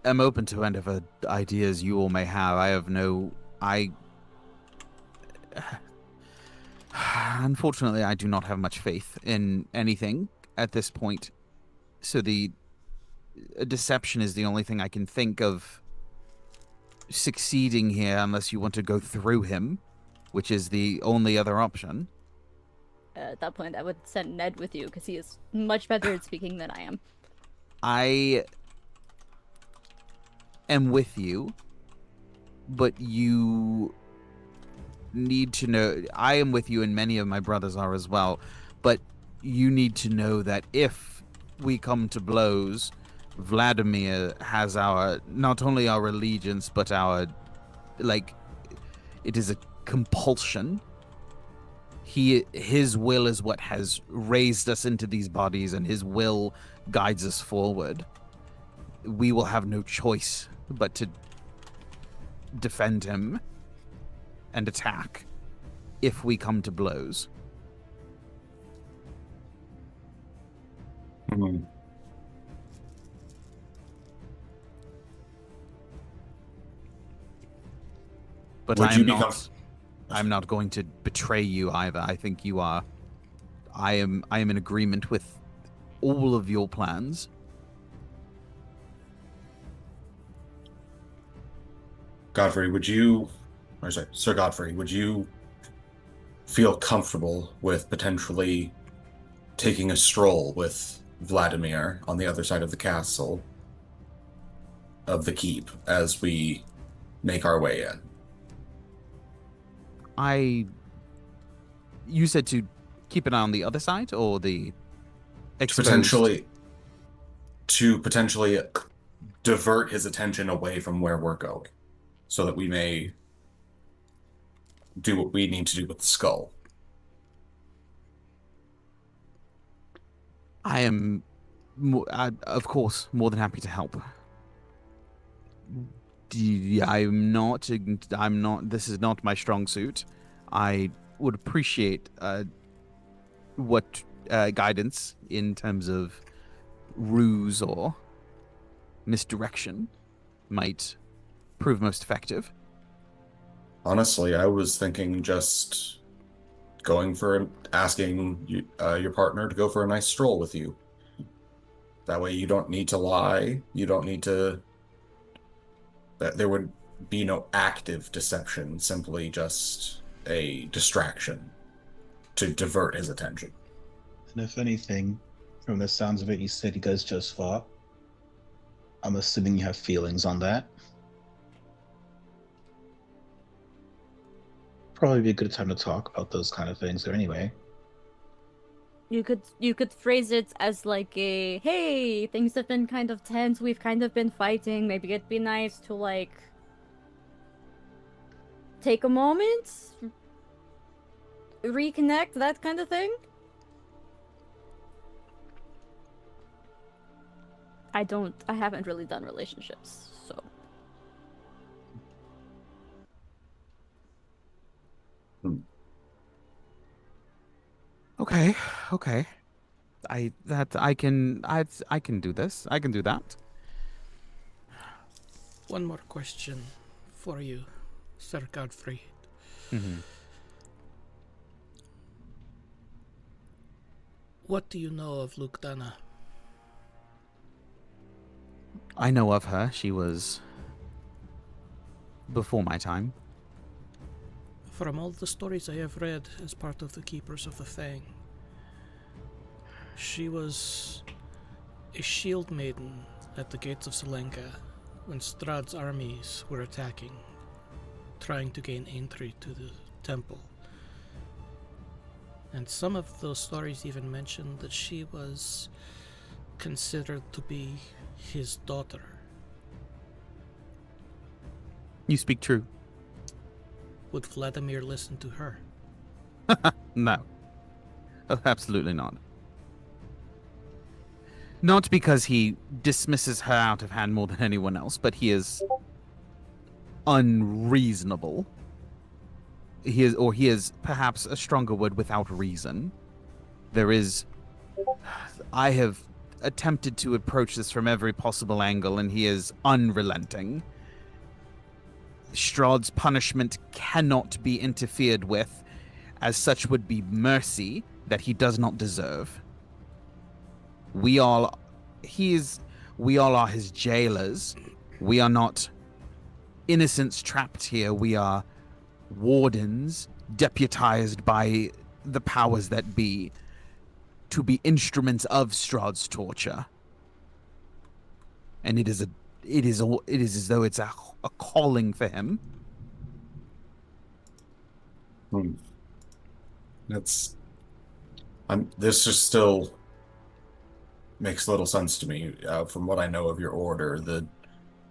[SPEAKER 1] am open to whatever ideas you all may have. Unfortunately, I do not have much faith in anything at this point. So the deception is the only thing I can think of succeeding here, unless you want to go through him, which is the only other option.
[SPEAKER 5] At that point, I would send Ned with you because he is much better at speaking than I am.
[SPEAKER 1] I am with you, but you need to know I am with you, and many of my brothers are as well. But you need to know that if we come to blows, Vladimir has our not only our allegiance, but our like it is a compulsion. His will is what has raised us into these bodies, and his will guides us forward. We will have no choice but to defend him and attack if we come to blows.
[SPEAKER 4] Hmm.
[SPEAKER 1] But
[SPEAKER 4] Would
[SPEAKER 1] I
[SPEAKER 4] you
[SPEAKER 1] am
[SPEAKER 4] be
[SPEAKER 1] not. I'm not going to betray you either. I think you are. I am in agreement with all of your plans.
[SPEAKER 4] Godfrey, would you, or sorry, Sir Godfrey, would you feel comfortable with potentially taking a stroll with Vladimir on the other side of the castle of the keep as we make our way in?
[SPEAKER 1] You said to keep an eye on the other side or the
[SPEAKER 4] To
[SPEAKER 1] exposed?
[SPEAKER 4] potentially divert his attention away from where we're going, so that we may do what we need to do with the skull.
[SPEAKER 1] I am, of course, more than happy to help. I'm not. I'm not. This is not my strong suit. I would appreciate what guidance in terms of ruse or misdirection might prove most effective.
[SPEAKER 4] Honestly, I was thinking just asking your partner to go for a nice stroll with you. That way you don't need to lie. You don't need to. That there would be no active deception, simply just a distraction to divert his attention.
[SPEAKER 3] And if anything, from the sounds of it, you said you guys just fought. I'm assuming you have feelings on that. Probably be a good time to talk about those kind of things there anyway.
[SPEAKER 5] You could phrase it as like a, hey, things have been kind of tense, we've kind of been fighting, maybe it'd be nice to like take a moment, reconnect, that kind of thing. I haven't really done relationships, so.
[SPEAKER 1] Okay, okay. I can do this. I can do that.
[SPEAKER 2] One more question for you, Sir Godfrey.
[SPEAKER 1] Mm-hmm.
[SPEAKER 2] What do you know of Lugdana?
[SPEAKER 1] I know of her. She was before my time.
[SPEAKER 2] From all the stories I have read as part of the Keepers of the Fang, she was a shield maiden at the gates of Selenka when Strahd's armies were attacking, trying to gain entry to the temple. And some of those stories even mentioned that she was considered to be his daughter.
[SPEAKER 1] You speak true.
[SPEAKER 2] Would Vladimir listen to her?
[SPEAKER 1] No. Oh, absolutely not. Not because he dismisses her out of hand more than anyone else, but he is unreasonable. He is perhaps a stronger word, without reason. I have attempted to approach this from every possible angle, and he is unrelenting. Strahd's punishment cannot be interfered with, as such would be mercy that he does not deserve. We all are his jailers. We are not innocents trapped here. We are wardens deputized by the powers that be to be instruments of Strahd's torture. and it is as though it's a calling for him.
[SPEAKER 4] Hmm. That's this just still makes little sense to me. From what I know of your order, the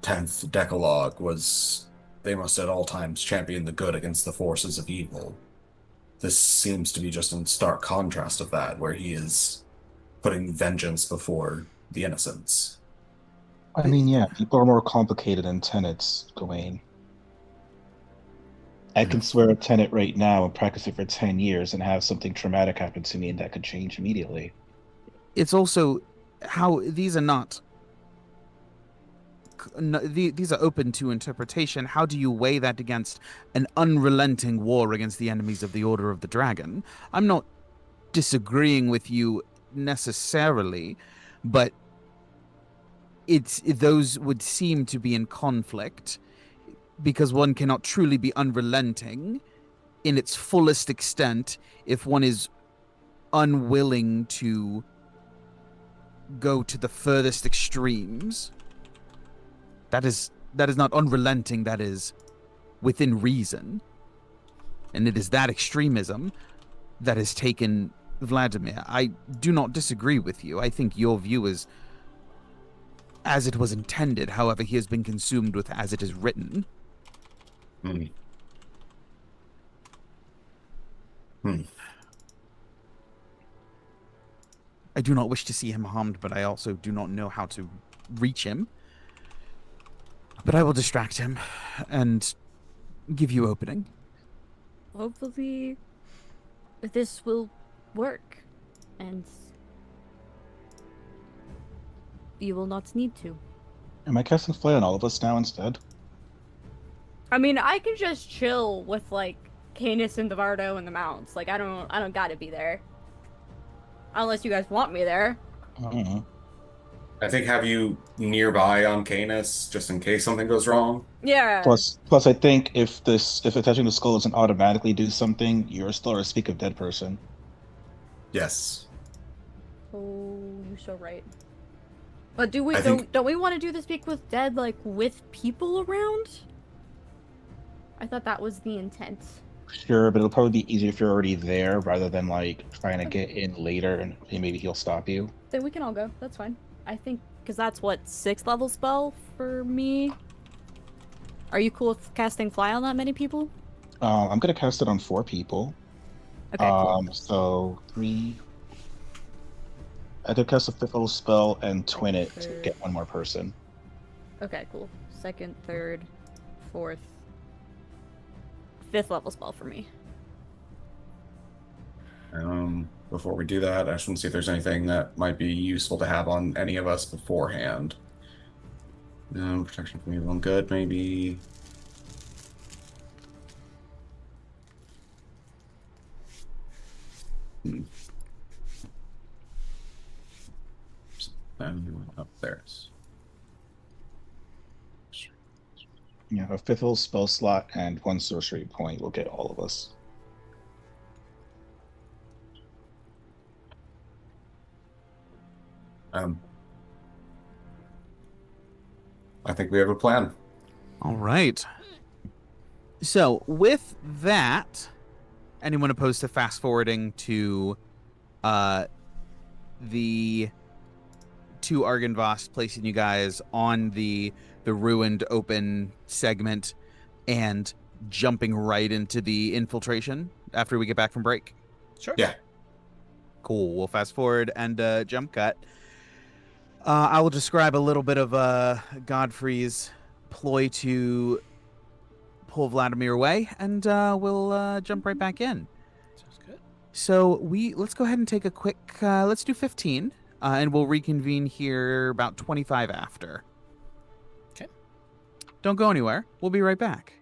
[SPEAKER 4] 10th Decalogue was they must at all times champion the good against the forces of evil. This seems to be just in stark contrast of that, where he is putting vengeance before the innocents.
[SPEAKER 3] I mean, yeah, people are more complicated than tenets, Gawain. I can swear a tenet right now and practice it for 10 years and have something traumatic happen to me and that could change immediately.
[SPEAKER 1] It's also how these are not these are open to interpretation. How do you weigh that against an unrelenting war against the enemies of the Order of the Dragon? I'm not disagreeing with you necessarily, but those would seem to be in conflict because one cannot truly be unrelenting in its fullest extent if one is unwilling to go to the furthest extremes. That is not unrelenting, that is within reason. And it is that extremism that has taken Vladimir. I do not disagree with you. I think your view is as it was intended. However, he has been consumed with as it is written.
[SPEAKER 4] Hmm. Hmm.
[SPEAKER 1] I do not wish to see him harmed, but I also do not know how to reach him. But I will distract him and give you opening.
[SPEAKER 5] Hopefully, this will work, and you will not need to.
[SPEAKER 3] Am I casting Flay on all of us now instead?
[SPEAKER 5] I mean, I can just chill with like Canis and the Vardo and the mounts. Like, I don't gotta be there, unless you guys want me there.
[SPEAKER 3] I don't know.
[SPEAKER 4] I think have you nearby on Canis just in case something goes wrong.
[SPEAKER 5] Yeah.
[SPEAKER 3] Plus, I think if attaching the skull doesn't automatically do something, you're still a speak of dead person.
[SPEAKER 4] Yes.
[SPEAKER 5] Oh, you're so right. But do we
[SPEAKER 4] I think-
[SPEAKER 5] don't we want to do the speak with dead like with people around? I thought that was the intent.
[SPEAKER 3] Sure, but it'll probably be easier if you're already there rather than like trying to get in later and maybe he'll stop you.
[SPEAKER 5] Then we can all go. That's fine. I think because that's what 6th level spell for me. Are you cool with casting fly on that many people?
[SPEAKER 3] I'm gonna cast it on 4 people.
[SPEAKER 5] Okay, cool.
[SPEAKER 3] So 3. I could cast a 5th level spell and twin it to get 1 more person.
[SPEAKER 5] Okay, cool. 2nd, 3rd, 4th, 5th level spell for me.
[SPEAKER 4] Before we do that, I just want to see if there's anything that might be useful to have on any of us beforehand. Protection from evil and good, maybe. Up there.
[SPEAKER 3] Yeah, a 5th level spell slot and 1 sorcery point will get all of us.
[SPEAKER 4] I think we have a plan.
[SPEAKER 1] All right. So with that, anyone opposed to fast forwarding to the 2 Argynvost, placing you guys on the ruined open segment and jumping right into the infiltration after we get back from break?
[SPEAKER 2] Sure.
[SPEAKER 4] Yeah.
[SPEAKER 1] Cool. We'll fast forward and jump cut. I will describe a little bit of Godfrey's ploy to pull Vladimir away, and we'll jump right back in.
[SPEAKER 2] Sounds good.
[SPEAKER 1] So let's go ahead and take a quick. Let's do 15, and we'll reconvene here about 25 after.
[SPEAKER 2] Okay.
[SPEAKER 1] Don't go anywhere. We'll be right back.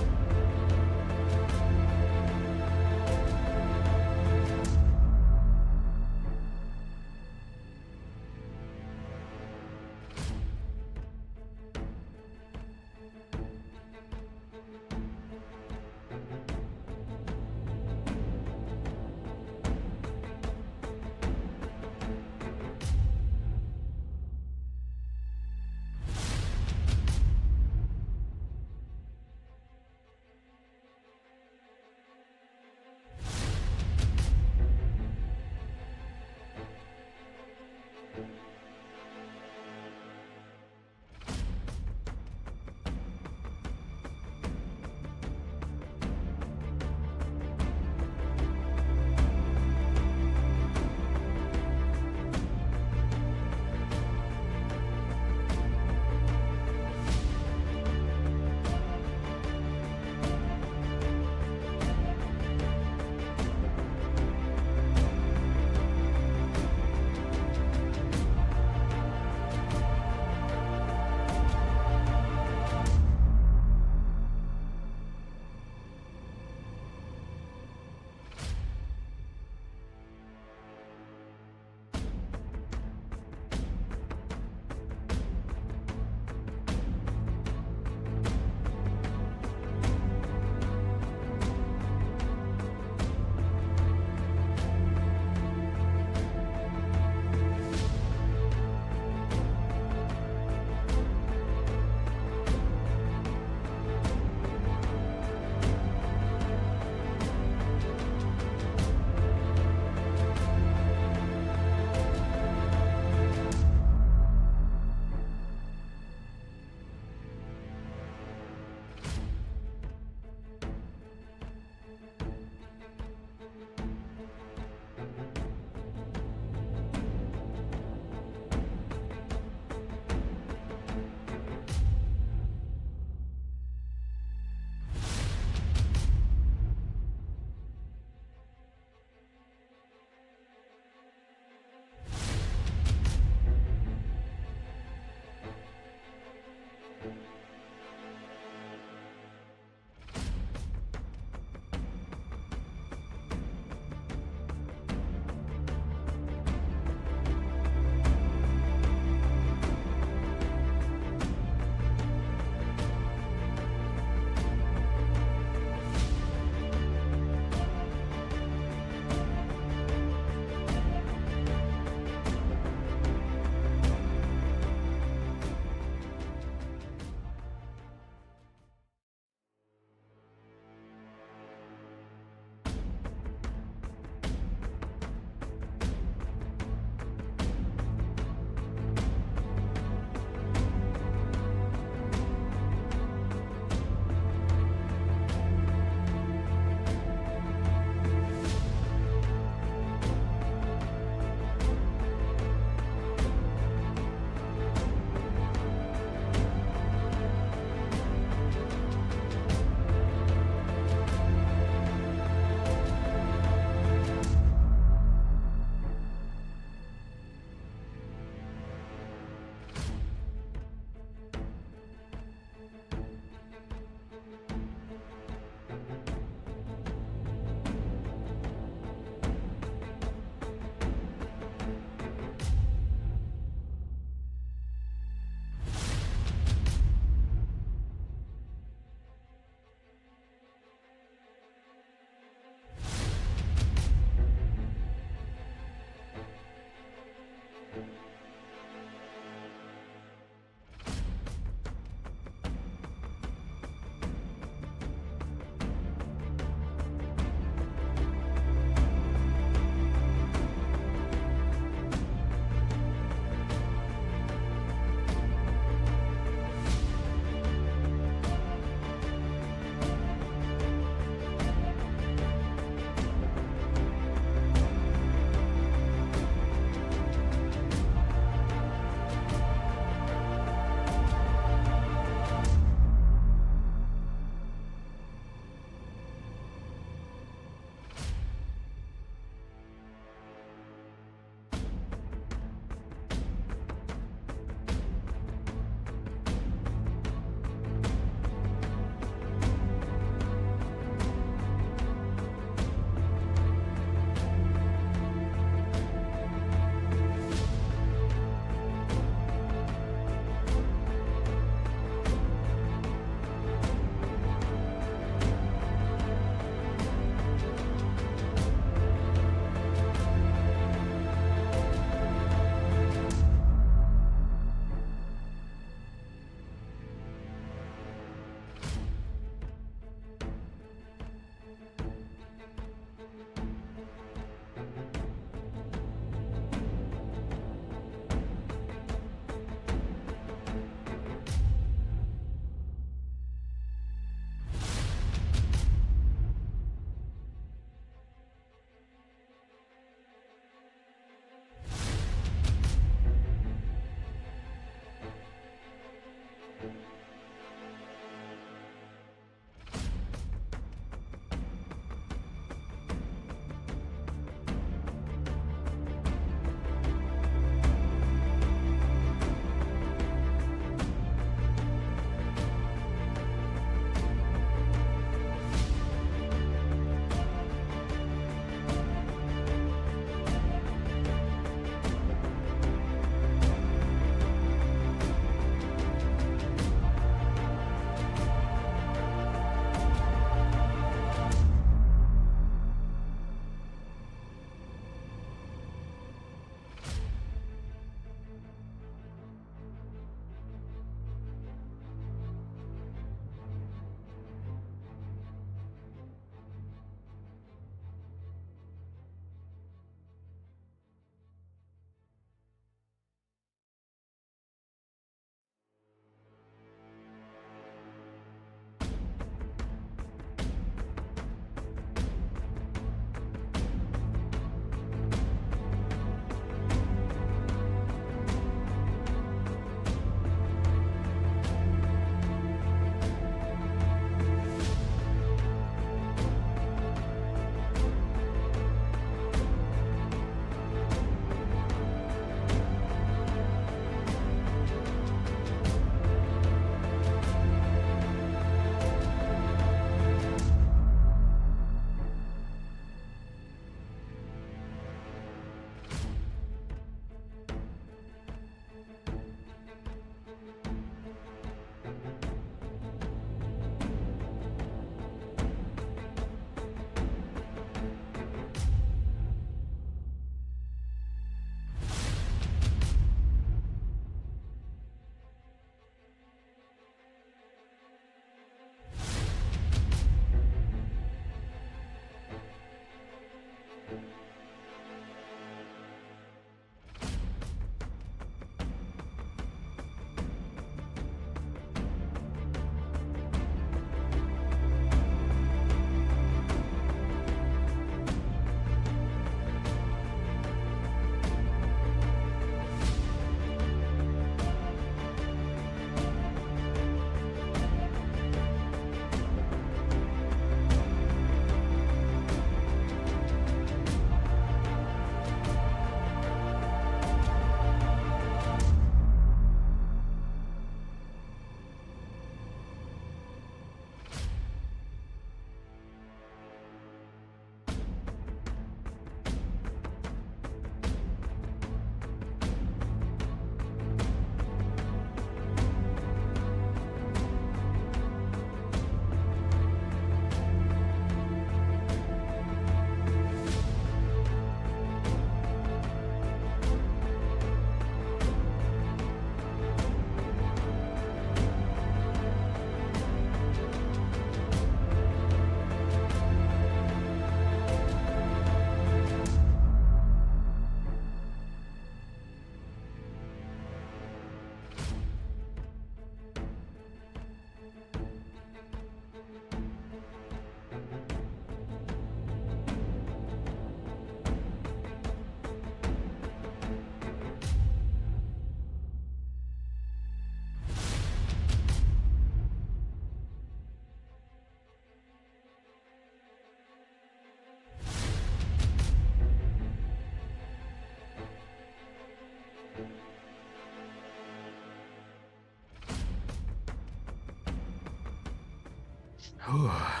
[SPEAKER 1] Hi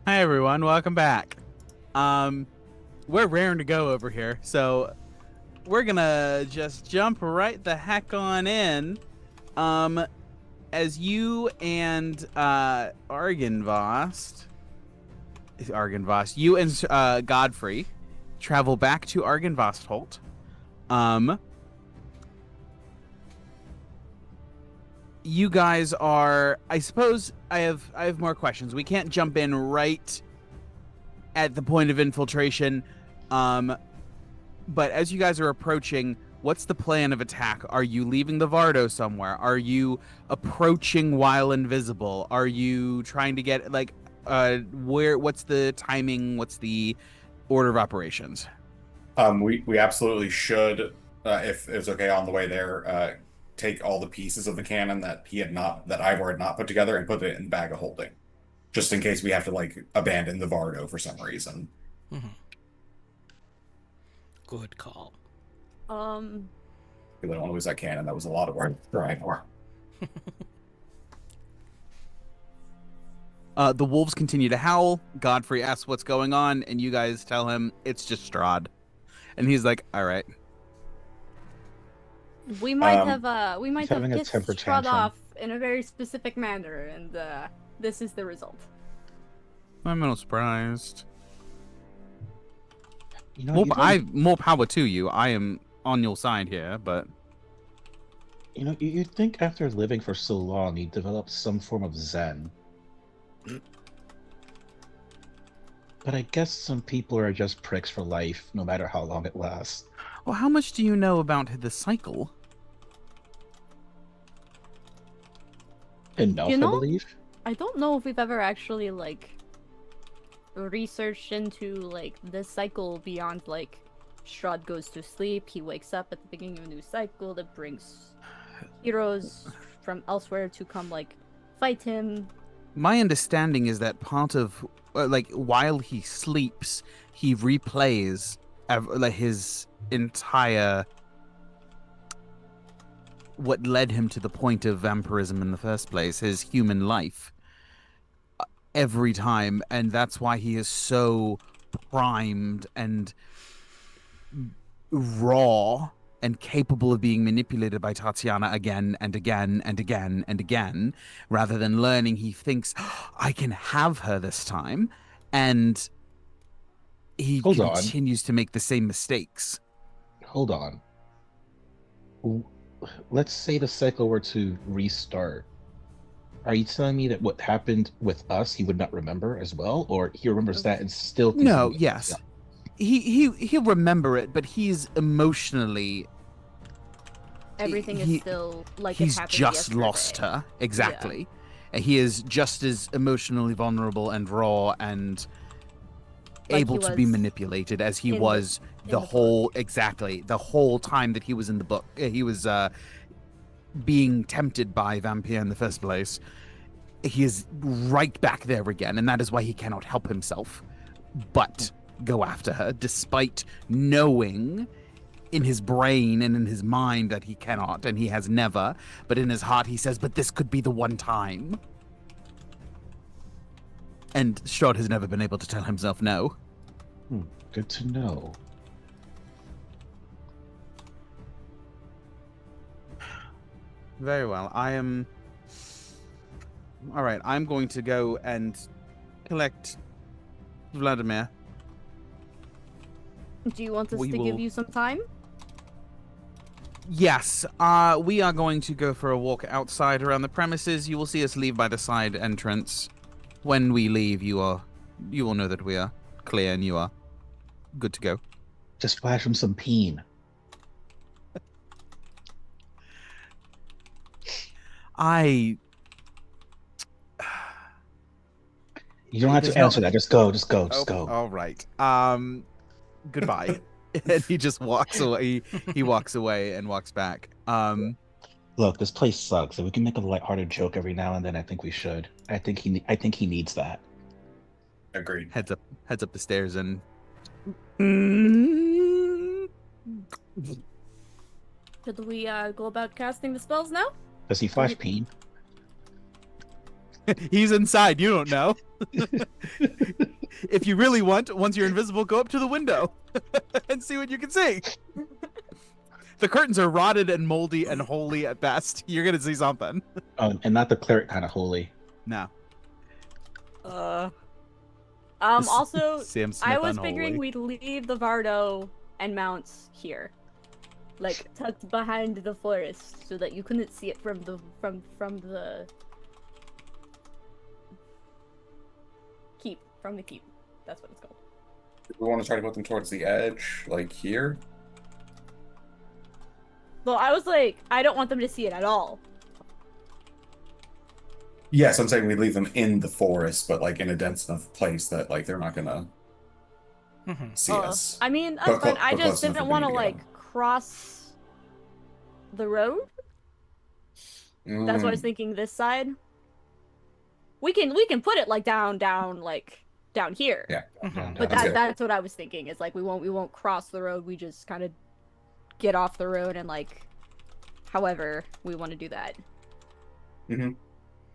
[SPEAKER 1] everyone, welcome back. We're raring to go over here, so we're gonna just jump right the heck on in. As you and you and Godfrey travel back to Argynvostholt. You guys are, I suppose I have more questions. We can't jump in right at the point of infiltration. But as you guys are approaching, what's the plan of attack? Are you leaving the Vardo somewhere? Are you approaching while invisible? Are you trying to get what's the timing? What's the order of operations?
[SPEAKER 4] We absolutely should, if it's okay on the way there, take all the pieces of the cannon that Ivor had not put together and put it in the bag of holding, just in case we have to abandon the Vardo for some reason.
[SPEAKER 2] Mm-hmm. Good call.
[SPEAKER 4] We don't want to lose that cannon. That was a lot of work for Ivor.
[SPEAKER 1] The wolves continue to howl. Godfrey asks what's going on, and you guys tell him it's just Strahd. And he's like, all right.
[SPEAKER 5] We might have
[SPEAKER 3] having a
[SPEAKER 5] pissed
[SPEAKER 3] temper
[SPEAKER 5] Strahd
[SPEAKER 3] tantrum.
[SPEAKER 5] off in a very specific manner, and this is the result.
[SPEAKER 1] I'm not surprised.
[SPEAKER 3] You know,
[SPEAKER 1] More power to you. I am on your side here, but
[SPEAKER 3] you'd think after living for so long, you'd develop some form of zen. But I guess some people are just pricks for life, no matter how long it lasts.
[SPEAKER 1] well, how much do you know about the cycle?
[SPEAKER 3] Enough,
[SPEAKER 5] You know?
[SPEAKER 3] I believe.
[SPEAKER 5] I don't know if we've ever actually researched into this cycle beyond Strahd goes to sleep, he wakes up at the beginning of a new cycle that brings heroes from elsewhere to come fight him.
[SPEAKER 1] My understanding is that part of while he sleeps, he replays his entire what led him to the point of vampirism in the first place, his human life, every time, and that's why he is so primed and raw and capable of being manipulated by Tatiana again and again and again and again. Rather than learning, he thinks, I can have her this time, and he continues to make the same mistakes.
[SPEAKER 3] Hold on. Let's say the cycle were to restart. Are you telling me that what happened with us he would not remember as well, or he remembers that and still thinks
[SPEAKER 1] No, yes. He'll remember it, but he's emotionally
[SPEAKER 5] Everything is still
[SPEAKER 1] he's
[SPEAKER 5] it happened
[SPEAKER 1] just
[SPEAKER 5] yesterday.
[SPEAKER 1] lost her. Exactly. Yeah. He is just as emotionally vulnerable and raw and able to be manipulated as he was the whole time that he was in the book. He was being tempted by Vampire in the first place. He is right back there again, and that is why he cannot help himself but go after her, despite knowing in his brain and in his mind that he cannot, and he has never, but in his heart he says, but this could be the one time. And Strahd has never been able to tell himself no.
[SPEAKER 3] Good to know.
[SPEAKER 1] Very well. All right, I'm going to go and collect Vladimir.
[SPEAKER 5] Do you want us to give you some time?
[SPEAKER 1] Yes, we are going to go for a walk outside around the premises. You will see us leave by the side entrance. When we leave, you will know that we are clear and you are good to go.
[SPEAKER 3] Just flash him some peen. You don't have to answer that. Just go. Just go.
[SPEAKER 1] All right. Goodbye. And he just walks away. He walks away and walks back.
[SPEAKER 3] Look, this place sucks. If we can make a lighthearted joke every now and then, I think we should. I think he needs that.
[SPEAKER 4] Agreed.
[SPEAKER 1] Heads up the stairs and.
[SPEAKER 5] Should we go about casting the spells now?
[SPEAKER 3] Does he flash peen?
[SPEAKER 1] He's inside. You don't know. If you really want, once you're invisible, go up to the window and see what you can see. The curtains are rotted and moldy and holy at best. You're gonna see something.
[SPEAKER 3] And not the cleric kind of holy.
[SPEAKER 1] No.
[SPEAKER 5] Also,
[SPEAKER 1] Sam Smith
[SPEAKER 5] I was
[SPEAKER 1] unholy.
[SPEAKER 5] figuring we'd leave the Vardo and mounts here, like tucked behind the forest, so that you couldn't see it from the keep. From the keep. That's what it's called.
[SPEAKER 4] We want to try to put them towards the edge, like here.
[SPEAKER 5] Well, I was like, I don't want them to see it at all.
[SPEAKER 4] Yes, I'm saying we leave them in the forest, but like in a dense enough place that like they're not gonna see us.
[SPEAKER 5] I mean, that's
[SPEAKER 4] But
[SPEAKER 5] fine.
[SPEAKER 4] clo-
[SPEAKER 5] I
[SPEAKER 4] but close
[SPEAKER 5] just
[SPEAKER 4] enough
[SPEAKER 5] didn't
[SPEAKER 4] for
[SPEAKER 5] want to
[SPEAKER 4] me to get
[SPEAKER 5] like
[SPEAKER 4] 'em.
[SPEAKER 5] cross the road. That's why I was thinking this side. We can put it like down here.
[SPEAKER 4] Yeah.
[SPEAKER 3] Mhm.
[SPEAKER 5] But
[SPEAKER 4] That's good.
[SPEAKER 5] that's what I was thinking. Is like we won't cross the road. We just kind of get off the road and like, however we want to do that.
[SPEAKER 4] Mhm.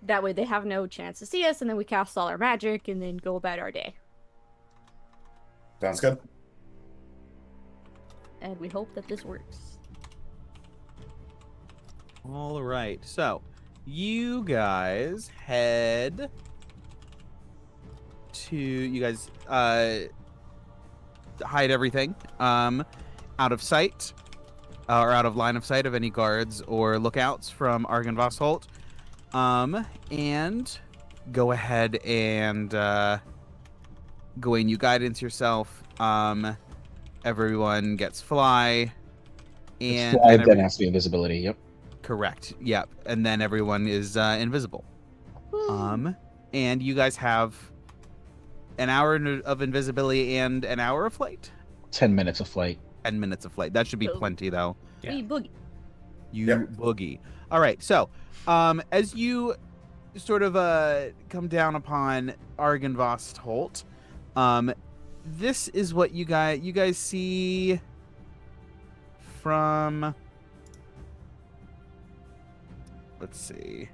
[SPEAKER 5] That way they have no chance to see us, and then we cast all our magic and then go about our day.
[SPEAKER 4] Sounds good.
[SPEAKER 5] And we hope that this works.
[SPEAKER 1] All right. So, you guys head to hide everything out of sight or out of line of sight of any guards or lookouts from Argynvost Holt. And go ahead and Gawain, you guidance yourself. Everyone gets fly. And
[SPEAKER 3] Fly, then has to be invisibility. Yep.
[SPEAKER 1] correct. Yep. And then everyone is invisible. And you guys have an hour of invisibility and an hour of flight.
[SPEAKER 3] 10 minutes of flight.
[SPEAKER 1] 10 minutes of flight. That should be
[SPEAKER 5] Cool.
[SPEAKER 1] plenty, though.
[SPEAKER 2] Yeah.
[SPEAKER 5] We boogie.
[SPEAKER 1] You
[SPEAKER 4] Yep.
[SPEAKER 1] boogie. All right. So, as you sort of come down upon Argynvost Holt, this is what you guys see from. Let's see.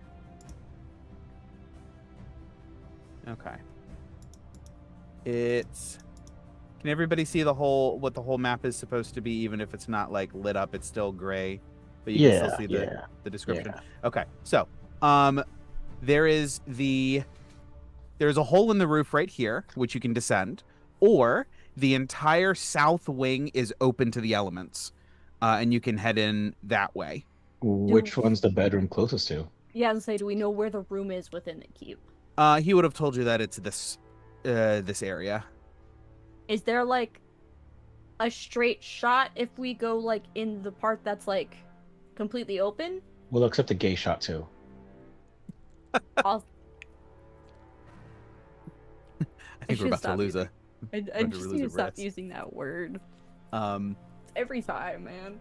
[SPEAKER 1] Okay. It's. Can everybody see what the whole map is supposed to be, even if it's not like lit up? It's still gray, but you can still see the description.
[SPEAKER 3] Yeah.
[SPEAKER 1] Okay, so there's a hole in the roof right here, which you can descend, or the entire south wing is open to the elements, and you can head in that way.
[SPEAKER 3] Which one's the bedroom closest to?
[SPEAKER 5] Yeah, I was gonna say, do we know where the room is within the keep?
[SPEAKER 1] He would have told you that it's this area.
[SPEAKER 5] Is there like a straight shot if we go like in the part that's like completely open?
[SPEAKER 3] We'll accept a gay shot too.
[SPEAKER 5] I'll...
[SPEAKER 1] I think we're about to lose
[SPEAKER 5] I
[SPEAKER 1] about to
[SPEAKER 5] just
[SPEAKER 1] lose
[SPEAKER 5] need
[SPEAKER 1] a
[SPEAKER 5] to stop
[SPEAKER 1] Ritz.
[SPEAKER 5] using that word
[SPEAKER 1] a.
[SPEAKER 5] every time, man.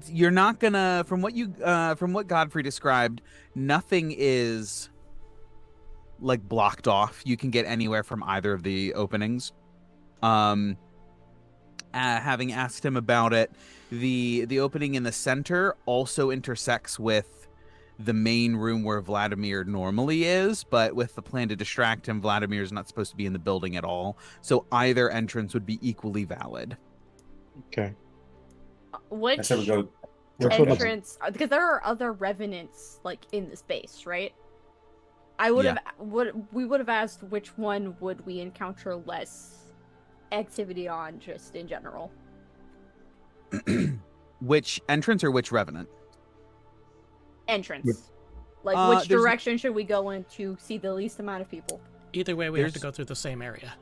[SPEAKER 1] You're not gonna from what Godfrey described, nothing is like blocked off. You can get anywhere from either of the openings. Having asked him about it, the opening in the center also intersects with the main room where Vladimir normally is, but with the plan to distract him, Vladimir is not supposed to be in the building at all. So either entrance would be equally valid.
[SPEAKER 3] Okay.
[SPEAKER 5] Which
[SPEAKER 4] I said we go.
[SPEAKER 3] Which one was-
[SPEAKER 5] entrance? Because there are other revenants like in the space, right? We would have asked which one would we encounter less activity on, just in general.
[SPEAKER 1] Which entrance or which revenant?
[SPEAKER 5] Entrance. Like, which
[SPEAKER 1] there's-
[SPEAKER 5] direction should we go in to see the least amount of people?
[SPEAKER 2] Either way, we have to
[SPEAKER 1] There's-
[SPEAKER 2] go through the same area.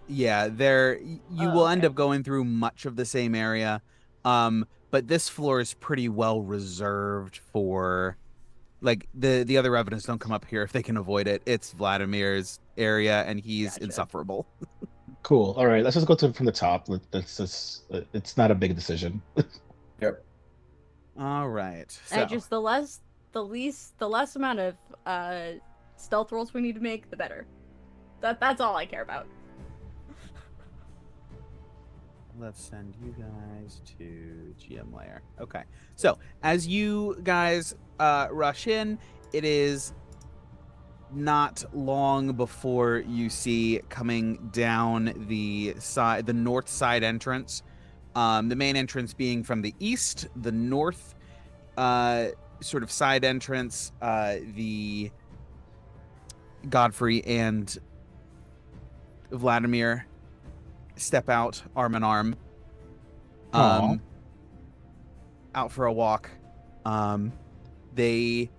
[SPEAKER 1] Yeah, you
[SPEAKER 5] Oh,
[SPEAKER 1] will end
[SPEAKER 5] okay.
[SPEAKER 1] up going through much of the same area. But this floor is pretty well reserved for like the other revenants don't come up here if they can avoid it. It's Vladimir's area and he's
[SPEAKER 5] Gotcha.
[SPEAKER 1] insufferable.
[SPEAKER 3] Cool. All right. Let's just go from the top. It's not a big decision.
[SPEAKER 4] Yep.
[SPEAKER 1] All right. So
[SPEAKER 5] Just the less amount of stealth rolls we need to make, the better. That's all I care about.
[SPEAKER 1] let's send you guys to GM layer. Okay. So as you guys rush in, it is not long before you see coming down the north side entrance, the main entrance being from the east, the north sort of side entrance, the Godfrey and Vladimir step out arm in arm, out for a walk. They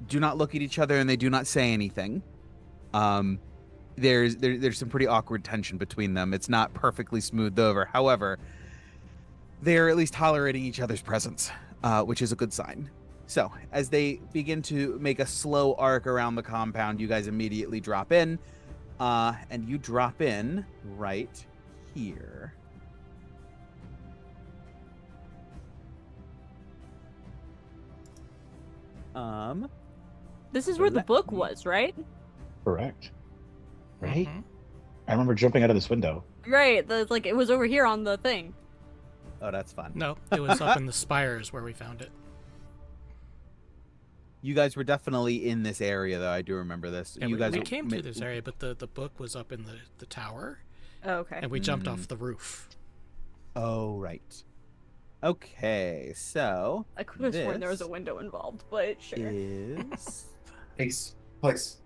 [SPEAKER 1] do not look at each other and they do not say anything. There's some pretty awkward tension between them. It's not perfectly smoothed over. However, they're at least tolerating each other's presence, which is a good sign. So as they begin to make a slow arc around the compound, you guys immediately drop in, and you drop in right here.
[SPEAKER 5] This is where the book was, right?
[SPEAKER 3] Correct. Right?
[SPEAKER 2] Mhm.
[SPEAKER 3] I remember jumping out of this window.
[SPEAKER 5] Right. Like it was over here on the thing.
[SPEAKER 1] Oh, that's fun.
[SPEAKER 2] No, it was up in the spires where we found it.
[SPEAKER 1] You guys were definitely in this area, though. I do remember this.
[SPEAKER 2] Yeah,
[SPEAKER 1] you guys
[SPEAKER 2] we came to this area, but the book was up in the tower,
[SPEAKER 5] Oh, okay.
[SPEAKER 2] and we jumped off the roof.
[SPEAKER 1] Oh, right. Okay, so
[SPEAKER 5] I could have sworn there was a window involved, but sure.
[SPEAKER 1] is
[SPEAKER 4] Place.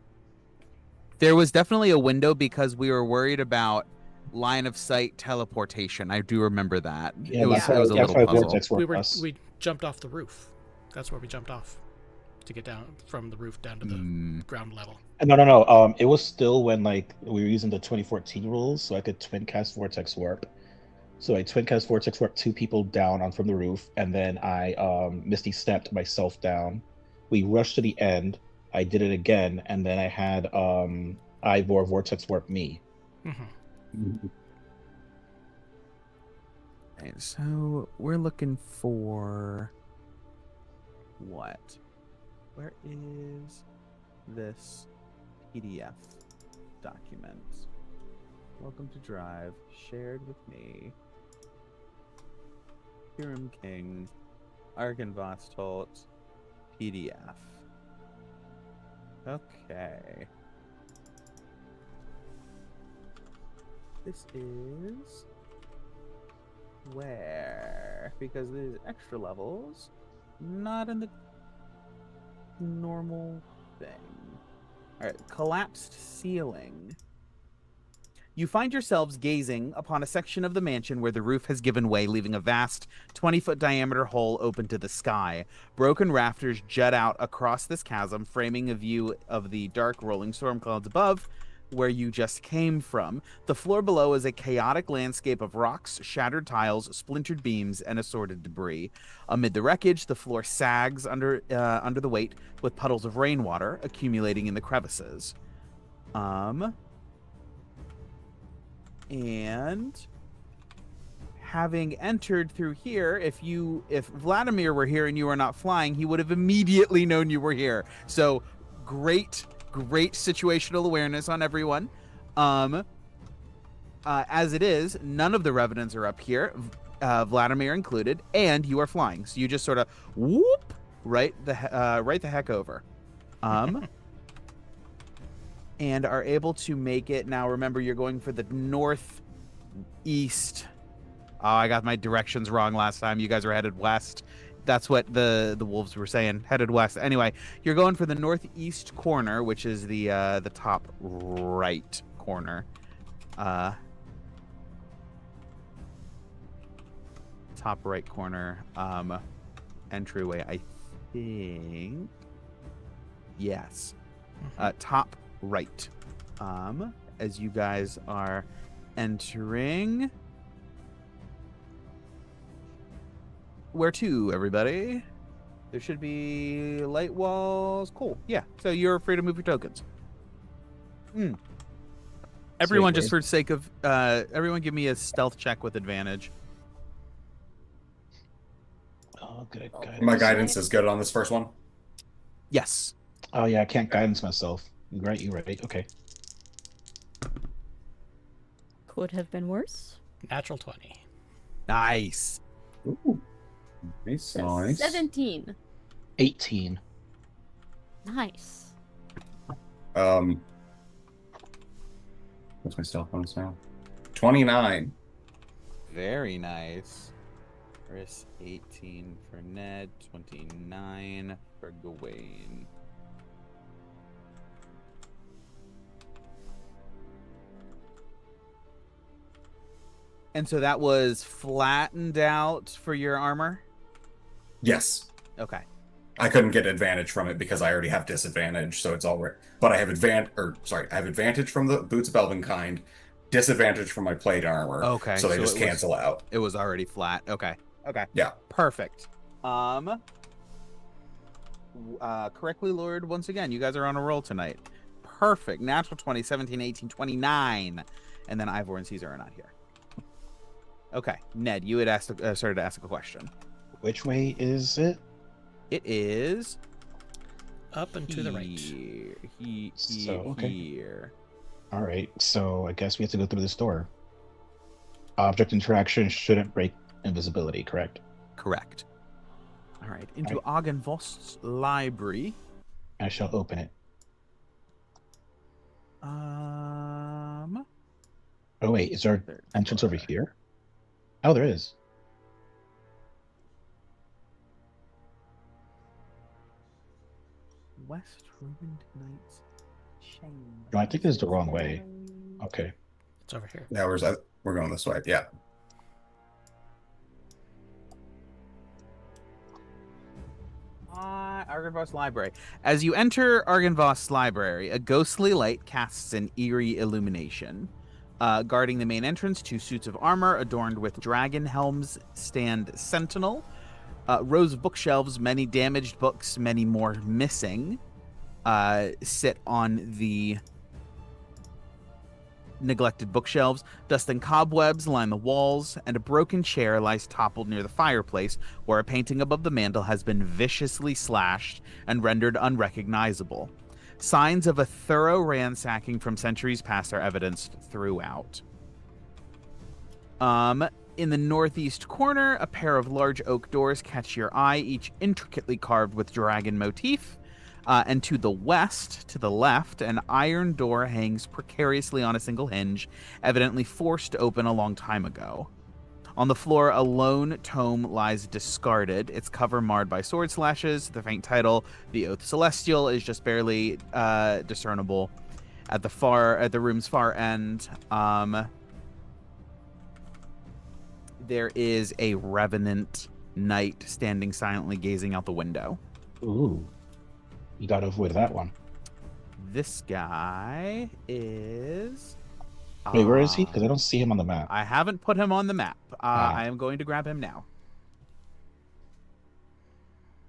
[SPEAKER 1] there was definitely a window because we were worried about line of sight teleportation. I do remember that.
[SPEAKER 3] Yeah,
[SPEAKER 1] it was a little
[SPEAKER 3] why
[SPEAKER 1] puzzle.
[SPEAKER 3] Vortex worked
[SPEAKER 2] We jumped off the roof. That's where we jumped off to get down from the roof down to the ground level.
[SPEAKER 3] No. It was still when like we were using the 2014 rules, so I could twin cast Vortex Warp. So I twin cast Vortex Warp 2 people down from the roof, and then I Misty stepped myself down. We rushed to the end. I did it again, and then I had Ivor Vortex Warp me.
[SPEAKER 2] Mm-hmm.
[SPEAKER 1] Okay, so we're looking for what? Where is this PDF document? Welcome to Drive, shared with me. Hiram King, Argenvostolt, PDF. Okay. This is where? Because there's extra levels, not in the normal thing. All right, collapsed ceiling. You find yourselves gazing upon a section of the mansion where the roof has given way, leaving a vast 20-foot diameter hole open to the sky. Broken rafters jut out across this chasm, framing a view of the dark rolling storm clouds above, where you just came from. The floor below is a chaotic landscape of rocks, shattered tiles, splintered beams, and assorted debris. Amid the wreckage, the floor sags under the weight, with puddles of rainwater accumulating in the crevices. And having entered through here, if Vladimir were here and you were not flying, he would have immediately known you were here. So great situational awareness on everyone. As it is, none of the revenants are up here, Vladimir included, and you are flying. So you just sort of whoop right the heck over. And are able to make it. Now, remember, you're going for the northeast. Oh, I got my directions wrong last time. You guys are headed west. That's what the wolves were saying, headed west. Anyway, you're going for the northeast corner, which is the top right corner. Top right corner entryway, I think. Yes. Top right, as you guys are entering. Where to, everybody? There should be light walls. Cool. Yeah. So you're free to move your tokens. Everyone, just for the sake of everyone, give me a stealth check with advantage.
[SPEAKER 3] Oh, good.
[SPEAKER 4] My guidance is good on this first one.
[SPEAKER 1] Yes.
[SPEAKER 3] Oh yeah, I can't guidance myself. You're right. Okay.
[SPEAKER 5] Could have been worse.
[SPEAKER 2] Natural 20.
[SPEAKER 1] Nice.
[SPEAKER 4] Ooh. Nice.
[SPEAKER 5] 17.
[SPEAKER 3] 18.
[SPEAKER 5] Nice.
[SPEAKER 4] What's my stealth bonus now? 29.
[SPEAKER 1] Very nice. Chris, 18 for Ned, 29 for Gawain. And so that was flattened out for your armor?
[SPEAKER 4] Yes.
[SPEAKER 1] Okay.
[SPEAKER 4] I couldn't get advantage from it because I already have disadvantage, so it's all right. But I have I have advantage from the boots of Elvenkind, disadvantage from my plate armor.
[SPEAKER 1] Okay.
[SPEAKER 4] So they
[SPEAKER 1] so
[SPEAKER 4] just cancel out.
[SPEAKER 1] It was already flat. Okay. Okay.
[SPEAKER 4] Yeah.
[SPEAKER 1] Perfect. Correctly lured once again. You guys are on a roll tonight. Perfect. Natural 20, 17, 18, 29. And then Ivor and Caesar are not here. Okay. Ned, you had started to ask a question.
[SPEAKER 3] Which way is it?
[SPEAKER 1] It is
[SPEAKER 2] Up and to the right.
[SPEAKER 1] Here.
[SPEAKER 3] All right, so I guess we have to go through this door. Object interaction shouldn't break invisibility, correct?
[SPEAKER 1] Correct. All right. Into Argenvost's library.
[SPEAKER 3] I shall open it.
[SPEAKER 1] Um.
[SPEAKER 3] Oh wait, is there entrance over here? Oh, there is.
[SPEAKER 1] West Ruined Knight's Chamber.
[SPEAKER 3] No, I think this is the wrong way. Okay.
[SPEAKER 2] It's over here.
[SPEAKER 4] Yeah, we're going this way. Yeah.
[SPEAKER 1] Argenvost's library. As you enter Argenvost's library, a ghostly light casts an eerie illumination. Guarding the main entrance, 2 suits of armor adorned with dragon helms stand sentinel. Rows of bookshelves, many damaged books, many more missing, sit on the neglected bookshelves. Dust and cobwebs line the walls, and a broken chair lies toppled near the fireplace, where a painting above the mantel has been viciously slashed and rendered unrecognizable. Signs of a thorough ransacking from centuries past are evidenced throughout. In the northeast corner, a pair of large oak doors catch your eye, each intricately carved with dragon motif. And to the west, to the left, an iron door hangs precariously on a single hinge, evidently forced open a long time ago. On the floor, a lone tome lies discarded, its cover marred by sword slashes. The faint title, The Oath Celestial, is just barely discernible. At the room's far end, there is a revenant knight standing silently gazing out the window.
[SPEAKER 3] Ooh. You gotta avoid that one.
[SPEAKER 1] This guy is...
[SPEAKER 3] Wait, where is he? Because I don't see him on the map.
[SPEAKER 1] I haven't put him on the map. I am going to grab him now.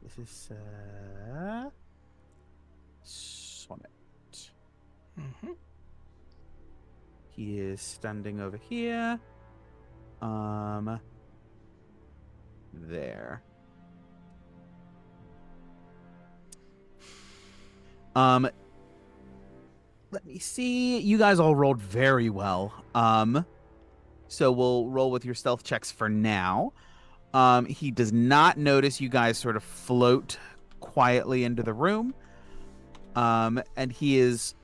[SPEAKER 1] This is Sonnet.
[SPEAKER 2] Mm-hmm.
[SPEAKER 1] He is standing over here. There. Let me see. You guys all rolled very well. So we'll roll with your stealth checks for now. He does not notice you guys sort of float quietly into the room. And he is...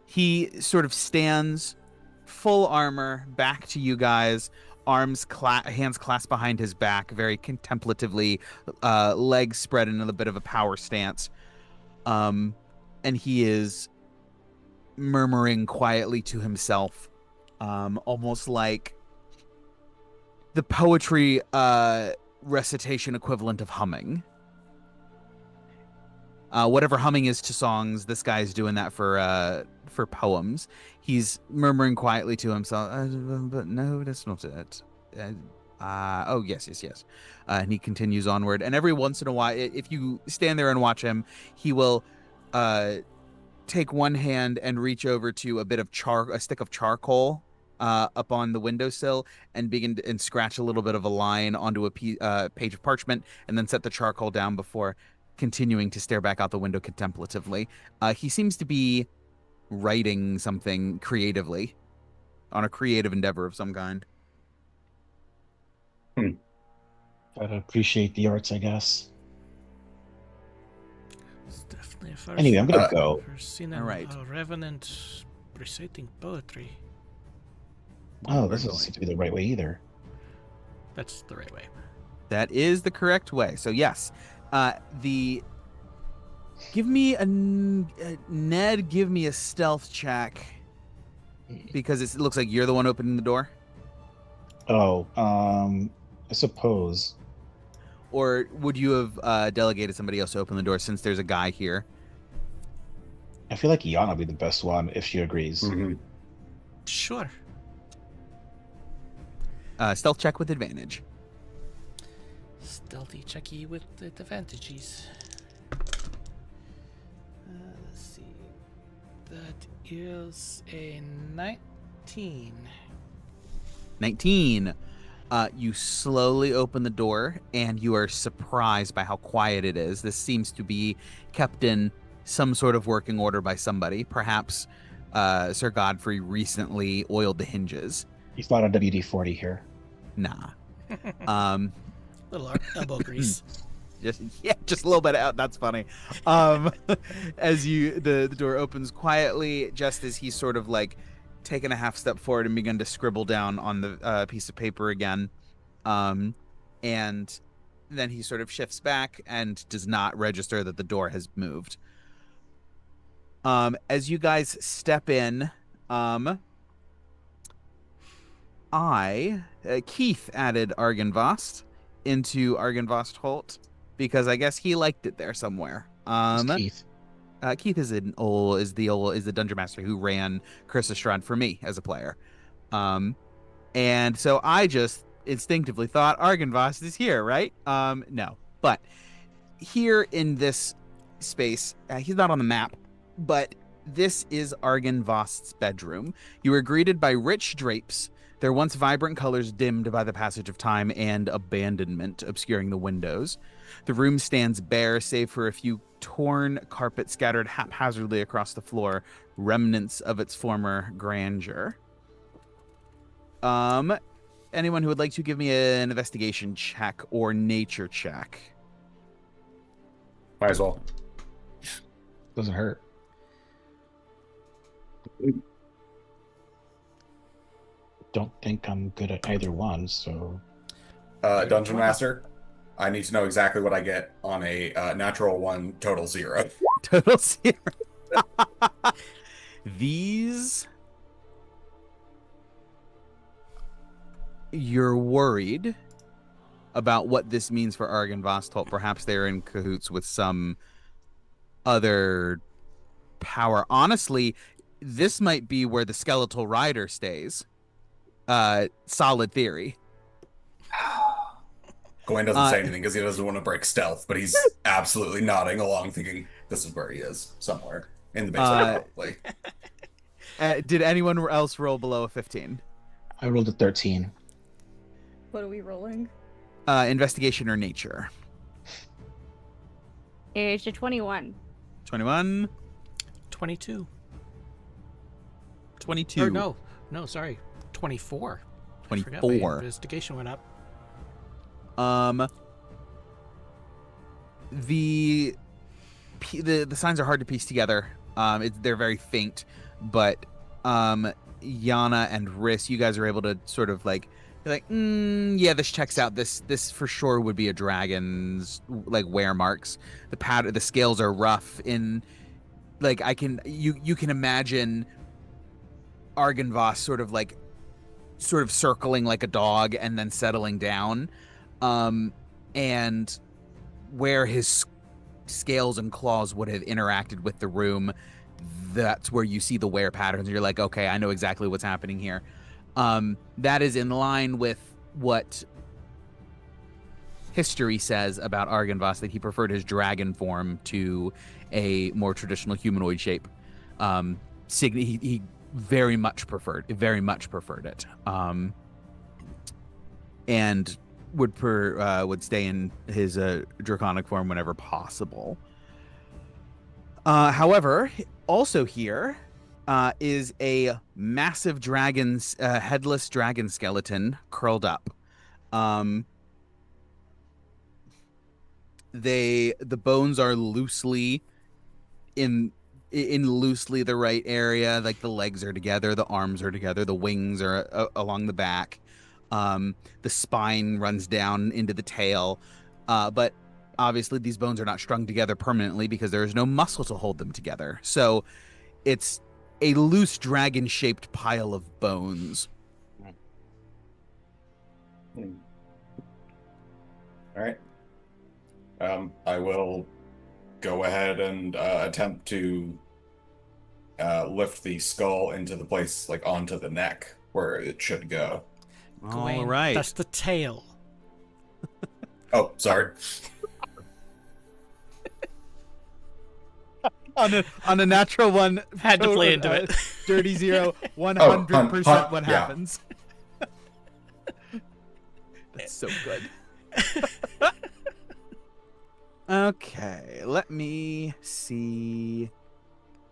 [SPEAKER 1] He sort of stands full armor back to you guys, hands clasped behind his back, very contemplatively, legs spread in a bit of a power stance. And he is murmuring quietly to himself, almost like the poetry recitation equivalent of humming. Whatever humming is to songs, this guy's doing that for poems. He's murmuring quietly to himself, but no, that's not it. Oh, yes. And he continues onward. And every once in a while, if you stand there and watch him, he will take one hand and reach over to a stick of charcoal up on the windowsill and begin and scratch a little bit of a line onto a page of parchment, and then set the charcoal down before continuing to stare back out the window contemplatively. He seems to be writing something creatively, on a creative endeavor of some kind.
[SPEAKER 3] Gotta appreciate the arts, I guess.
[SPEAKER 2] It's definitely a first.
[SPEAKER 3] Anyway, I'm gonna
[SPEAKER 4] Uh,
[SPEAKER 3] go.
[SPEAKER 2] First seen
[SPEAKER 1] All right.
[SPEAKER 2] a revenant reciting poetry.
[SPEAKER 3] Oh,
[SPEAKER 1] We're
[SPEAKER 3] this doesn't
[SPEAKER 1] going.
[SPEAKER 3] seem to be the right way either.
[SPEAKER 2] That's the right way.
[SPEAKER 1] That is the correct way. So yes, the give me Ned. Give me a stealth check because it looks like you're the one opening the door.
[SPEAKER 3] Oh, I suppose.
[SPEAKER 1] Or would you have delegated somebody else to open the door since there's a guy here?
[SPEAKER 3] I feel like Yana will be the best one if she agrees.
[SPEAKER 4] mhm.
[SPEAKER 2] Sure.
[SPEAKER 1] Stealth check with advantage.
[SPEAKER 2] Stealthy checky with the advantages. Let's see. That is a 19.
[SPEAKER 1] 19. You slowly open the door and you are surprised by how quiet it is. This seems to be kept in some sort of working order by somebody. Perhaps Sir Godfrey recently oiled the hinges.
[SPEAKER 3] He's not on WD-40 here.
[SPEAKER 1] Nah. Um,
[SPEAKER 2] Little elbow grease.
[SPEAKER 1] just a little bit out. That's funny. As the door opens quietly, just as he's sort of like taken a half step forward and begun to scribble down on the piece of paper again, and then he sort of shifts back and does not register that the door has moved. As you guys step in, Keith added Argynvost into Argynvost Holt because I guess he liked it there somewhere.
[SPEAKER 3] It's Keith.
[SPEAKER 1] Keith is the dungeon master who ran Curse of Strahd for me as a player. And so I just instinctively thought Argynvost is here, right? No. But here in this space, he's not on the map, but this is Argynvost's bedroom. You were greeted by rich drapes, their once vibrant colors dimmed by the passage of time and abandonment obscuring the windows. The room stands bare, save for a few torn carpet scattered haphazardly across the floor, remnants of its former grandeur. Anyone who would like to give me an investigation check or nature check?
[SPEAKER 4] Might as well.
[SPEAKER 3] Doesn't hurt. Don't think I'm good at either one, so
[SPEAKER 4] Dungeon Master, I need to know exactly what I get on a natural 1, total 0.
[SPEAKER 1] Total 0. These... You're worried about what this means for Argynvost Holt. Perhaps they're in cahoots with some other power. Honestly, this might be where the skeletal rider stays. Solid theory.
[SPEAKER 4] Gawain doesn't say anything because he doesn't want to break stealth, but he's absolutely nodding along, thinking this is where he is, somewhere in the basement, probably.
[SPEAKER 1] Did anyone else roll below a 15?
[SPEAKER 3] I rolled a 13.
[SPEAKER 5] What are we rolling?
[SPEAKER 1] Investigation or nature?
[SPEAKER 5] It's a 21.
[SPEAKER 1] 21.
[SPEAKER 2] 22.
[SPEAKER 1] 22.
[SPEAKER 2] Or no, sorry, 24.
[SPEAKER 1] 24.
[SPEAKER 2] I forgot my investigation went up.
[SPEAKER 1] The signs are hard to piece together. They're very faint, but Yana and Riss, you guys are able to sort of like, you're like, yeah, this checks out. This for sure would be a dragon's like wear marks. The scales are rough. In like you can imagine Argynvost sort of circling like a dog and then settling down, and where his scales and claws would have interacted with the room, that's where you see the wear patterns. You're like, okay, I know exactly what's happening here. That is in line with what history says about Argynvost, that he preferred his dragon form to a more traditional humanoid shape. He very much preferred it, and would stay in his draconic form whenever possible. However, also here is a massive headless dragon skeleton curled up. the bones are loosely in loosely the right area. Like the legs are together, the arms are together, the wings are along the back. The spine runs down into the tail. But obviously these bones are not strung together permanently because there is no muscle to hold them together. So it's a loose dragon-shaped pile of bones.
[SPEAKER 4] Hmm. All right. I will go ahead and attempt to lift the skull into the place, like onto the neck where it should go.
[SPEAKER 1] All
[SPEAKER 2] Gawain,
[SPEAKER 1] right.
[SPEAKER 2] that's the tail.
[SPEAKER 4] Oh, sorry.
[SPEAKER 1] On a natural one,
[SPEAKER 2] Had to play into it.
[SPEAKER 1] Dirty zero, 100%
[SPEAKER 4] hunt,
[SPEAKER 1] what
[SPEAKER 4] yeah.
[SPEAKER 1] happens. That's so good. Okay, let me see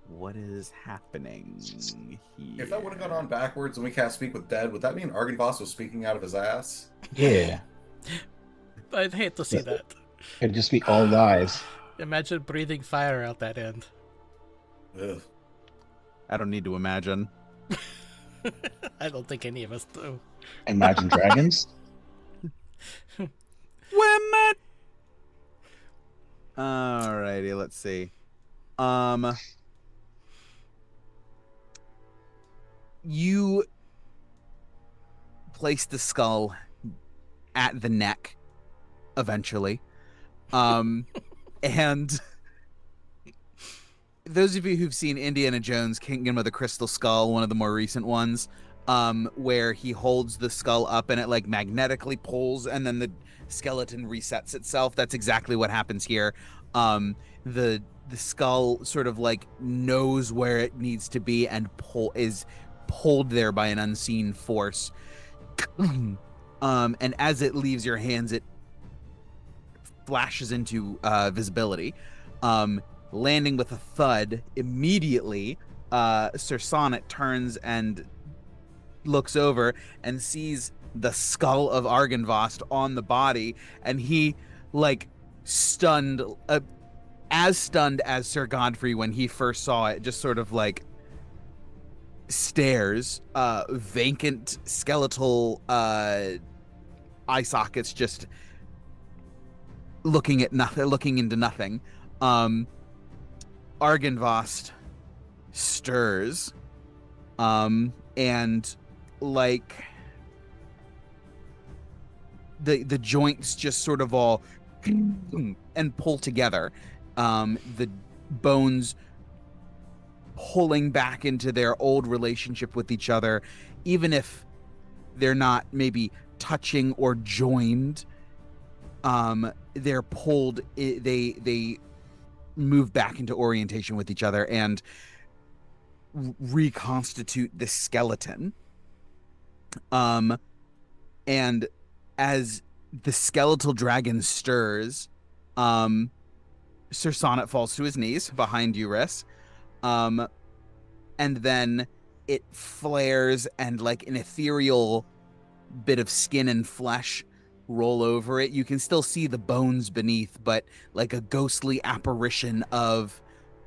[SPEAKER 1] what is happening here.
[SPEAKER 4] If that would have gone on backwards and we cast Speak with Dead, would that mean Argynvost was speaking out of his ass?
[SPEAKER 3] Yeah.
[SPEAKER 2] I'd hate to see that.
[SPEAKER 3] It'd just be all lies.
[SPEAKER 2] Imagine breathing fire out that end.
[SPEAKER 4] Ugh.
[SPEAKER 1] I don't need to imagine.
[SPEAKER 2] I don't think any of us do.
[SPEAKER 3] Imagine Dragons.
[SPEAKER 1] Women. Alrighty, let's see. You place the skull at the neck eventually. And those of you who've seen Indiana Jones Kingdom of the Crystal Skull, one of the more recent ones, where he holds the skull up and it like magnetically pulls and then the skeleton resets itself, that's exactly what happens here. The skull sort of like knows where it needs to be and is pulled there by an unseen force. And as it leaves your hands, it flashes into visibility, landing with a thud. Immediately, Sir Sonnet turns and looks over and sees the skull of Argynvost on the body, and he, like, stunned, as stunned as Sir Godfrey when he first saw it, just sort of like stares, vacant skeletal eye sockets, just looking at nothing, looking into nothing. Argynvost stirs, and like the joints just sort of all and pull together. The bones pulling back into their old relationship with each other, even if they're not maybe touching or joined. They're pulled. They move back into orientation with each other and reconstitute the skeleton. And as the skeletal dragon stirs, Sir Sonnet falls to his knees behind you, Riss. And then it flares and like an ethereal bit of skin and flesh roll over it. You can still see the bones beneath, but like a ghostly apparition of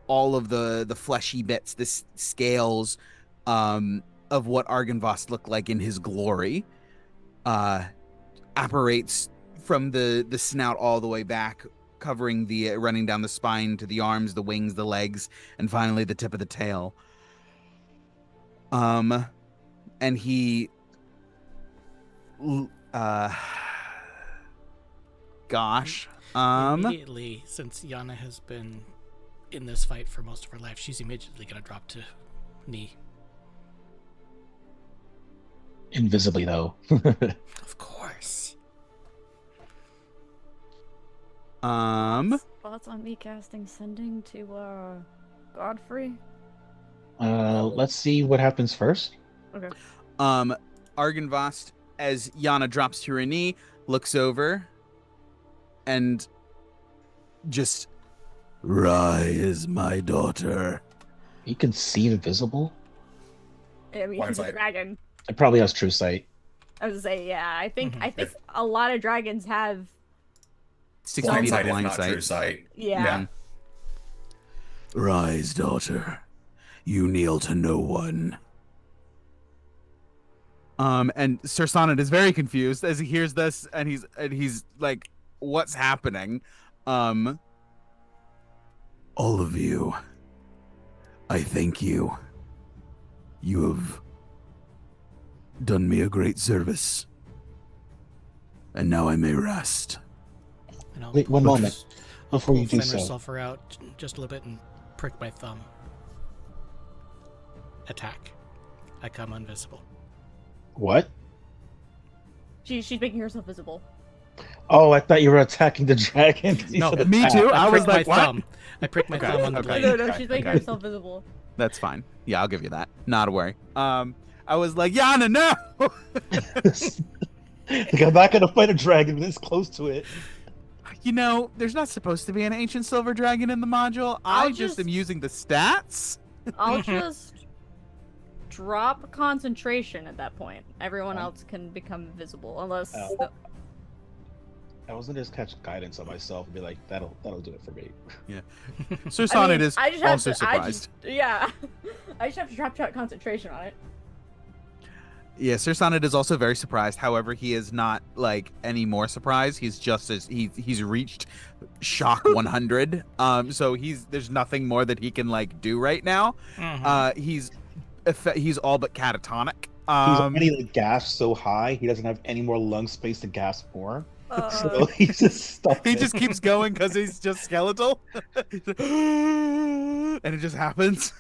[SPEAKER 1] all of the fleshy bits, the scales, of what Argynvost looked like in his glory, apparates from the snout all the way back, covering the running down the spine to the arms, the wings, the legs, and finally the tip of the tail. And he gosh.
[SPEAKER 2] Immediately, since Yana has been in this fight for most of her life, she's immediately going to drop to knee.
[SPEAKER 3] Invisibly, though.
[SPEAKER 2] Of course.
[SPEAKER 5] Thoughts on me casting sending to Godfrey?
[SPEAKER 3] Let's see what happens first.
[SPEAKER 5] Okay.
[SPEAKER 1] Argynvost, as Yana drops to her knee, looks over and just, rise, my daughter.
[SPEAKER 3] You can see invisible?
[SPEAKER 5] I mean, he's a dragon.
[SPEAKER 3] It probably has true sight.
[SPEAKER 5] I was gonna say, yeah. I think a lot of dragons have
[SPEAKER 1] 60 feet of
[SPEAKER 4] Blindsight, if
[SPEAKER 1] blind
[SPEAKER 4] not
[SPEAKER 1] sight.
[SPEAKER 4] true sight.
[SPEAKER 5] Yeah.
[SPEAKER 1] Rise, daughter. You kneel to no one. And Sir Sonnet is very confused as he hears this, and he's like, "What's happening?" All of you, I thank you. You have done me a great service, and now I may rest.
[SPEAKER 2] And I'll,
[SPEAKER 3] Wait, one
[SPEAKER 2] I'll
[SPEAKER 3] moment
[SPEAKER 2] just-
[SPEAKER 3] before you
[SPEAKER 2] pull
[SPEAKER 3] do
[SPEAKER 2] Fenrir
[SPEAKER 3] so.
[SPEAKER 2] Sulfur out just a little bit and prick my thumb. Attack. I come invisible.
[SPEAKER 3] What?
[SPEAKER 5] She's making herself visible.
[SPEAKER 3] Oh, I thought you were attacking the dragon. 'Cause you
[SPEAKER 2] No,
[SPEAKER 3] said
[SPEAKER 1] me
[SPEAKER 3] attack.
[SPEAKER 1] too. I was
[SPEAKER 2] pricked my
[SPEAKER 1] like, what?
[SPEAKER 2] thumb. I pricked my
[SPEAKER 1] Okay,
[SPEAKER 2] thumb on the
[SPEAKER 1] okay.
[SPEAKER 2] blade.
[SPEAKER 5] No, she's making
[SPEAKER 1] okay.
[SPEAKER 5] herself visible.
[SPEAKER 1] That's fine. Yeah, I'll give you that. Not a worry. I was like, Yana, no.
[SPEAKER 3] Like, I'm not gonna fight a dragon this close to it.
[SPEAKER 1] You know, there's not supposed to be an ancient silver dragon in the module. I
[SPEAKER 5] I'll
[SPEAKER 1] just
[SPEAKER 5] just-
[SPEAKER 1] am using the stats.
[SPEAKER 5] I'll just drop concentration at that point. Everyone
[SPEAKER 3] Oh.
[SPEAKER 5] else can become visible, unless.
[SPEAKER 3] Oh. I was gonna just catch guidance on myself and be like, that'll do it for me.
[SPEAKER 1] Sir Sonnet is
[SPEAKER 5] I just have
[SPEAKER 1] also
[SPEAKER 5] to,
[SPEAKER 1] surprised.
[SPEAKER 5] yeah. I just have to drop concentration on it.
[SPEAKER 1] Yeah, Sir Sonnet is also very surprised. However, he is not like any more surprised. He's just as he's reached shock 100. So there's nothing more that he can like do right now.
[SPEAKER 2] Mhm.
[SPEAKER 1] He's all but catatonic.
[SPEAKER 3] He's already like gasped so high, he doesn't have any more lung space to gasp more. So he's just stuck.
[SPEAKER 1] He just keeps going because he's just skeletal, and it just happens.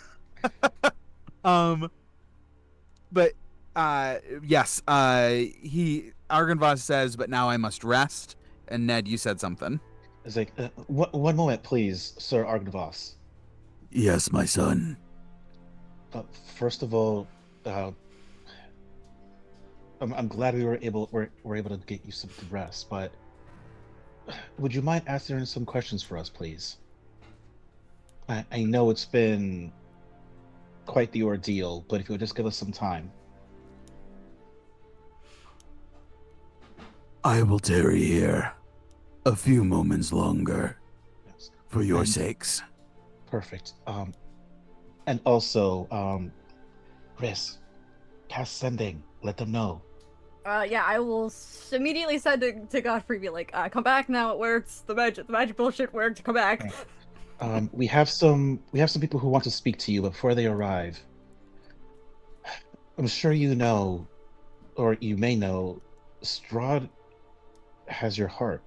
[SPEAKER 1] But yes, Argenvoss says, "But now I must rest." And Ned, you said something.
[SPEAKER 3] It's like, one moment, please, Sir Argnvoss.
[SPEAKER 1] Yes, my son.
[SPEAKER 3] First of all, I'm glad we're able to get you some rest, but would you mind answering some questions for us, please? I know it's been quite the ordeal, but if you would just give us some time.
[SPEAKER 1] I will tarry here a few moments longer
[SPEAKER 3] Yes.
[SPEAKER 1] for your
[SPEAKER 3] And-
[SPEAKER 1] sakes.
[SPEAKER 3] Perfect. And also, Chris, cast sending. Let them know.
[SPEAKER 5] Yeah, I will immediately send to Godfrey, be like, come back now, it works. The magic bullshit worked, come back.
[SPEAKER 3] We have some people who want to speak to you before they arrive. I'm sure you know, or you may know, Strahd has your heart,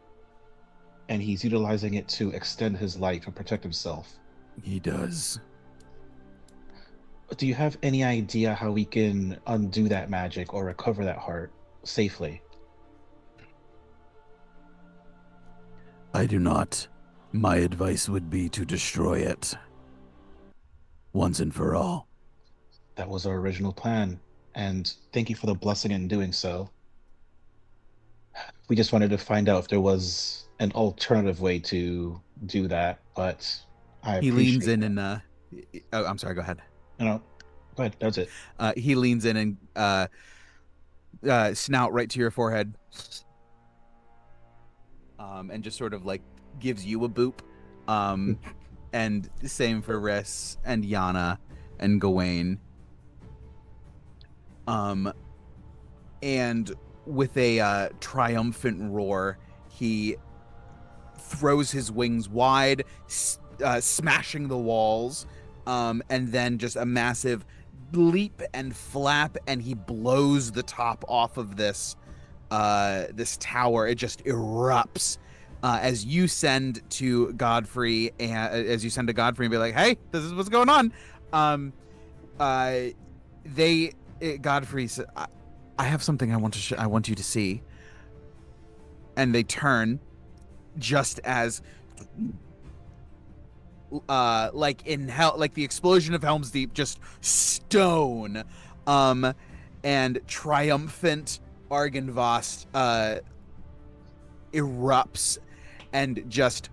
[SPEAKER 3] and he's utilizing it to extend his life and protect himself.
[SPEAKER 1] He does.
[SPEAKER 3] Do you have any idea how we can undo that magic or recover that heart safely?
[SPEAKER 1] I do not. My advice would be to destroy it. Once and for all.
[SPEAKER 3] That was our original plan, and thank you for the blessing in doing so. We just wanted to find out if there was an alternative way to do that, but I
[SPEAKER 1] He leans
[SPEAKER 3] appreciate
[SPEAKER 1] in
[SPEAKER 3] that.
[SPEAKER 1] and I'm sorry, go ahead.
[SPEAKER 3] No, go ahead, that's it.
[SPEAKER 1] He leans in and snout right to your forehead. And just sort of like gives you a boop. And same for Riss and Yana and Gawain. And with a triumphant roar, he throws his wings wide, smashing the walls, and then just a massive leap and flap, and he blows the top off of this tower. It just erupts as you send to Godfrey, and be like, "Hey, this is what's going on." Godfrey said, I have something I want you to see. And they turn just as like in hell, like the explosion of Helm's Deep, just stone and triumphant Argenvost erupts and just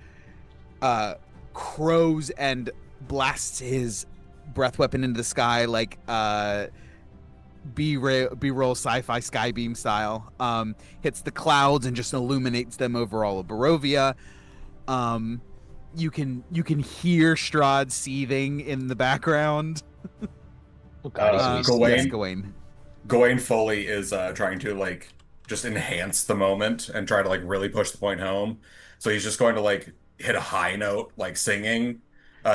[SPEAKER 1] crows and blasts his breath weapon into the sky like B-roll sci-fi skybeam style. Hits the clouds and just illuminates them over all of Barovia. Um, you can hear Strahd seething in the background.
[SPEAKER 3] Oh god, he's so
[SPEAKER 1] Yes,
[SPEAKER 4] Gawain
[SPEAKER 1] Gawain.
[SPEAKER 4] Gawain Foley is trying to like just enhance the moment and try to like really push the point home. So he's just going to like hit a high note like singing,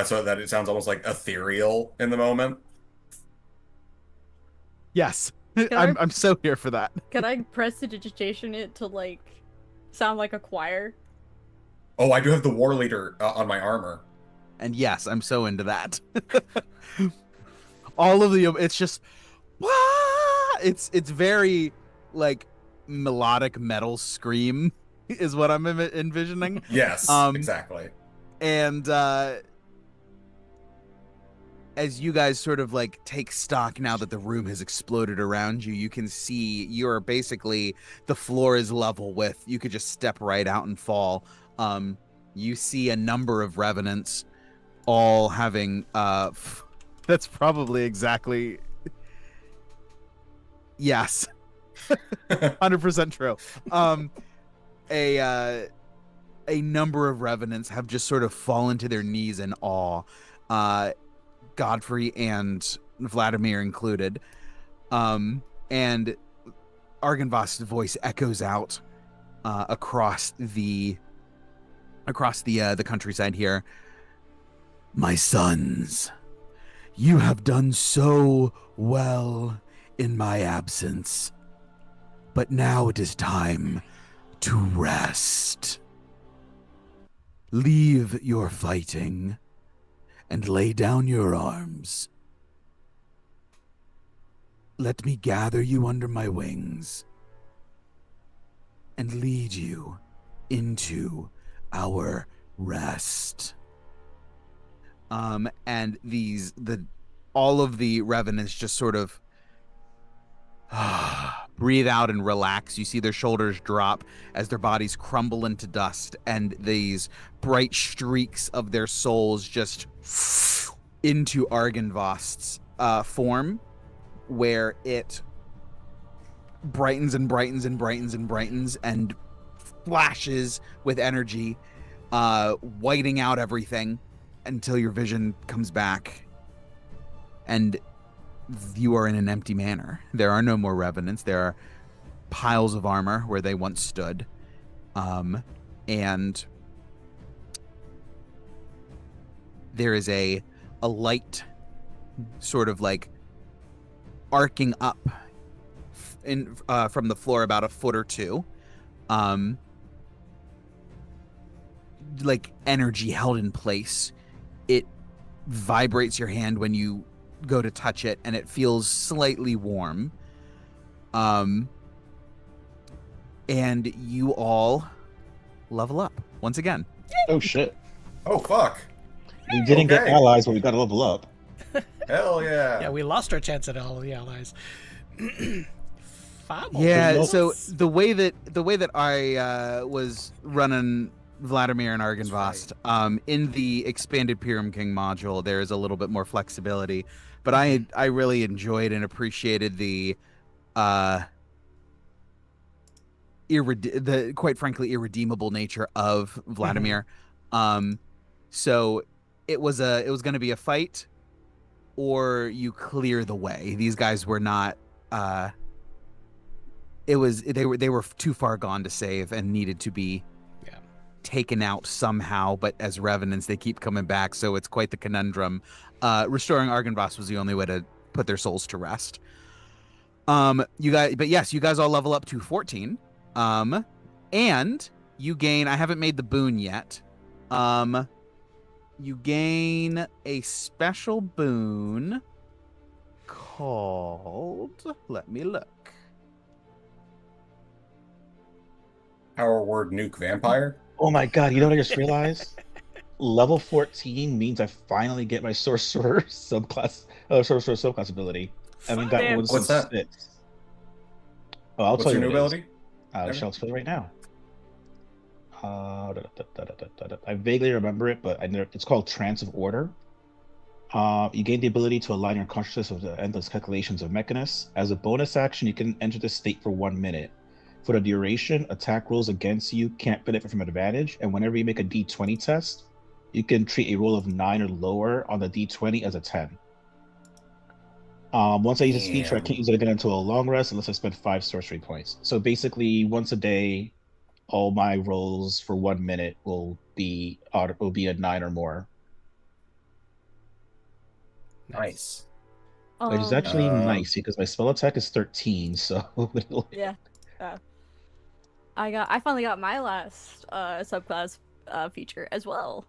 [SPEAKER 4] so that it sounds almost like ethereal in the moment.
[SPEAKER 1] Yes,
[SPEAKER 5] Can I
[SPEAKER 1] I'm so here for that.
[SPEAKER 5] can I prestidigitation it to like sound like a choir?
[SPEAKER 4] Oh, I do have the war leader on my armor.
[SPEAKER 1] And yes, I'm so into that. All of the it's just Wah! It's very like melodic metal scream is what I'm envisioning.
[SPEAKER 4] Yes,
[SPEAKER 1] Um
[SPEAKER 4] exactly.
[SPEAKER 1] and as you guys sort of like take stock now that the room has exploded around you, you can see you're basically the floor is level with. You could just step right out and fall. You see a number of revenants all having that's probably exactly yes. 100% true. A number of revenants have just sort of fallen to their knees in awe. Godfrey and Vladimir included. And Argynvost's voice echoes out across the countryside here. My sons, you have done so well in my absence, but now it is time to rest. Leave your fighting and lay down your arms. Let me gather you under my wings and lead you into our rest. And all of the revenants just sort of breathe out and relax. You see their shoulders drop as their bodies crumble into dust, and these bright streaks of their souls just into Argynvost's form, where it brightens and brightens and brightens and brightens and flashes with energy, whiting out everything until your vision comes back, and you are in an empty manor. There are no more revenants. There are piles of armor where they once stood. And there is a light sort of like arcing up from the floor about a foot or two. Like energy held in place. It vibrates your hand when you go to touch it, and it feels slightly warm. And you all level up once again.
[SPEAKER 3] Oh shit.
[SPEAKER 4] Oh fuck.
[SPEAKER 3] We didn't get
[SPEAKER 4] Okay.
[SPEAKER 3] allies, but we got to level up.
[SPEAKER 4] Hell yeah.
[SPEAKER 2] Yeah, we lost our chance at all of the allies. Fable.
[SPEAKER 1] Yeah, so the way that I was running Vladimir and Argynvost, in the expanded Pyram King module, there is a little bit more flexibility, but I really enjoyed and appreciated the quite frankly irredeemable nature of Vladimir. So it was going to be a fight, or you clear the way. These guys were not. They were too far gone to save and needed to be taken out somehow. But as revenants, they keep coming back, so it's quite the conundrum. Restoring Argynvost was the only way to put their souls to rest. You guys all level up to 14. And you gain. I haven't made the boon yet. You gain a special boon called. Let me look.
[SPEAKER 4] Power word nuke vampire.
[SPEAKER 3] Oh my god, you know what I just realized? Level 14 means I finally get my sorcerer subclass ability. I haven't gotten one
[SPEAKER 4] What's
[SPEAKER 3] since
[SPEAKER 4] that?
[SPEAKER 3] 6. Oh, I'll
[SPEAKER 4] What's
[SPEAKER 3] tell
[SPEAKER 4] your
[SPEAKER 3] you
[SPEAKER 4] new
[SPEAKER 3] what it is.
[SPEAKER 4] ability?
[SPEAKER 3] Shall tell you right now. I vaguely remember it, but it's called Trance of Order. You gain the ability to align your consciousness with the endless calculations of Mechanus. As a bonus action, you can enter this state for 1 minute. For the duration, attack rolls against you can't benefit from advantage, and whenever you make a d20 test, you can treat a roll of 9 or lower on the d20 as a 10. Once I use this feature, I can't
[SPEAKER 4] Damn.
[SPEAKER 3] use it again until a long rest unless I spend 5 sorcery points. So basically, once a day, all my rolls for 1 minute will be a 9 or more,
[SPEAKER 4] Nice.
[SPEAKER 3] which is actually
[SPEAKER 4] Um,
[SPEAKER 3] nice because my spell attack is 13. So it'll hit.
[SPEAKER 5] Yeah. I finally got my last subclass feature as well.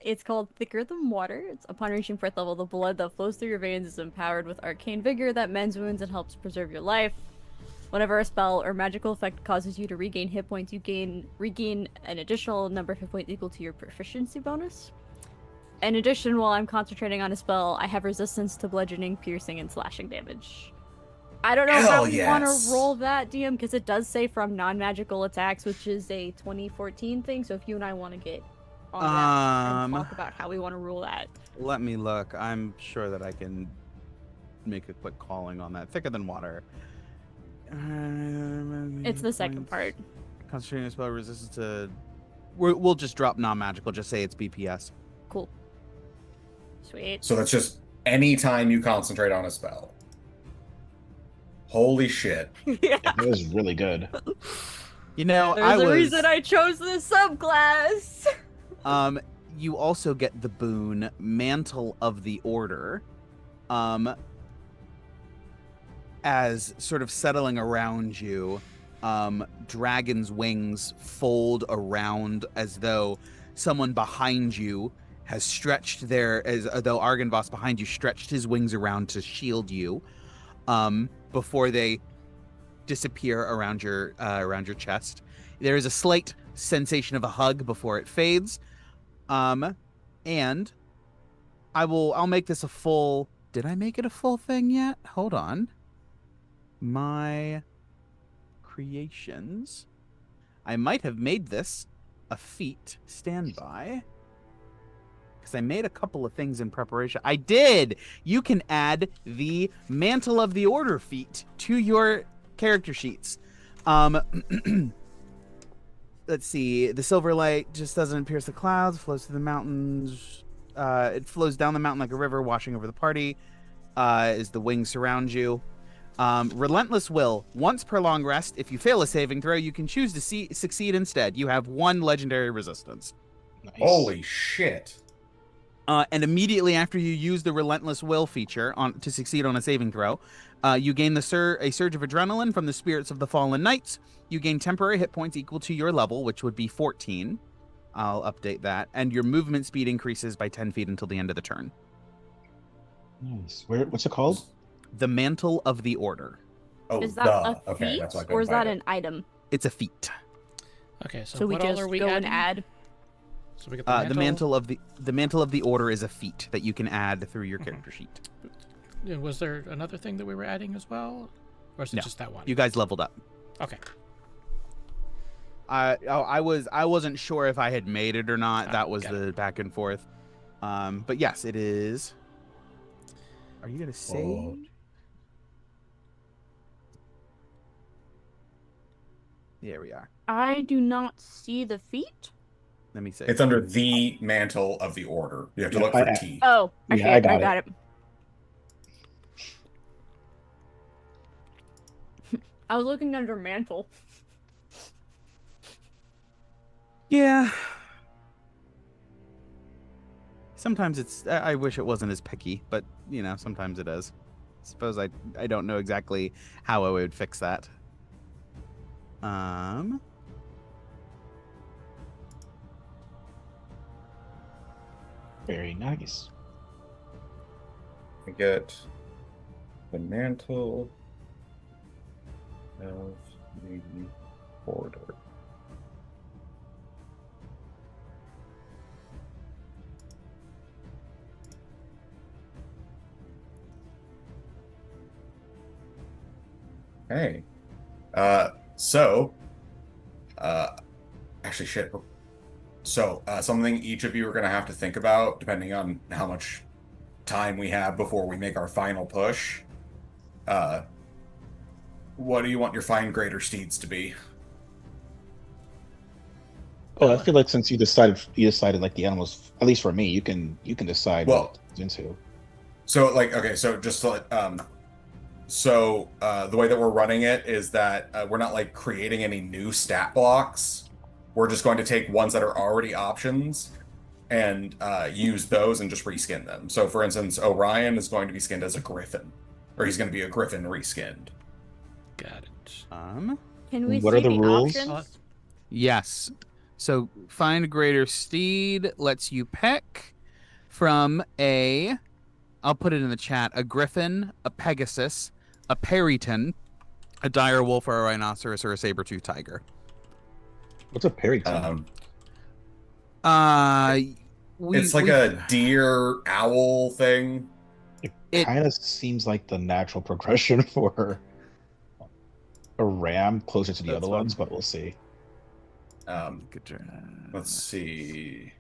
[SPEAKER 5] It's called Thicker Than Water. It's upon reaching fourth level, the blood that flows through your veins is empowered with arcane vigor that mends wounds and helps preserve your life. Whenever a spell or magical effect causes you to regain hit points, you regain an additional number of hit points equal to your proficiency bonus. In addition, while I'm concentrating on a spell, I have resistance to bludgeoning, piercing, and slashing damage. I don't know how
[SPEAKER 4] hell
[SPEAKER 5] we want
[SPEAKER 4] yes.
[SPEAKER 5] to roll that, DM, because it does say from non-magical attacks, which is a 2014 thing. So if you and I want to get on that and talk about how we want to rule that.
[SPEAKER 1] Let me look. I'm sure that I can make a quick calling on that. Thicker than water.
[SPEAKER 5] It's the second part.
[SPEAKER 1] Concentrating spell resistance to. We'll just drop non-magical. Just say it's BPS.
[SPEAKER 5] Cool. Sweet.
[SPEAKER 4] So that's just any time you concentrate on a spell. Holy shit.
[SPEAKER 5] Yeah.
[SPEAKER 3] That was really good.
[SPEAKER 1] You know,
[SPEAKER 5] There's a reason I chose this subclass.
[SPEAKER 1] You also get the boon Mantle of the Order. As sort of settling around you, dragon's wings fold around as though someone behind you has stretched as though Argynvost behind you stretched his wings around to shield you, before they disappear around your chest. There is a slight sensation of a hug before it fades, and I'll make this a full. Did I make it a full thing yet? Hold on. My creations. I might have made this a feat. Stand by. Because I made a couple of things in preparation. I did! You can add the Mantle of the Order feat to your character sheets. Let's see. The silver light just doesn't pierce the clouds, flows through the mountains. It flows down the mountain like a river, washing over the party. As the wings surround you. Relentless Will. Once per long rest, if you fail a saving throw, you can choose to succeed instead. You have 1 legendary resistance.
[SPEAKER 3] Nice.
[SPEAKER 4] Holy shit.
[SPEAKER 1] And immediately after you use the Relentless Will feature to succeed on a saving throw, you gain a surge of adrenaline from the spirits of the fallen knights. You gain temporary hit points equal to your level, which would be 14. I'll update that. And your movement speed increases by 10 feet until the end of the turn.
[SPEAKER 3] Nice. What's it called?
[SPEAKER 1] The Mantle of the Order.
[SPEAKER 4] Oh,
[SPEAKER 5] Is that a
[SPEAKER 4] okay,
[SPEAKER 5] feat
[SPEAKER 4] that's why I
[SPEAKER 5] or
[SPEAKER 4] couldn't
[SPEAKER 5] is that
[SPEAKER 4] find it.
[SPEAKER 5] an item?
[SPEAKER 1] It's a feat.
[SPEAKER 2] Okay, so,
[SPEAKER 5] So we
[SPEAKER 2] what all
[SPEAKER 5] just
[SPEAKER 2] are we
[SPEAKER 5] go and
[SPEAKER 2] adding?
[SPEAKER 5] add.
[SPEAKER 2] So we got
[SPEAKER 1] The Mantle of the Order is a feat that you can add through your character sheet.
[SPEAKER 2] Was there another thing that we were adding as well, or is it
[SPEAKER 1] No.
[SPEAKER 2] just that one?
[SPEAKER 1] You guys leveled up.
[SPEAKER 2] Okay.
[SPEAKER 1] I wasn't sure if I had made it or not. That was
[SPEAKER 2] got
[SPEAKER 1] the back and forth. But yes, it is. Are you gonna save?
[SPEAKER 4] Oh.
[SPEAKER 1] There we are.
[SPEAKER 5] I do not see the feet.
[SPEAKER 1] Let me see.
[SPEAKER 4] It's under the Mantle of the Order. You have to
[SPEAKER 3] Yeah,
[SPEAKER 4] look for T.
[SPEAKER 5] Oh, I
[SPEAKER 3] Yeah,
[SPEAKER 5] see
[SPEAKER 3] I
[SPEAKER 5] it. I
[SPEAKER 3] got
[SPEAKER 5] got it. I was looking under mantle.
[SPEAKER 1] Yeah. Sometimes it's. I wish it wasn't as picky, but sometimes it is. Suppose I don't know exactly how I would fix that.
[SPEAKER 3] Very nice.
[SPEAKER 4] I get the Mantle of the Order. Hey. So, actually, shit. So something each of you are going to have to think about, depending on how much time we have before we make our final push. Uh, what do you want your fine greater steeds to be?
[SPEAKER 3] Oh, I
[SPEAKER 2] Bella.
[SPEAKER 3] feel like since you decided like the animals, at least for me, you can decide what
[SPEAKER 4] Well,
[SPEAKER 3] it turns into.
[SPEAKER 4] so like okay, so just to let, the way that we're running it is that we're not like creating any new stat blocks. We're just going to take ones that are already options and use those and just reskin them. So for instance, Orion is going to be skinned as a griffin, or he's going to be a griffin reskinned.
[SPEAKER 2] Got it.
[SPEAKER 5] Can we
[SPEAKER 3] What are
[SPEAKER 5] see
[SPEAKER 3] the
[SPEAKER 5] the
[SPEAKER 3] rules?
[SPEAKER 5] options?
[SPEAKER 1] Yes. So find greater steed lets you pick from I'll put it in the chat, a griffin, a pegasus, a periton, a dire wolf, or a rhinoceros, or a saber-toothed tiger.
[SPEAKER 3] What's a periton?
[SPEAKER 1] Uh,
[SPEAKER 4] It's like a deer owl thing.
[SPEAKER 1] it-
[SPEAKER 3] Kind of seems like the natural progression for a ram, closer to the
[SPEAKER 1] That's
[SPEAKER 3] other
[SPEAKER 1] fun.
[SPEAKER 3] ones, but we'll see.
[SPEAKER 4] Let's see.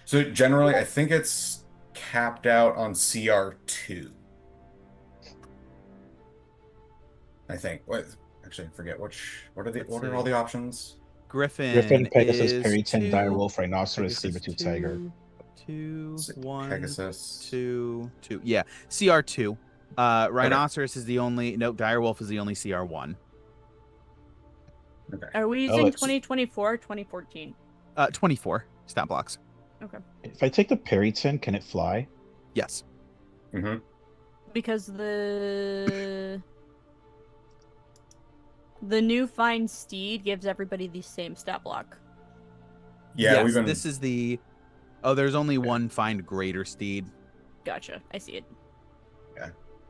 [SPEAKER 4] So generally, I think it's capped out on CR2. I think. What? Actually, I forget what are all the options?
[SPEAKER 3] Griffin, Pegasus,
[SPEAKER 1] is
[SPEAKER 3] periton,
[SPEAKER 1] 2,
[SPEAKER 3] direwolf, rhinoceros,
[SPEAKER 1] Pegasus
[SPEAKER 3] saber-tooth tiger.
[SPEAKER 1] 2,
[SPEAKER 4] Is it
[SPEAKER 1] 1,
[SPEAKER 4] Pegasus.
[SPEAKER 1] 2, 2. Yeah, CR2. Rhinoceros is the only. Nope, direwolf is the only CR1.
[SPEAKER 4] Okay.
[SPEAKER 5] Are we
[SPEAKER 3] Oh,
[SPEAKER 5] using
[SPEAKER 3] it's-
[SPEAKER 5] 2024 or 2014?
[SPEAKER 1] 24 stat blocks.
[SPEAKER 5] Okay.
[SPEAKER 3] If I take the periton, can it fly?
[SPEAKER 1] Yes.
[SPEAKER 4] Mm-hmm.
[SPEAKER 5] Because the new find steed gives everybody the same stat block.
[SPEAKER 4] Yeah,
[SPEAKER 1] yes,
[SPEAKER 4] we've been.
[SPEAKER 1] This is the. Oh, there's only one find greater steed
[SPEAKER 5] Gotcha. I see it.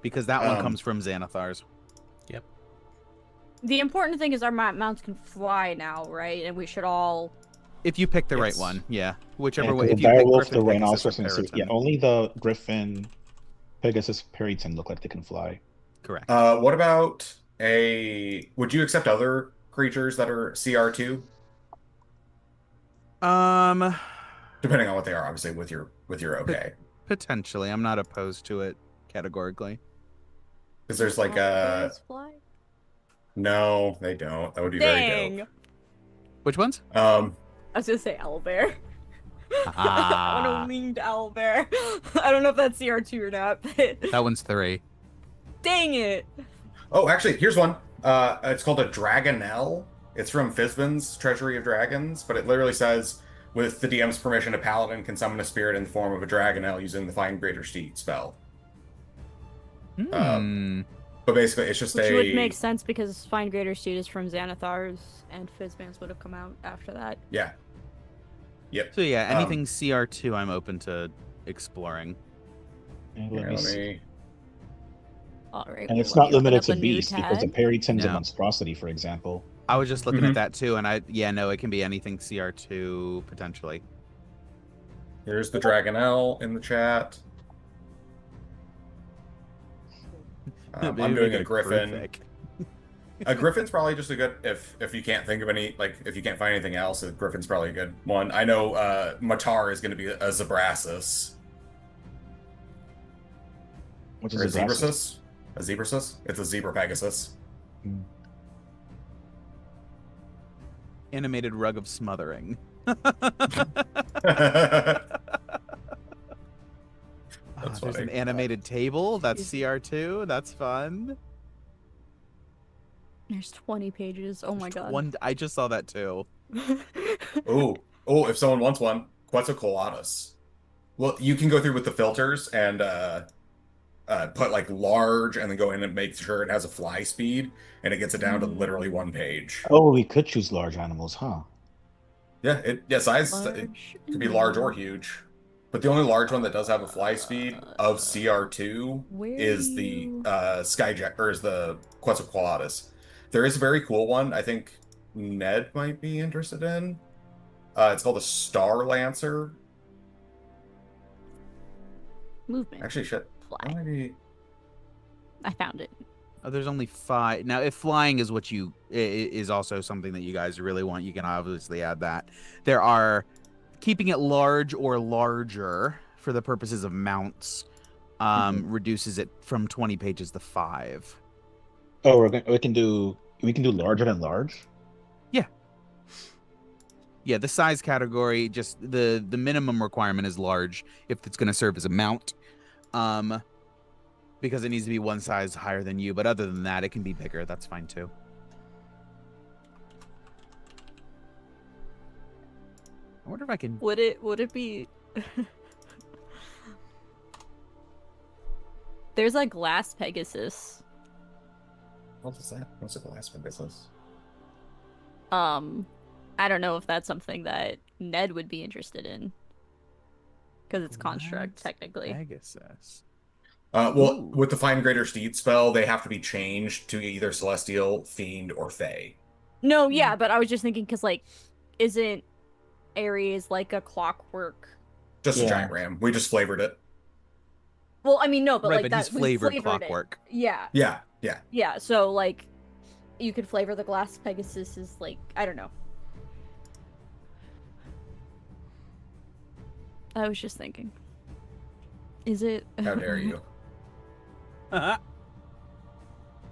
[SPEAKER 1] because that one comes from Xanathar's.
[SPEAKER 5] The important thing is our mounts can fly now, right? And we should all.
[SPEAKER 1] If you pick the right
[SPEAKER 4] Yes.
[SPEAKER 1] one, yeah. Whichever
[SPEAKER 3] Yeah,
[SPEAKER 1] way.
[SPEAKER 3] 'cause
[SPEAKER 1] If
[SPEAKER 3] the
[SPEAKER 1] you pick
[SPEAKER 3] direwolf,
[SPEAKER 1] Griffin,
[SPEAKER 3] the
[SPEAKER 1] Pegasus,
[SPEAKER 3] rhinoceros,
[SPEAKER 1] or
[SPEAKER 3] and
[SPEAKER 1] Periton.
[SPEAKER 3] yeah, only the griffin, Pegasus, periton look like they can fly.
[SPEAKER 1] Correct.
[SPEAKER 4] What about a? Would you accept other creatures that are CR2? Depending on what they are, obviously, with your okay.
[SPEAKER 1] Potentially. I'm not opposed to it categorically.
[SPEAKER 4] Because there's like
[SPEAKER 5] Owlbears fly?
[SPEAKER 4] no, they don't. That would be very
[SPEAKER 5] Dang!
[SPEAKER 4] dope.
[SPEAKER 1] Which ones?
[SPEAKER 5] I was gonna say owlbear. I want
[SPEAKER 1] Ah,
[SPEAKER 5] a winged owlbear. I don't know if that's CR2 or not, but
[SPEAKER 1] that one's 3.
[SPEAKER 5] dang it!
[SPEAKER 4] Oh, actually, here's one. It's called a Dragonelle. It's from Fizban's Treasury of Dragons, but it literally says, with the DM's permission, a paladin can summon a spirit in the form of a Dragonelle using the Find Greater Steed spell. But basically, it's just
[SPEAKER 5] Which
[SPEAKER 4] a.
[SPEAKER 5] would make sense because Find Greater Steed is from Xanathar's, and Fizban's would have come out after that.
[SPEAKER 4] Yeah. Yep.
[SPEAKER 1] So yeah, anything CR2 I'm open to exploring.
[SPEAKER 3] And,
[SPEAKER 4] Here,
[SPEAKER 3] let me
[SPEAKER 4] let
[SPEAKER 3] see.
[SPEAKER 4] me.
[SPEAKER 5] All right.
[SPEAKER 3] And it's
[SPEAKER 5] let
[SPEAKER 3] not
[SPEAKER 5] me open
[SPEAKER 3] limited
[SPEAKER 5] up
[SPEAKER 3] to
[SPEAKER 5] a new
[SPEAKER 3] beast because the
[SPEAKER 5] tab.
[SPEAKER 3] periton's a
[SPEAKER 1] No.
[SPEAKER 3] monstrosity, for example.
[SPEAKER 1] I was just looking
[SPEAKER 4] Mhm.
[SPEAKER 1] at that too, and it can be anything CR2 potentially.
[SPEAKER 4] Here's the Dragonelle in the chat. I'm
[SPEAKER 1] Maybe
[SPEAKER 4] doing
[SPEAKER 1] make it
[SPEAKER 4] a Griffin.
[SPEAKER 1] Griffin.
[SPEAKER 4] A Griffin's probably just a good if you can't think of any if you can't find anything else, a Griffin's probably a good one. I know Matar is going to be a Zebrasus.
[SPEAKER 3] Which
[SPEAKER 4] Or a
[SPEAKER 3] is a grass.
[SPEAKER 4] Zebrasus? A Zebrasus? It's a Zebra Pegasus.
[SPEAKER 1] Animated rug of smothering.
[SPEAKER 4] That's
[SPEAKER 1] There's an
[SPEAKER 4] funny.
[SPEAKER 1] animated table. That's CR2. That's fun.
[SPEAKER 5] There's 20 pages. Oh my god.
[SPEAKER 1] One. I just saw that too.
[SPEAKER 4] Oh, if someone wants one, Quetzalcoatlus. Well, you can go through with the filters and put like large and then go in and make sure it has a fly speed and it gets it down to literally one page.
[SPEAKER 3] Oh, we could choose large animals, huh?
[SPEAKER 4] Yeah, size it could be large or huge. But the only large one that does have a fly speed of CR2
[SPEAKER 5] Where
[SPEAKER 4] is
[SPEAKER 5] are
[SPEAKER 4] the
[SPEAKER 5] you?
[SPEAKER 4] Skyjack or is the Quetzalcoatlus. There is a very cool one I think Ned might be interested in. It's called a Star Lancer.
[SPEAKER 5] Movement.
[SPEAKER 4] Actually, shit.
[SPEAKER 5] Fly.
[SPEAKER 4] Maybe.
[SPEAKER 5] I found it.
[SPEAKER 1] Oh, there's only 5. Now, if flying is what is also something that you guys really want, you can obviously add that. There are keeping it large or larger for the purposes of mounts reduces it from 20 pages to 5.
[SPEAKER 3] Oh, we can do larger than large.
[SPEAKER 1] Yeah, the size category, just the minimum requirement is large if it's going to serve as a mount, because it needs to be one size higher than you. But other than that, it can be bigger. That's fine too. I wonder if I can.
[SPEAKER 5] Would it be? There's a glass Pegasus.
[SPEAKER 4] What is that? What's the last one business?
[SPEAKER 5] I don't know if that's something that Ned would be interested in, because it's construct
[SPEAKER 1] Glass
[SPEAKER 5] technically.
[SPEAKER 1] Pegasus.
[SPEAKER 4] Well,
[SPEAKER 1] Ooh.
[SPEAKER 4] with the Find Greater Steed spell, they have to be changed to either Celestial, Fiend, or Fey.
[SPEAKER 5] No, yeah, but I was just thinking because like, isn't Ares like a clockwork?
[SPEAKER 4] Just a
[SPEAKER 3] Yeah.
[SPEAKER 4] giant ram. We just flavored it.
[SPEAKER 5] Well, I mean, no, but
[SPEAKER 1] Right,
[SPEAKER 5] like
[SPEAKER 1] but
[SPEAKER 5] that
[SPEAKER 1] he's
[SPEAKER 5] we
[SPEAKER 1] flavored
[SPEAKER 5] flavored
[SPEAKER 1] clockwork.
[SPEAKER 5] It. Yeah,
[SPEAKER 4] Yeah.
[SPEAKER 5] yeah. So like, you could flavor the glass Pegasus is like, I don't know. I was just thinking. Is it?
[SPEAKER 4] How dare you?
[SPEAKER 5] I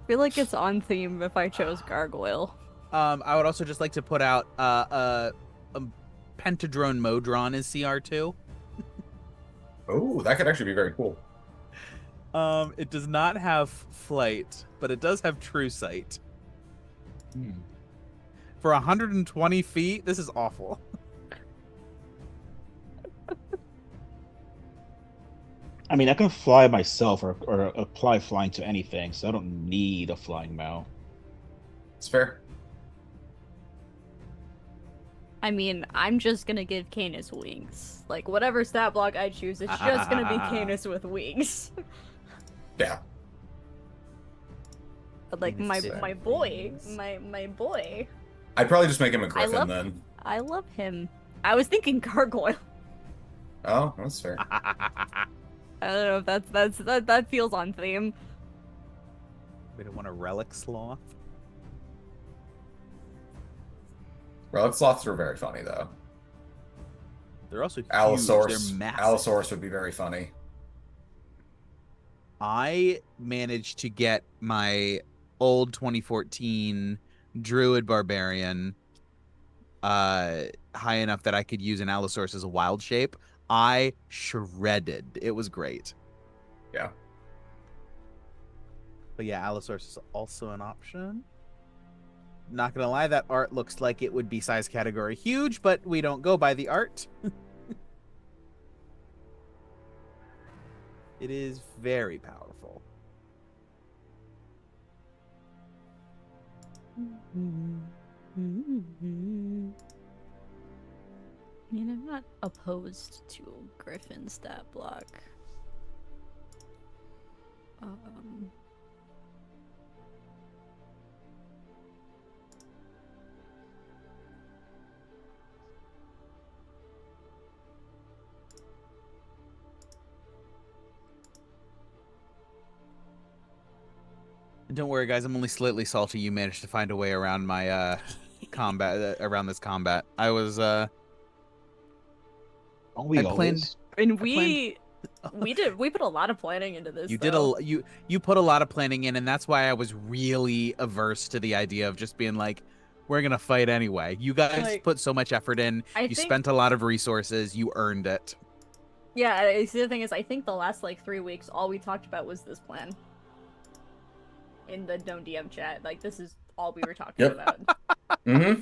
[SPEAKER 5] feel like it's on theme if I chose gargoyle.
[SPEAKER 1] I would also just like to put out a Pentadrone Modron is CR2.
[SPEAKER 4] Oh, that could actually be very cool.
[SPEAKER 1] It does not have flight, but it does have true sight. For 120 feet, this is awful.
[SPEAKER 3] I mean, I can fly myself or apply flying to anything, so I don't need a flying mount.
[SPEAKER 4] It's fair.
[SPEAKER 5] I mean, I'm just gonna give Canis wings. Like, whatever stat block I choose, it's just gonna be Canis with wings.
[SPEAKER 4] Yeah.
[SPEAKER 5] Like, my
[SPEAKER 1] Canis with
[SPEAKER 5] boy.
[SPEAKER 1] wings.
[SPEAKER 5] My boy.
[SPEAKER 4] I'd probably just make him a griffin
[SPEAKER 5] love-
[SPEAKER 4] then.
[SPEAKER 5] I love him. I was thinking gargoyle.
[SPEAKER 4] Oh, that's fair.
[SPEAKER 5] I don't know if that feels on theme.
[SPEAKER 1] We don't want a relic sloth.
[SPEAKER 4] Relic sloths are very funny though.
[SPEAKER 1] They're also huge.
[SPEAKER 4] Allosaurus.
[SPEAKER 1] They're massive.
[SPEAKER 4] Allosaurus would be very funny.
[SPEAKER 1] I managed to get my old 2014 Druid Barbarian high enough that I could use an Allosaurus as a wild shape. I shredded. It was great.
[SPEAKER 4] Yeah.
[SPEAKER 1] But yeah, Allosaurus is also an option. Not gonna lie, that art looks like it would be size category huge, but we don't go by the art. It is very powerful.
[SPEAKER 5] I mean, I'm not opposed to Griffin stat block.
[SPEAKER 1] And don't worry, guys. I'm only slightly salty. You managed to find a way around my combat, around this combat. I was
[SPEAKER 3] Don't we
[SPEAKER 1] I
[SPEAKER 3] always?
[SPEAKER 1] planned-
[SPEAKER 5] And
[SPEAKER 1] planned-
[SPEAKER 5] we put a lot of planning into this.
[SPEAKER 1] You did you put a lot of planning in, and that's why I was really averse to the idea of just being like, we're gonna fight anyway. You guys
[SPEAKER 5] Like,
[SPEAKER 1] put so much effort in.
[SPEAKER 5] I
[SPEAKER 1] You
[SPEAKER 5] think-
[SPEAKER 1] spent a lot of resources. You earned it.
[SPEAKER 5] Yeah, see, the thing is, I think the last like 3 weeks, all we talked about was this plan. In the Don't DM chat, like this is all we were talking
[SPEAKER 4] Yep.
[SPEAKER 5] about.
[SPEAKER 4] Mm-hmm.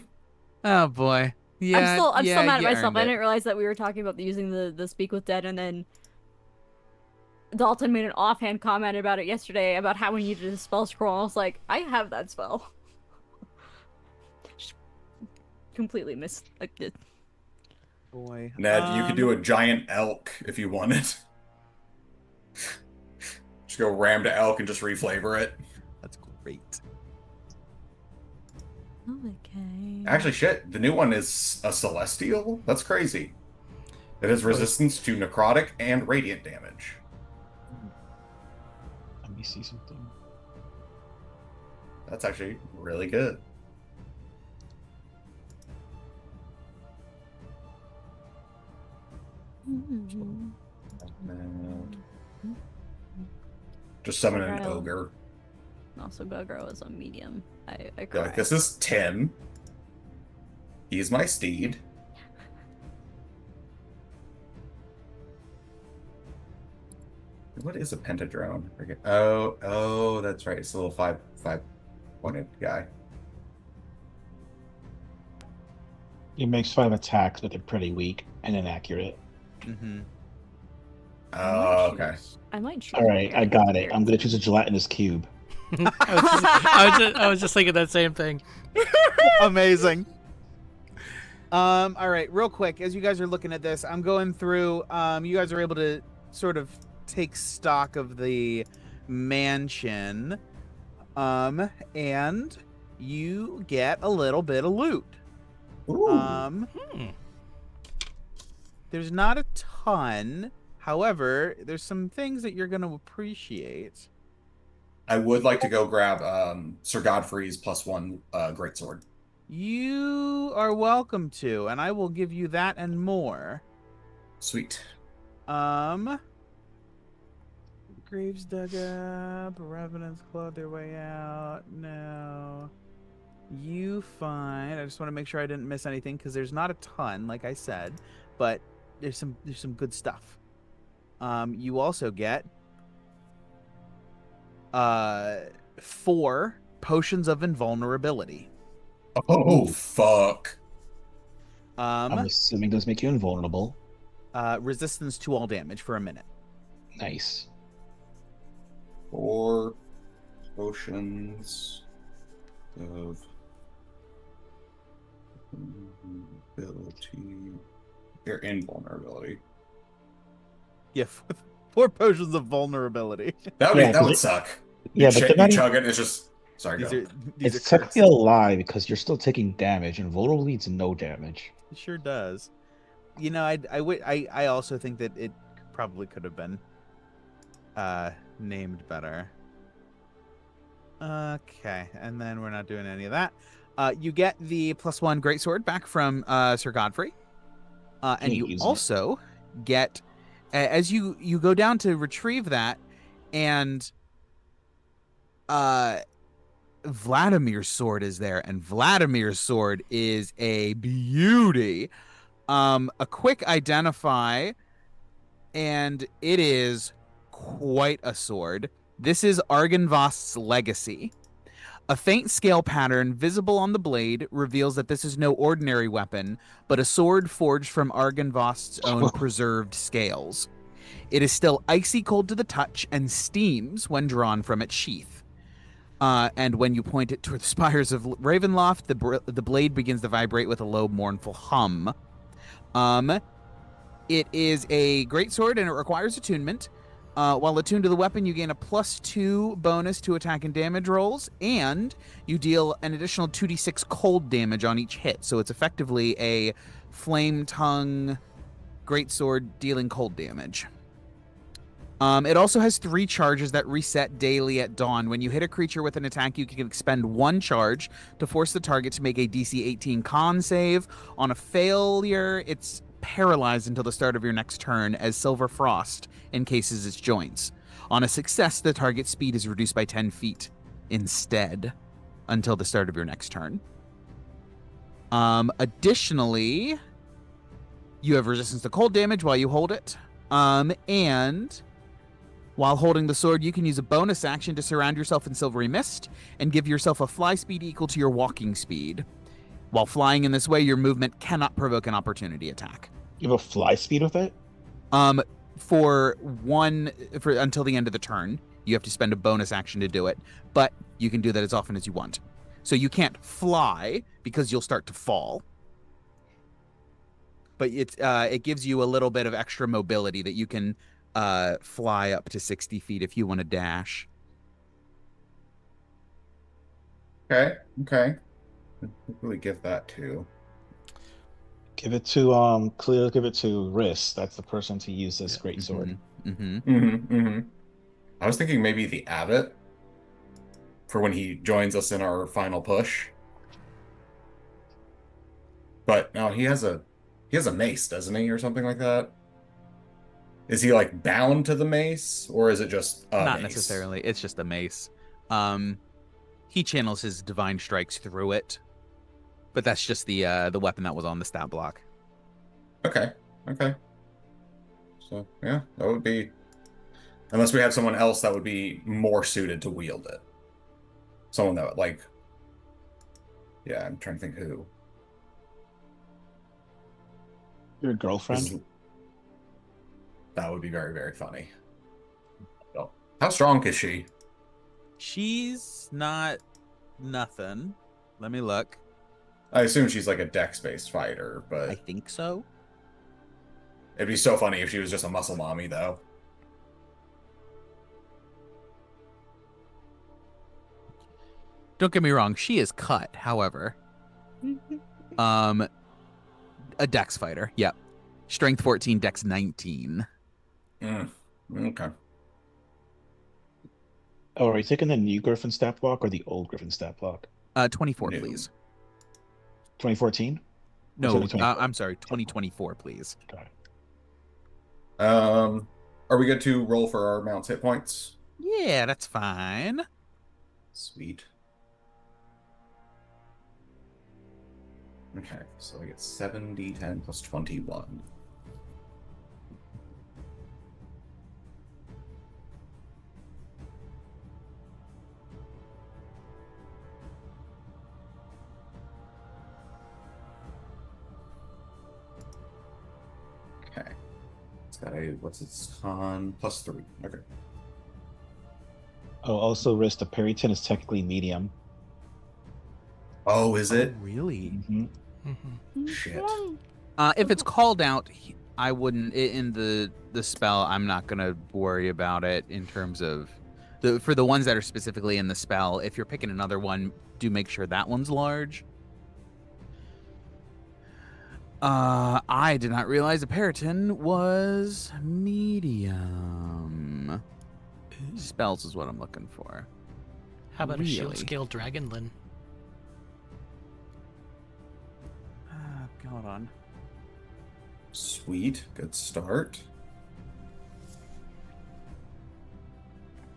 [SPEAKER 1] Oh boy. Yeah.
[SPEAKER 5] I'm still mad at
[SPEAKER 1] you
[SPEAKER 5] myself.
[SPEAKER 1] earned
[SPEAKER 5] I
[SPEAKER 1] it.
[SPEAKER 5] didn't realize that we were talking about using the Speak with Dead, and then Dalton made an offhand comment about it yesterday about how we needed a spell scroll. I was like, I have that spell. Just completely missed. Like,
[SPEAKER 1] Boy.
[SPEAKER 4] Ned, you could do a giant elk if you wanted. Just go ram to elk and just reflavor it.
[SPEAKER 1] That's great.
[SPEAKER 5] okay.
[SPEAKER 4] Actually, shit, the new one is a celestial? That's crazy. It has resistance to necrotic and radiant damage.
[SPEAKER 3] Let me see something.
[SPEAKER 4] That's actually really good. Just summon an
[SPEAKER 5] Kyle.
[SPEAKER 4] ogre.
[SPEAKER 5] Also, Gogoro is a medium. I
[SPEAKER 4] Be
[SPEAKER 5] cry.
[SPEAKER 4] like, this is Tim. He's my steed. What is a pentadrone? Oh, that's right. It's a little five-pointed guy.
[SPEAKER 3] It makes 5 attacks, but they're pretty weak and inaccurate.
[SPEAKER 1] Mm-hmm.
[SPEAKER 4] Oh, okay.
[SPEAKER 5] I might choose.
[SPEAKER 3] All right, I got it. I'm gonna choose a gelatinous cube.
[SPEAKER 2] I was just thinking that same thing.
[SPEAKER 1] Amazing. All right, real quick, as you guys are looking at this, I'm going through. You guys are able to sort of take stock of the mansion, and you get a little bit of loot.
[SPEAKER 4] Ooh.
[SPEAKER 1] There's not a ton. However, there's some things that you're going to appreciate.
[SPEAKER 4] I would like to go grab Sir Godfrey's +1 greatsword.
[SPEAKER 1] You are welcome to, and I will give you that and more.
[SPEAKER 4] Sweet.
[SPEAKER 1] Graves dug up, revenants clawed their way out. No. You find. I just want to make sure I didn't miss anything because there's not a ton, like I said, but there's some good stuff. You also get 4 potions of invulnerability.
[SPEAKER 4] Oh, fuck.
[SPEAKER 3] I'm assuming those make you invulnerable.
[SPEAKER 1] Resistance to all damage for a minute.
[SPEAKER 3] Nice.
[SPEAKER 4] 4 potions of invulnerability. They're invulnerability.
[SPEAKER 1] Yeah, 4 potions of vulnerability.
[SPEAKER 4] That would suck.
[SPEAKER 3] Yeah,
[SPEAKER 4] You
[SPEAKER 3] but they're not
[SPEAKER 4] chug it. It's just sorry.
[SPEAKER 1] These
[SPEAKER 3] It's
[SPEAKER 1] are
[SPEAKER 3] technically a lie because you're still taking damage, and vulnerable leads to no damage.
[SPEAKER 1] It sure does. You know, I also think that it probably could have been named better. Okay, and then we're not doing any of that. You get the +1 greatsword back from Sir Godfrey, and you also get, as you go down to retrieve that, and Vladimir's sword is there, and Vladimir's sword is a beauty. A quick identify, and it is quite a sword. This is Argynvost's legacy. A faint scale pattern visible on the blade reveals that this is no ordinary weapon, but a sword forged from Argynvost's own preserved scales. It is still icy cold to the touch and steams when drawn from its sheath. And when you point it toward the spires of Ravenloft, the blade begins to vibrate with a low, mournful hum. It is a greatsword and it requires attunement. While attuned to the weapon, you gain a +2 bonus to attack and damage rolls, and you deal an additional 2d6 cold damage on each hit. So it's effectively a flame tongue greatsword dealing cold damage. It also has 3 charges that reset daily at dawn. When you hit a creature with an attack, you can expend 1 charge to force the target to make a DC 18 con save. On a failure, it's paralyzed until the start of your next turn as Silver Frost encases its joints. On a success, the target's speed is reduced by 10 feet instead until the start of your next turn. Additionally, you have resistance to cold damage while you hold it. And while holding the sword, you can use a bonus action to surround yourself in silvery mist and give yourself a fly speed equal to your walking speed. While flying in this way, your movement cannot provoke an opportunity attack.
[SPEAKER 3] You have a fly speed with it?
[SPEAKER 1] For until the end of the turn, you have to spend a bonus action to do it, but you can do that as often as you want. So you can't fly because you'll start to fall. But it gives you a little bit of extra mobility that you can fly up to 60 feet if you want to dash.
[SPEAKER 4] Okay. Who do we give that to?
[SPEAKER 3] Give it to Cleo. Give it to Riss. That's the person to use this great sword.
[SPEAKER 4] I was thinking maybe the abbot for when he joins us in our final push. But no, he has a mace, doesn't he, or something like that? Is he like bound to the mace, or is it just a
[SPEAKER 1] Not
[SPEAKER 4] mace?
[SPEAKER 1] necessarily. It's just a mace. He channels his divine strikes through it, but that's just the weapon that was on the stat block.
[SPEAKER 4] Okay. Okay. So yeah, that would be unless we have someone else that would be more suited to wield it. Someone that would like yeah, I'm trying to think who.
[SPEAKER 3] Your
[SPEAKER 4] This
[SPEAKER 3] girlfriend?
[SPEAKER 4] is, that would be very, very funny. Oh, how strong is she?
[SPEAKER 1] She's not nothing. Let me look.
[SPEAKER 4] I assume she's like a dex-based fighter,
[SPEAKER 1] I
[SPEAKER 4] but
[SPEAKER 1] think so.
[SPEAKER 4] it'd be so funny if she was just a muscle mommy, though.
[SPEAKER 1] Don't get me wrong. She is cut. However, a dex fighter. Yep. Strength 14, dex 19.
[SPEAKER 4] Okay.
[SPEAKER 3] Oh, are you taking the new Griffin stat block or the old Griffin stat block?
[SPEAKER 1] 24,
[SPEAKER 4] No.
[SPEAKER 1] please.
[SPEAKER 3] 2014?
[SPEAKER 1] No,
[SPEAKER 3] 2024?
[SPEAKER 1] I'm sorry. 2024, please.
[SPEAKER 3] Got it.
[SPEAKER 4] Are we good to roll for our mount's hit points?
[SPEAKER 1] Yeah, that's fine.
[SPEAKER 4] Sweet. Okay, so I get 7d10 plus 21. Okay. It's got a, what's its con? Plus 3. Okay.
[SPEAKER 3] Oh, also, risk the Perryton is technically medium.
[SPEAKER 4] Oh, is it?
[SPEAKER 1] Really?
[SPEAKER 3] Mm-hmm.
[SPEAKER 4] Shit.
[SPEAKER 1] If it's called out, I wouldn't in the spell. I'm not gonna worry about it in terms of for the ones that are specifically in the spell. If you're picking another one, do make sure that one's large. I did not realize a Periton was medium. Spells is what I'm looking for.
[SPEAKER 2] How about a shield
[SPEAKER 1] Really?
[SPEAKER 2] scale dragonlin?
[SPEAKER 1] Hold on.
[SPEAKER 4] Sweet. Good start.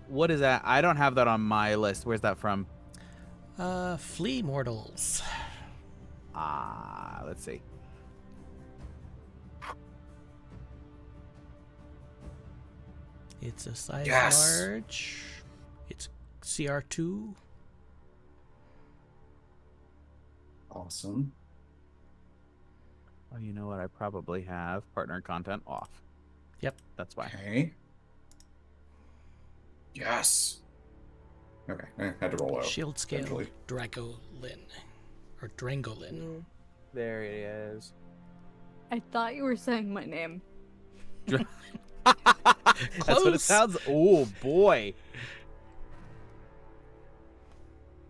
[SPEAKER 1] What is that? I don't have that on my list. Where's that from?
[SPEAKER 2] Flea mortals.
[SPEAKER 1] Let's see.
[SPEAKER 2] It's a size
[SPEAKER 4] Yes.
[SPEAKER 2] large. It's CR2.
[SPEAKER 4] Awesome.
[SPEAKER 1] Oh, you know what? I probably have partner content off.
[SPEAKER 2] Yep.
[SPEAKER 1] That's why.
[SPEAKER 4] Okay. Yes. Okay, had to roll out.
[SPEAKER 2] Shield scale
[SPEAKER 4] eventually.
[SPEAKER 2] Dragolin. Or Drangolin.
[SPEAKER 1] There it is.
[SPEAKER 5] I thought you were saying my name.
[SPEAKER 1] That's what it
[SPEAKER 2] Close.
[SPEAKER 1] sounds. Oh boy.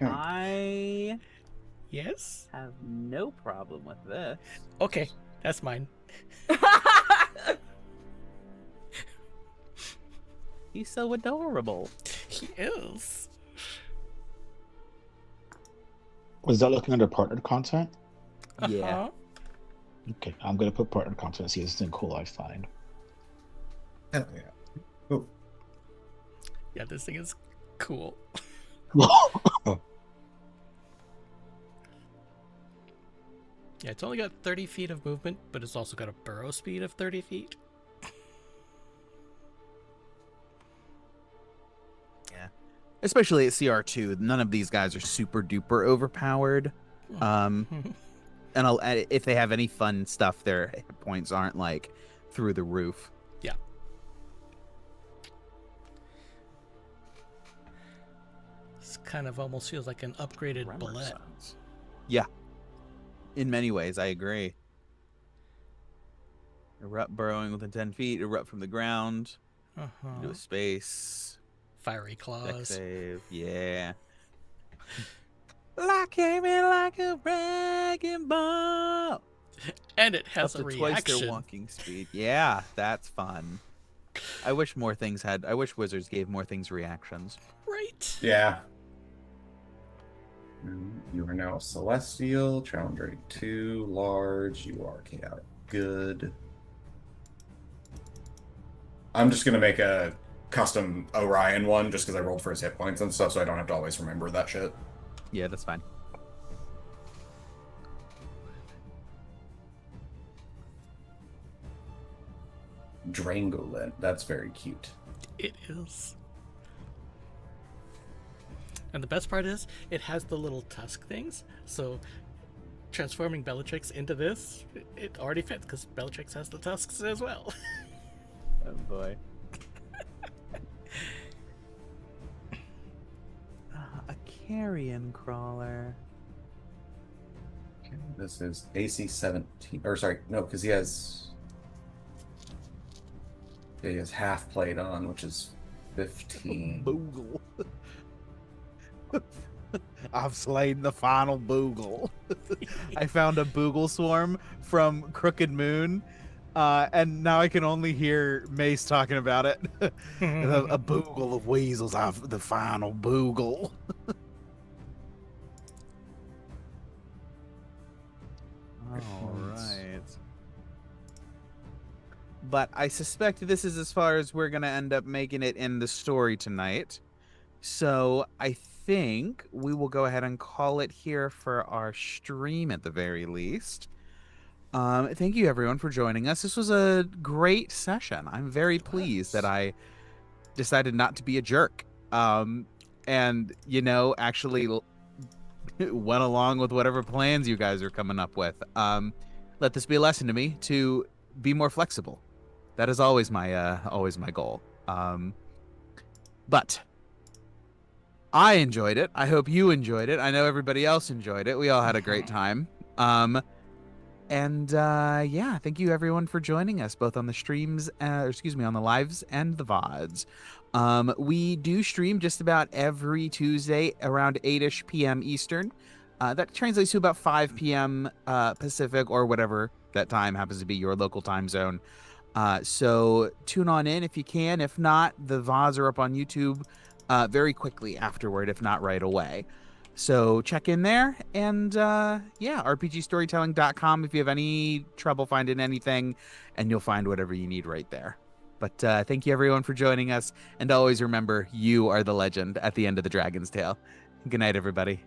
[SPEAKER 4] Hmm.
[SPEAKER 1] I
[SPEAKER 2] Yes?
[SPEAKER 1] have no problem with this.
[SPEAKER 2] Okay, that's mine.
[SPEAKER 1] He's so adorable.
[SPEAKER 2] He is.
[SPEAKER 3] Was that looking under partnered content?
[SPEAKER 1] Yeah.
[SPEAKER 2] Uh-huh.
[SPEAKER 3] Okay, I'm gonna put partnered content. See if it's anything cool I find.
[SPEAKER 4] Hell yeah. Oh,
[SPEAKER 2] Yeah, this thing is cool. Yeah, it's only got 30 feet of movement, but it's also got a burrow speed of 30 feet.
[SPEAKER 1] Yeah. Especially at CR2, none of these guys are super duper overpowered. And if they have any fun stuff, their hit points aren't like through the roof.
[SPEAKER 2] Yeah. This kind of almost feels like an upgraded bullet.
[SPEAKER 1] Renaissance. Yeah. In many ways, I agree. Erupt burrowing within 10 feet, erupt from the ground, into a space.
[SPEAKER 2] Fiery
[SPEAKER 1] Deck
[SPEAKER 2] claws.
[SPEAKER 1] save. Yeah. Like came in like a wrecking ball.
[SPEAKER 2] And it has
[SPEAKER 1] Up
[SPEAKER 2] a
[SPEAKER 1] to twice
[SPEAKER 2] reaction.
[SPEAKER 1] their walking speed. Yeah, that's fun. I wish more things had. I wish Wizards gave more things reactions.
[SPEAKER 2] Right.
[SPEAKER 4] yeah. You are now celestial, challenge rating 2, large. You are chaotic good. I'm just gonna make a custom Orion one just because I rolled for his hit points and stuff, so I don't have to always remember that shit.
[SPEAKER 1] Yeah, that's fine.
[SPEAKER 4] Drangolin. That's very cute.
[SPEAKER 2] It is. And the best part is, it has the little tusk things, so transforming Bellatrix into this, it already fits, because Bellatrix has the tusks as well.
[SPEAKER 1] Oh boy. A carrion crawler.
[SPEAKER 4] Okay, this is AC 17. Or sorry, no, because he has half plate on, which is 15.
[SPEAKER 1] Boogle. I've slain the final Boogle. I found a Boogle swarm from Crooked Moon, and now I can only hear Mace talking about it. A Boogle of weasels. I've the final Boogle. All right. But I suspect this is as far as we're going to end up making it in the story tonight. So I think we will go ahead and call it here for our stream at the very least. Thank you everyone for joining us. This was a great session. I'm very pleased that I decided not to be a jerk. And, you know, actually went along with whatever plans you guys are coming up with. Let this be a lesson to me to be more flexible. That is always my goal. But I enjoyed it. I hope you enjoyed it. I know everybody else enjoyed it. We all had a great time. Yeah, thank you everyone for joining us both on the streams, on the lives and the VODs. We do stream just about every Tuesday around 8-ish p.m. Eastern. That translates to about 5 p.m. Pacific, or whatever that time happens to be your local time zone. So tune on in if you can. If not, the VODs are up on YouTube very quickly afterward, if not right away. So check in there, and rpgstorytelling.com if you have any trouble finding anything, and you'll find whatever you need right there. But thank you everyone for joining us, and always remember, you are the legend at the end of the Dragon's Tale. Good night, everybody.